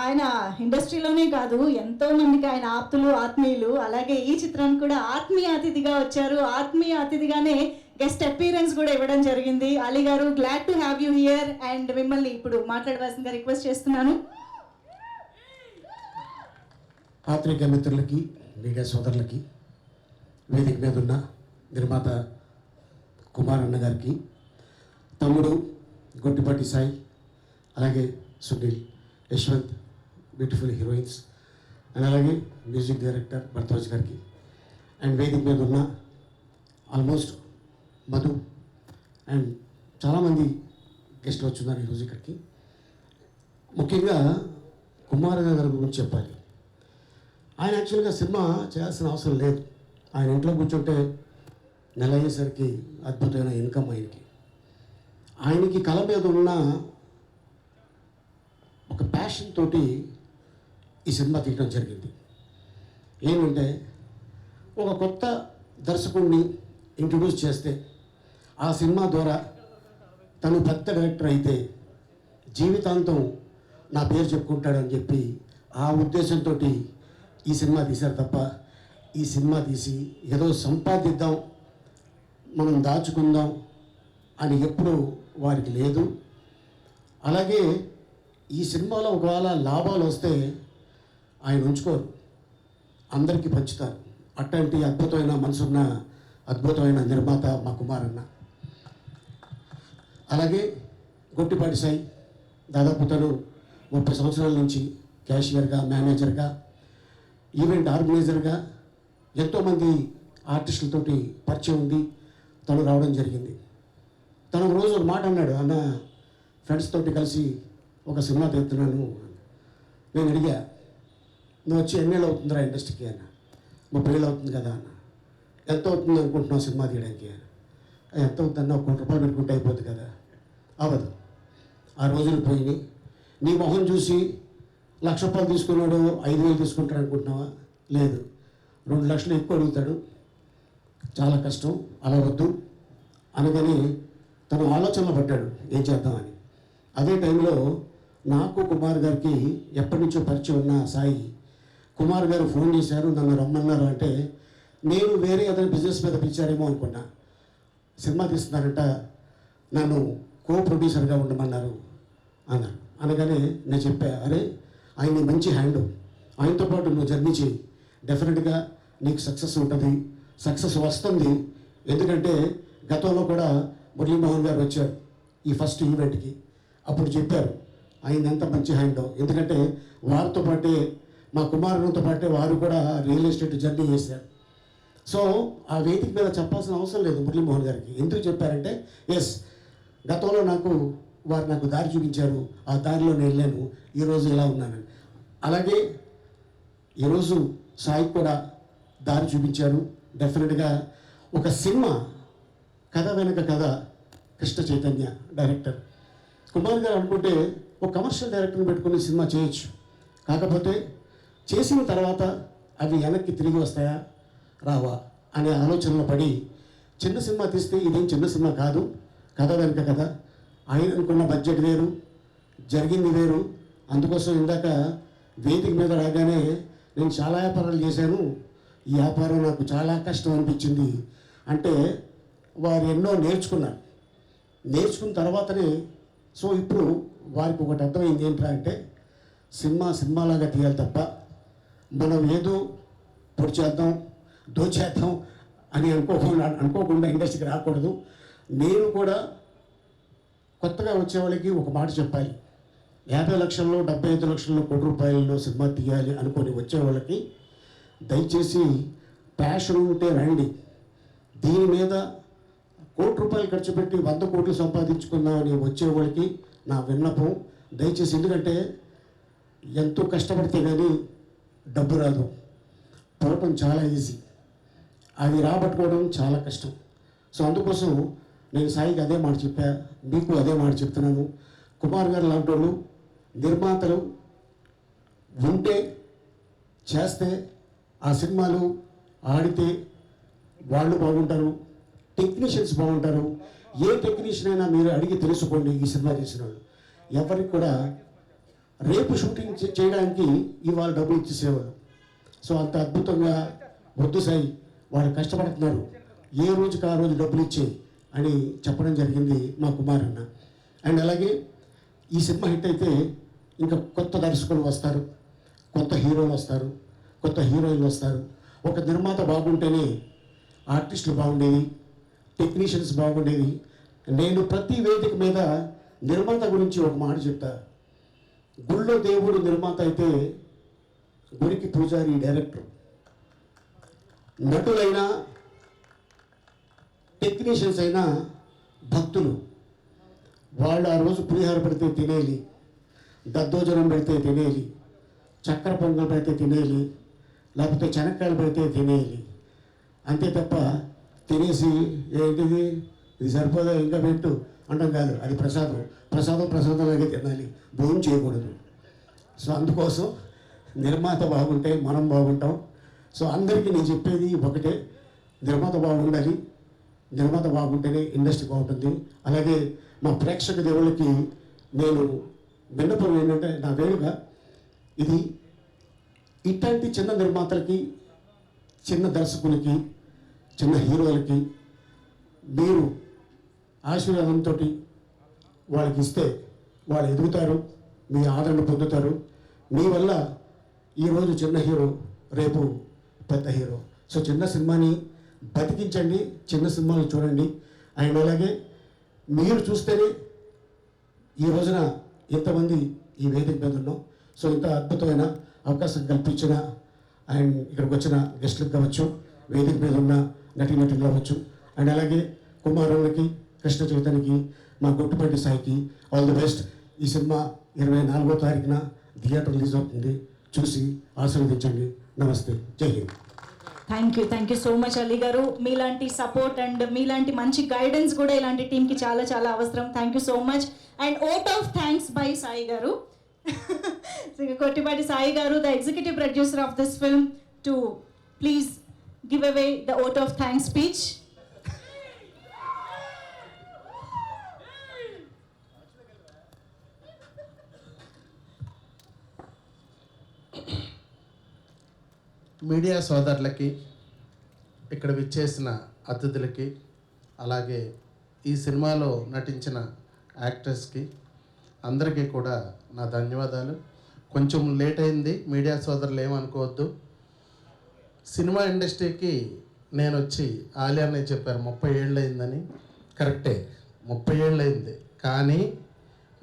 ఆయన ఇండస్ట్రీలోనే కాదు ఎంతో మందికి ఆయన ఆప్తులు, ఆత్మీయులు. అలాగే ఈ చిత్రానికి కూడా ఆత్మీయ అతిథిగా వచ్చారు. ఆత్మీయ అతిథిగానే గెస్ట్ అపీరెన్స్ కూడా ఇవ్వడం జరిగింది. అలీ గారు, glad to have you here. And మిమ్మల్ని ఇప్పుడు మాట్లాడవలసిందిగా రిక్వెస్ట్ చేస్తున్నాను. పాత్రికా మిత్రులకి, మీడియా సోదరులకి, వేదిక మీద ఉన్న నిర్మాత కుమార్ అన్న గారికి, తమ్ముడు గొట్టిపాటి సాయి, అలాగే Sunil, Yashwant, beautiful heroines, and అలాగే మ్యూజిక్ డైరెక్టర్ భరద్వాజ్ గారికి, అండ్ వేదిక మీద ఉన్న ఆల్మోస్ట్ మధు అండ్ చాలామంది గెస్ట్లు వచ్చున్నారు ఈరోజు ఇక్కడికి. ముఖ్యంగా కుమార్ గారి గురించి చెప్పాలి. ఆయన యాక్చువల్గా సినిమా చేయాల్సిన అవసరం లేదు. ఆయన ఇంట్లో కూర్చుంటే నెల అయ్యేసరికి అద్భుతమైన ఇన్కమ్ ఆయనకి కళ మీద ఉన్న ఒక ప్యాషన్ తోటి ఈ సినిమా తీయడం జరిగింది. ఏమంటే ఒక కొత్త దర్శకుడిని ఇంట్రడ్యూస్ చేస్తే ఆ సినిమా ద్వారా తను పెద్ద డైరెక్టర్ అయితే జీవితాంతం నా పేరు చెప్పుకుంటాడని చెప్పి ఆ ఉద్దేశంతో ఈ సినిమా తీశారు తప్ప ఈ సినిమా తీసి ఏదో సంపాదిద్దాం, మనం దాచుకుందాం అని ఎప్పుడు వారికి లేదు. అలాగే ఈ సినిమాలో ఒకవేళ లాభాలు వస్తే ఆయన ఉంచుకోరు, అందరికీ పంచుతారు. అట్లాంటి అద్భుతమైన మనసున్న అద్భుతమైన నిర్మాత మా కుమార్ అన్న. అలాగే గొట్టిపాటి సాయి, దాదాపు తను 30 సంవత్సరాల నుంచి క్యాషియర్గా, మేనేజర్గా, ఈవెంట్ ఆర్గనైజర్గా ఎంతోమంది ఆర్టిస్టులతోటి పరిచయం ఉంది. తను రావడం జరిగింది. తను రోజు ఒక మాట అన్నాడు, అన్న ఫ్రెండ్స్ తోటి కలిసి ఒక సినిమా తీస్తున్నాను. నేను అడిగా, నువ్వు వచ్చి ఎన్నేళ్ళు అవుతుందిరా ఇండస్ట్రీకి అన్న. 30 ఏళ్ళు అవుతుంది కదా అన్న. ఎంత అవుతుంది అనుకుంటున్నావు సినిమా తీయడానికి అన్న. ఎంత అవుతుందన్న, 1 కోటి రూపాయలు పెట్టుకుంటే అయిపోద్ది కదా. అవ్వదు. ఆ రోజులు పోయినాయి. నీ మొహం చూసి 1,00,000 రూపాయలు తీసుకున్నాడు 5,000 తీసుకుంటాడు అనుకుంటున్నావా? లేదు, 2 లక్షలు ఎక్కువ అడుగుతాడు. చాలా కష్టం, అలా వద్దు అనగానే తను ఆలోచనలో పడ్డాడు ఏం చేద్దామని. అదే టైంలో నాకు కుమార్ గారికి ఎప్పటి నుంచో పరిచయం ఉన్న సాయి కుమార్ గారు ఫోన్ చేశారు, నన్ను రమ్మన్నారు. అంటే నేను వేరే ఏదైనా బిజినెస్ మీద పిలిచారేమో అనుకున్నా. సినిమా తీస్తున్నారంట, నన్ను కో ప్రొడ్యూసర్గా ఉండమన్నారు అన్నారు. అనగానే నేను చెప్పా, అరే ఆయన మంచి హ్యాండ్, ఆయనతో పాటు నువ్వు జర్నీ చేయి, డెఫినెట్గా నీకు సక్సెస్ ఉంటుంది, సక్సెస్ వస్తుంది. ఎందుకంటే గతంలో కూడా మురళీమోహన్ గారు వచ్చారు ఈ ఫస్ట్ ఈవెంట్కి, అప్పుడు చెప్పారు ఆయన ఎంత మంచి హ్యాండ్. ఎందుకంటే వారితో పాటే మా కుమారునితో పాటే వారు కూడా రియల్ ఎస్టేట్ జర్నీ చేశారు. సో ఆ వేదిక మీద చెప్పాల్సిన అవసరం లేదు మురళీమోహన్ గారికి. ఎందుకు చెప్పారంటే ఎస్, గతంలో వారు నాకు దారి చూపించారు, ఆ దారిలో నేను వెళ్ళాను, ఈరోజు ఇలా ఉన్నాను. అలాగే ఈరోజు సాయి కూడా దారి చూపించారు. డెఫినెట్గా ఒక సినిమా కథ వెనుక కథ కృష్ణ చైతన్య డైరెక్టర్. కుమార్ గారు అనుకుంటే ఒక కమర్షియల్ డైరెక్టర్ని పెట్టుకుని సినిమా చేయొచ్చు. కాకపోతే చేసిన తర్వాత అవి వెనక్కి తిరిగి వస్తాయా రావా అనే ఆలోచనలో పడి చిన్న సినిమా తీస్తే ఇదేం చిన్న సినిమా కాదు, కథ వెనుక కథ. ఆయన అనుకున్న బడ్జెట్ వేరు, జరిగింది వేరు. అందుకోసం ఇందాక వేదిక మీద రాగానే నేను చాలా వ్యాపారాలు చేశాను, ఈ వ్యాపారం నాకు చాలా కష్టం అనిపించింది అంటే వారు ఎన్నో నేర్చుకున్నారు. నేర్చుకున్న తర్వాతనే సో ఇప్పుడు వారికి ఒకటి అర్థమైంది ఏంట్రా అంటే సినిమాలాగా తీయాలి తప్ప మనం ఏదో పొడి చేద్దాం దోచేద్దాం అని అనుకోకుండా ఇండస్ట్రీకి రాకూడదు. నేను కూడా కొత్తగా వచ్చే వాళ్ళకి ఒక మాట చెప్పాలి. 50 లక్షల్లో 75 లక్షల్లో 1 కోటి రూపాయల్లో సినిమా తీయాలి అనుకొని వచ్చే వాళ్ళకి దయచేసి ప్యాషన్ ఉంటే రండి. దీని మీద 1 కోటి రూపాయలు ఖర్చు పెట్టి 100 కోట్లు సంపాదించుకుందామని వచ్చే వాళ్ళకి నా విన్నపం దయచేసి, ఎందుకంటే ఎంతో కష్టపడితే కానీ డబ్బు రాదు, పొరపం చాలా ఈజీ, అది రాబట్టుకోవడం చాలా కష్టం. సో అందుకోసం నేను సాయికి అదే మాట చెప్పా, మీకు అదే మాట చెప్తున్నాను. కుమార్ గారు లాంటి వాళ్ళు నిర్మాతలు ఉంటే చేస్తే ఆ సినిమాలు ఆడితే వాళ్ళు బాగుంటారు, టెక్నీషియన్స్ బాగుంటారు. ఏ టెక్నీషియన్ అయినా మీరు అడిగి తెలుసుకోండి. ఈ సినిమా చేసిన వాళ్ళు ఎవరికి కూడా రేపు షూటింగ్ చేయడానికి ఇవాళ డబ్బులు ఇచ్చేసేవాళ్ళు. సో అంత అద్భుతంగా వద్దు సాయి, వాళ్ళు కష్టపడుతున్నారు, ఏ రోజుకి ఆ రోజు డబ్బులు ఇచ్చేయి అని చెప్పడం జరిగింది మా కుమార్ అన్న. అండ్ అలాగే ఈ సినిమా హిట్ అయితే ఇంకా కొత్త దర్శకులు వస్తారు, కొత్త హీరోలు వస్తారు, కొత్త హీరోయిన్లు వస్తారు. ఒక నిర్మాత బాగుంటేనే ఆర్టిస్టులు బాగుండేది, టెక్నీషియన్స్ బాగుండేది. నేను ప్రతి వేదిక మీద నిర్మాత గురించి ఒక మాట చెప్తా. గుళ్ళో దేవుడు నిర్మాత అయితే గుడికి పూజారి డైరెక్టర్. నటులైనా టెక్నీషియన్స్ అయినా భక్తులు. వాళ్ళు ఆ రోజు పులిహార పెడితే తినేయాలి, దద్దోజనం పెడితే తినేయాలి, చక్కెర పొంగల్ పెడితే తినేయాలి, లేకపోతే శనక్కాయలు పెడితే తినేయాలి. అంతే తప్ప తినేసి ఏంటిది ఇది సరిపోదా ఇంకా పెట్టు అంటాం కాదు. అది ప్రసాదంలాగే తినాలి, భోజనం చేయకూడదు. సో అందుకోసం నిర్మాత బాగుంటే మనం బాగుంటాం. సో అందరికీ నేను చెప్పేది ఒకటే, నిర్మాత బాగుండాలి, నిర్మాత బాగుంటేనే ఇండస్ట్రీ బాగుంటుంది. అలాగే మా ప్రేక్షక దేవుళ్ళకి నేను విన్నపం ఏంటంటే, నా వేడుక ఇది, ఇట్లాంటి చిన్న నిర్మాతలకి, చిన్న దర్శకులకి, చిన్న హీరోలకి మీరు ఆశీర్వాదంతో వాళ్ళకి ఇస్తే వాళ్ళు ఎదుగుతారు, మీ ఆదరణ పొందుతారు. మీ వల్ల ఈరోజు చిన్న హీరో రేపు పెద్ద హీరో. సో చిన్న సినిమాని బతికించండి, చిన్న సినిమాలు చూడండి. అండ్ అలాగే మీరు చూస్తేనే ఈ రోజున ఎంతమంది ఈ వేదిక మీద ఉన్నాం. సో ఇంత అద్భుతమైన అవకాశం కల్పించిన అండ్ ఇక్కడికి వచ్చిన గెస్టులకు కావచ్చు, వేదిక మీద ఉన్న నటీనటులు కావచ్చు, అండ్ అలాగే కుమారులకి, కృష్ణ చైతన్యకి, మా గొట్టుపాటి సాయికి ఆల్ ది బెస్ట్. ఈ సినిమా 24వ తారీఖున థియేటర్ రిలీజ్ అవుతుంది. చూసి ఆశీర్వదించండి. నమస్తే, జై Hind. Thank you so much Ali గారు. మీలాంటి సపోర్ట్ అండ్ మీలాంటి మంచి గైడెన్స్ కూడా ఇలాంటి టీంకి చాలా చాలా అవసరం. Thank you so much. And vote of thanks bye Sai గారు, కొట్టిపాటి సాయి గారు, the executive producer of this film, to please give away the vote of thanks speech. Media సోదరులకి, ఇక్కడ విచ్చేసిన అతిథులకి, అలాగే ఈ సినిమాలో నటించిన యాక్టర్స్కి అందరికీ కూడా నా ధన్యవాదాలు. కొంచెం లేట్ అయింది, మీడియా సోదరులు ఏమనుకోవద్దు. సినిమా ఇండస్ట్రీకి నేను వచ్చి ఆలియా అనే చెప్పారు 30 ఏళ్ళు అయిందని. కరెక్టే, 30 ఏళ్ళు అయింది. కానీ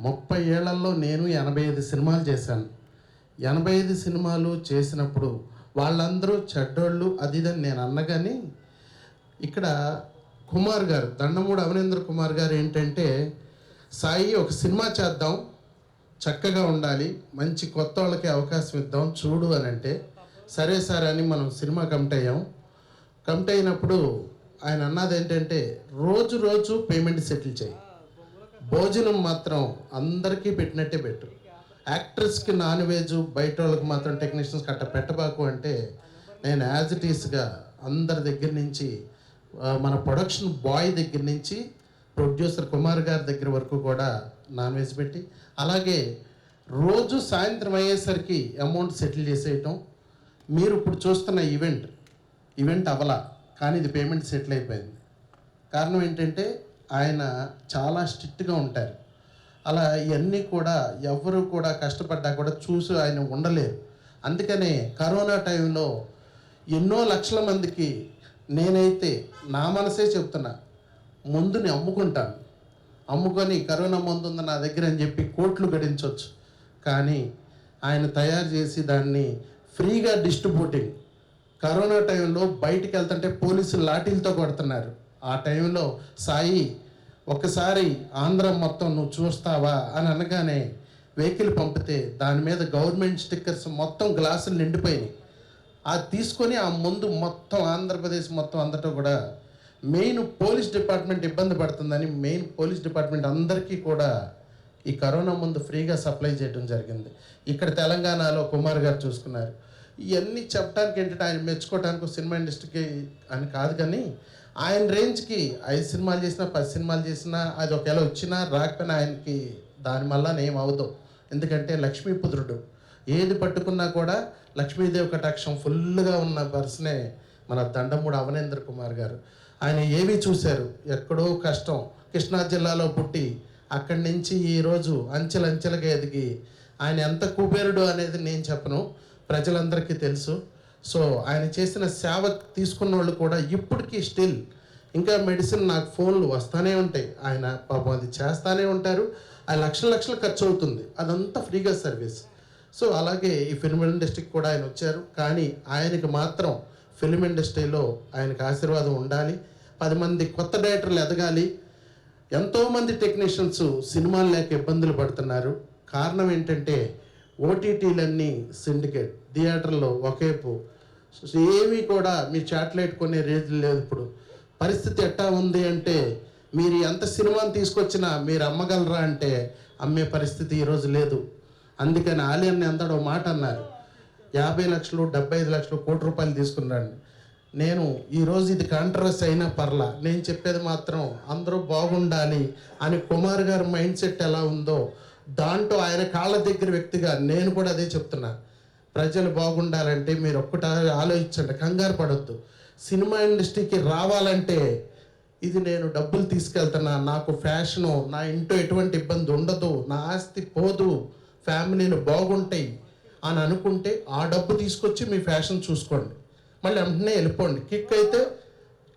30 ఏళ్లలో నేను 85 సినిమాలు చేశాను. 85 సినిమాలు చేసినప్పుడు వాళ్ళందరూ చెడ్డోళ్ళు అది ఇదని నేను అన్నగాని, ఇక్కడ కుమార్ గారు, దండమూడి అవనేంద్ర కుమార్ గారు ఏంటంటే, సాయి ఒక సినిమా చేద్దాం, చక్కగా ఉండాలి, మంచి కొత్త వాళ్ళకి అవకాశం ఇద్దాం చూడు అని అంటే, సరే సరే అని మనం సినిమా కమిట్ అయ్యాం. కమిట్ అయినప్పుడు ఆయన అన్నది ఏంటంటే, రోజు రోజు పేమెంట్ సెటిల్ చేయి, భోజనం మాత్రం అందరికీ పెట్టినట్టే పెట్టు, యాక్టర్స్కి నాన్ వెజ్, బయట వాళ్ళకి మాత్రం టెక్నీషియన్స్ కట్ట పెట్టబాకు అంటే, నేను యాజ్ ఇట్ ఈస్గా అందరి దగ్గర నుంచి, మన ప్రొడక్షన్ బాయ్ దగ్గర నుంచి ప్రొడ్యూసర్ కుమార్ గారి దగ్గర వరకు కూడా నాన్ వెజ్ పెట్టి, అలాగే రోజు సాయంత్రం అయ్యేసరికి అమౌంట్ సెటిల్ చేసేయటం. మీరు ఇప్పుడు చూస్తున్న ఈవెంట్ అవలా, కానీ ఇది పేమెంట్ సెటిల్ అయిపోయింది. కారణం ఏంటంటే ఆయన చాలా స్ట్రిక్ట్గా ఉంటారు. అలా ఇవన్నీ కూడా ఎవరు కూడా కష్టపడ్డా కూడా చూసి ఆయన ఉండలేరు. అందుకనే కరోనా టైంలో ఎన్నో లక్షల మందికి, నేనైతే నా మనసే చెప్తున్నా, మందుని అమ్ముకుంటాను, అమ్ముకొని కరోనా మందు ఉంది నా దగ్గర అని చెప్పి కోట్లు గడించవచ్చు. కానీ ఆయన తయారు చేసి దాన్ని ఫ్రీగా డిస్ట్రిబ్యూటింగ్. కరోనా టైంలో బయటికి వెళ్తుంటే పోలీసులు లాఠీలతో కొడుతున్నారు. ఆ టైంలో సాయి ఒకసారి ఆంధ్ర మొత్తం నువ్వు చూస్తావా అని అనగానే వెహికల్ పంపితే దాని మీద గవర్నమెంట్ స్టిక్కర్స్ మొత్తం గ్లాసులు నిండిపోయినాయి. అది తీసుకొని ఆ ముందు మొత్తం ఆంధ్రప్రదేశ్ మొత్తం అందరితో కూడా, మెయిన్ పోలీస్ డిపార్ట్మెంట్ ఇబ్బంది పడుతుందని మెయిన్ పోలీస్ డిపార్ట్మెంట్ అందరికీ కూడా ఈ కరోనా ముందు ఫ్రీగా సప్లై చేయడం జరిగింది. ఇక్కడ తెలంగాణలో కుమార్ గారు చూసుకున్నారు. ఇవన్నీ చెప్పడానికి ఏంటంటే ఆయన మెచ్చుకోవడానికి సినిమా ఇండస్ట్రీకి అని కాదు, కానీ ఆయన రేంజ్కి 5 సినిమాలు చేసినా 10 సినిమాలు చేసినా అది ఒకవేళ వచ్చినా రాకపోయినా ఆయనకి దానివల్ల ఏం అవదు. ఎందుకంటే లక్ష్మీపుత్రుడు, ఏది పట్టుకున్నా కూడా లక్ష్మీదేవి కటాక్షం ఫుల్గా ఉన్న పర్సనే మన దండమూడి అవనేంద్ర కుమార్ గారు. ఆయన ఏవి చూశారు, ఎక్కడో కష్టం, కృష్ణా జిల్లాలో పుట్టి అక్కడి నుంచి ఈరోజు అంచెలంచెలుగా ఎదిగి ఆయన ఎంత కుబేరుడు అనేది నేను చెప్పను, ప్రజలందరికీ తెలుసు. సో ఆయన చేసిన సేవ తీసుకున్న వాళ్ళు కూడా ఇప్పటికీ స్టిల్ ఇంకా మెడిసిన్ నాకు ఫోన్లు వస్తూనే ఉంటాయి. ఆయన పాపం అది చేస్తూనే ఉంటారు. ఆ లక్షలు ఖర్చు అవుతుంది, అదంతా ఫ్రీగా సర్వీస్. సో అలాగే ఈ ఫిల్మ్ ఇండస్ట్రీకి కూడా ఆయన వచ్చారు. కానీ ఆయనకి మాత్రం ఫిల్మ్ ఇండస్ట్రీలో ఆయనకు ఆశీర్వాదం ఉండాలి. 10 మంది కొత్త డైరెక్టర్లు ఎదగాలి. ఎంతోమంది టెక్నీషియన్స్ సినిమాలు లేక ఇబ్బందులు పడుతున్నారు. కారణం ఏంటంటే ఓటీటీలన్నీ సిండికేట్, థియేటర్లో ఒకేపు, ఏమీ కూడా మీ చాట్లైట్ కొనే రేంజ్ లేదు. ఇప్పుడు పరిస్థితి ఎట్టా ఉంది అంటే, మీరు ఎంత సినిమాని తీసుకొచ్చినా మీరు అమ్మగలరా అంటే అమ్మే పరిస్థితి ఈరోజు లేదు. అందుకని ఆలియన్ని అందరూ మాట అన్నారు, 50 లక్షలు 75 లక్షలు కోటి రూపాయలు తీసుకున్నాను. నేను ఈరోజు ఇది కాంట్రవర్సీ అయినా పర్లా, నేను చెప్పేది మాత్రం అందరూ బాగుండాలి అని కుమార్ గారి మైండ్ సెట్ ఎలా ఉందో దాంట్లో ఆయన కాళ్ళ దగ్గర వ్యక్తిగా నేను కూడా అదే చెప్తున్నా. ప్రజలు బాగుండాలంటే మీరు ఒక్కటి ఆలోచించండి, కంగారు పడొద్దు. సినిమా ఇండస్ట్రీకి రావాలంటే ఇది నేను డబ్బులు తీసుకెళ్తున్నా, నాకు ఫ్యాషను, నా ఇంట్లో ఎటువంటి ఇబ్బంది ఉండదు, నా ఆస్తి పోదు, ఫ్యామిలీలు బాగుంటాయి అని అనుకుంటే ఆ డబ్బు తీసుకొచ్చి మీ ఫ్యాషన్ చూసుకోండి, మళ్ళీ వెంటనే వెళ్ళిపోండి. కిక్ అయితే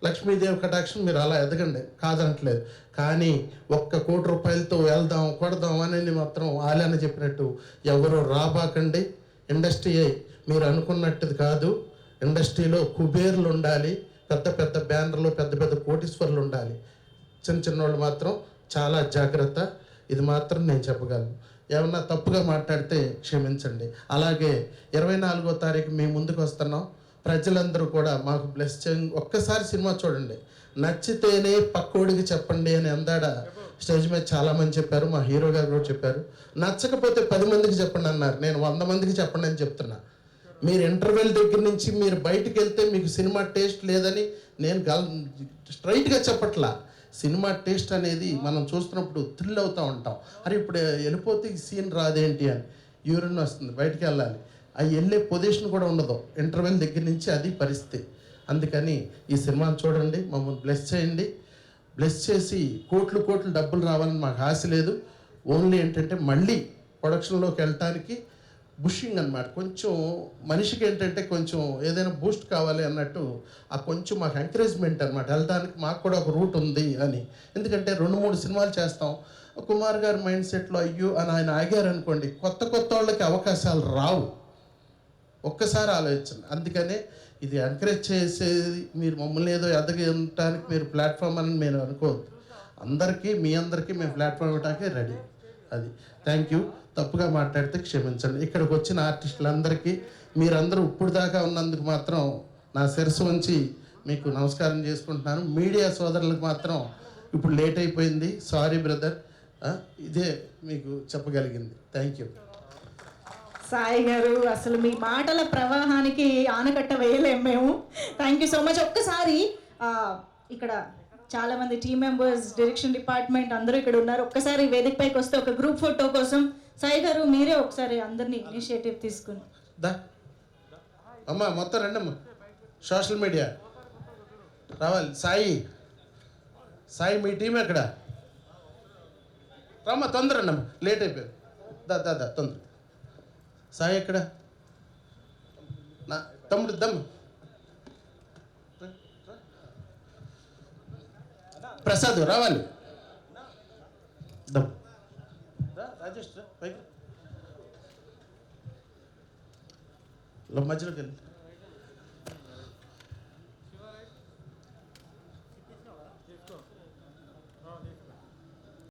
లక్ష్మీదేవి కటాక్షం, మీరు అలా ఎదగండి, కాదనట్లేదు. కానీ 1 కోటి రూపాయలతో వెళ్దాం కొడదాం అనేది మాత్రం ఆలయాన్ని చెప్పినట్టు ఎవరు రాబాకండి. ఇండస్ట్రీ మీరు అనుకున్నట్టుది కాదు. ఇండస్ట్రీలో కుబేర్లు ఉండాలి, పెద్ద పెద్ద బ్యానర్లు, పెద్ద పెద్ద కోటీశ్వర్లు ఉండాలి. చిన్న చిన్న వాళ్ళు మాత్రం చాలా జాగ్రత్త. ఇది మాత్రం నేను చెప్పగలను. ఏమన్నా తప్పుగా మాట్లాడితే క్షమించండి. అలాగే 24వ తారీఖు మీ ముందుకు వస్తున్నాం. ప్రజలందరూ కూడా మాకు బ్లెస్ చేయండి. ఒక్కసారి సినిమా చూడండి, నచ్చితేనే పక్కోడికి చెప్పండి అని అందాడ స్టేజ్ మీద చాలామంది చెప్పారు, మా హీరో గారు కూడా చెప్పారు. నచ్చకపోతే 10 మందికి చెప్పండి అన్నారు. నేను 100 మందికి చెప్పండి అని చెప్తున్నా. మీరు ఇంటర్వెల్ దగ్గర నుంచి మీరు బయటికి వెళ్తే మీకు సినిమా టేస్ట్ లేదని నేను స్ట్రైట్గా చెప్పట్లా. సినిమా టేస్ట్ అనేది మనం చూస్తున్నప్పుడు థ్రిల్ అవుతూ ఉంటాం. అరే ఇప్పుడు వెళ్ళిపోతే ఈ సీన్ రాదేంటి అని యూరిన్ వస్తుంది, బయటికి వెళ్ళాలి, అవి వెళ్ళే పొజిషన్ కూడా ఉండదు ఇంటర్వెల్ దగ్గర నుంచి. అది పరిస్థితి. అందుకని ఈ సినిమాను చూడండి, మమ్మల్ని బ్లెస్ చేయండి. బ్లెస్ చేసి కోట్లు డబ్బులు రావాలని మాకు ఆశ లేదు. ఓన్లీ ఏంటంటే మళ్ళీ ప్రొడక్షన్లోకి వెళ్ళటానికి బుషింగ్ అన్నమాట. కొంచెం మనిషికి ఏంటంటే కొంచెం ఏదైనా బూస్ట్ కావాలి అన్నట్టు ఆ కొంచెం మాకు ఎంకరేజ్మెంట్ అనమాట. వెళ్ళడానికి మాకు కూడా ఒక రూట్ ఉంది అని. ఎందుకంటే 2-3 సినిమాలు చేస్తాం. కుమార్ గారి మైండ్ సెట్లో అయ్యో అని ఆయన ఆగారనుకోండి, కొత్త వాళ్ళకి అవకాశాలు రావు. ఒక్కసారి ఆలోచించండి. అందుకనే ఇది ఎంకరేజ్ చేసేది మీరు మమ్మల్ని ఏదో ఎదగటానికి మీరు ప్లాట్ఫామ్ అని మీరు అనుకోవద్దు. మీ అందరికీ మేము ప్లాట్ఫామ్ ఇవ్వడానికి రెడీ. అది థ్యాంక్ యూ. తప్పుగా మాట్లాడితే క్షమించండి. ఇక్కడికి వచ్చిన ఆర్టిస్టులందరికీ మీరందరూ ఇప్పుడు దాకా ఉన్నందుకు మాత్రం నా శిరస్సు ఉంచి మీకు నమస్కారం చేసుకుంటున్నాను. మీడియా సోదరులకు మాత్రం ఇప్పుడు లేట్ అయిపోయింది, సారీ బ్రదర్. ఇదే మీకు చెప్పగలిగింది. Thank you. సాయి గారు, అసలు మీ మాటల ప్రవాహానికి ఆనకట్ట వేయలేము మేము. Thank you so much. ఒక్కసారి ఇక్కడ చాలామంది టీమ్ మెంబర్స్, డైరెక్షన్ డిపార్ట్మెంట్ అందరూ ఇక్కడ ఉన్నారు. ఒక్కసారి వేదిక పైకి వస్తే ఒక గ్రూప్ ఫోటో కోసం సాయి గారు మీరే ఒకసారి అందరినీ ఇనిషియేటివ్ తీసుకుని అమ్మా మొత్తం రండమ్మా. సోషల్ మీడియా రావాలి. సాయి మీ టీం ఎక్కడ? రమ్మా, తొందర అన్నమ్మా, లేట్ అయిపోయారు. దా తొందర. సాయి ఎక్కడ? నా తమ్ముడు దమ్మ. ప్రసాద్ రావాలి. దమ్ రాజేష్ పైకి మధ్యలోకి వెళ్ళి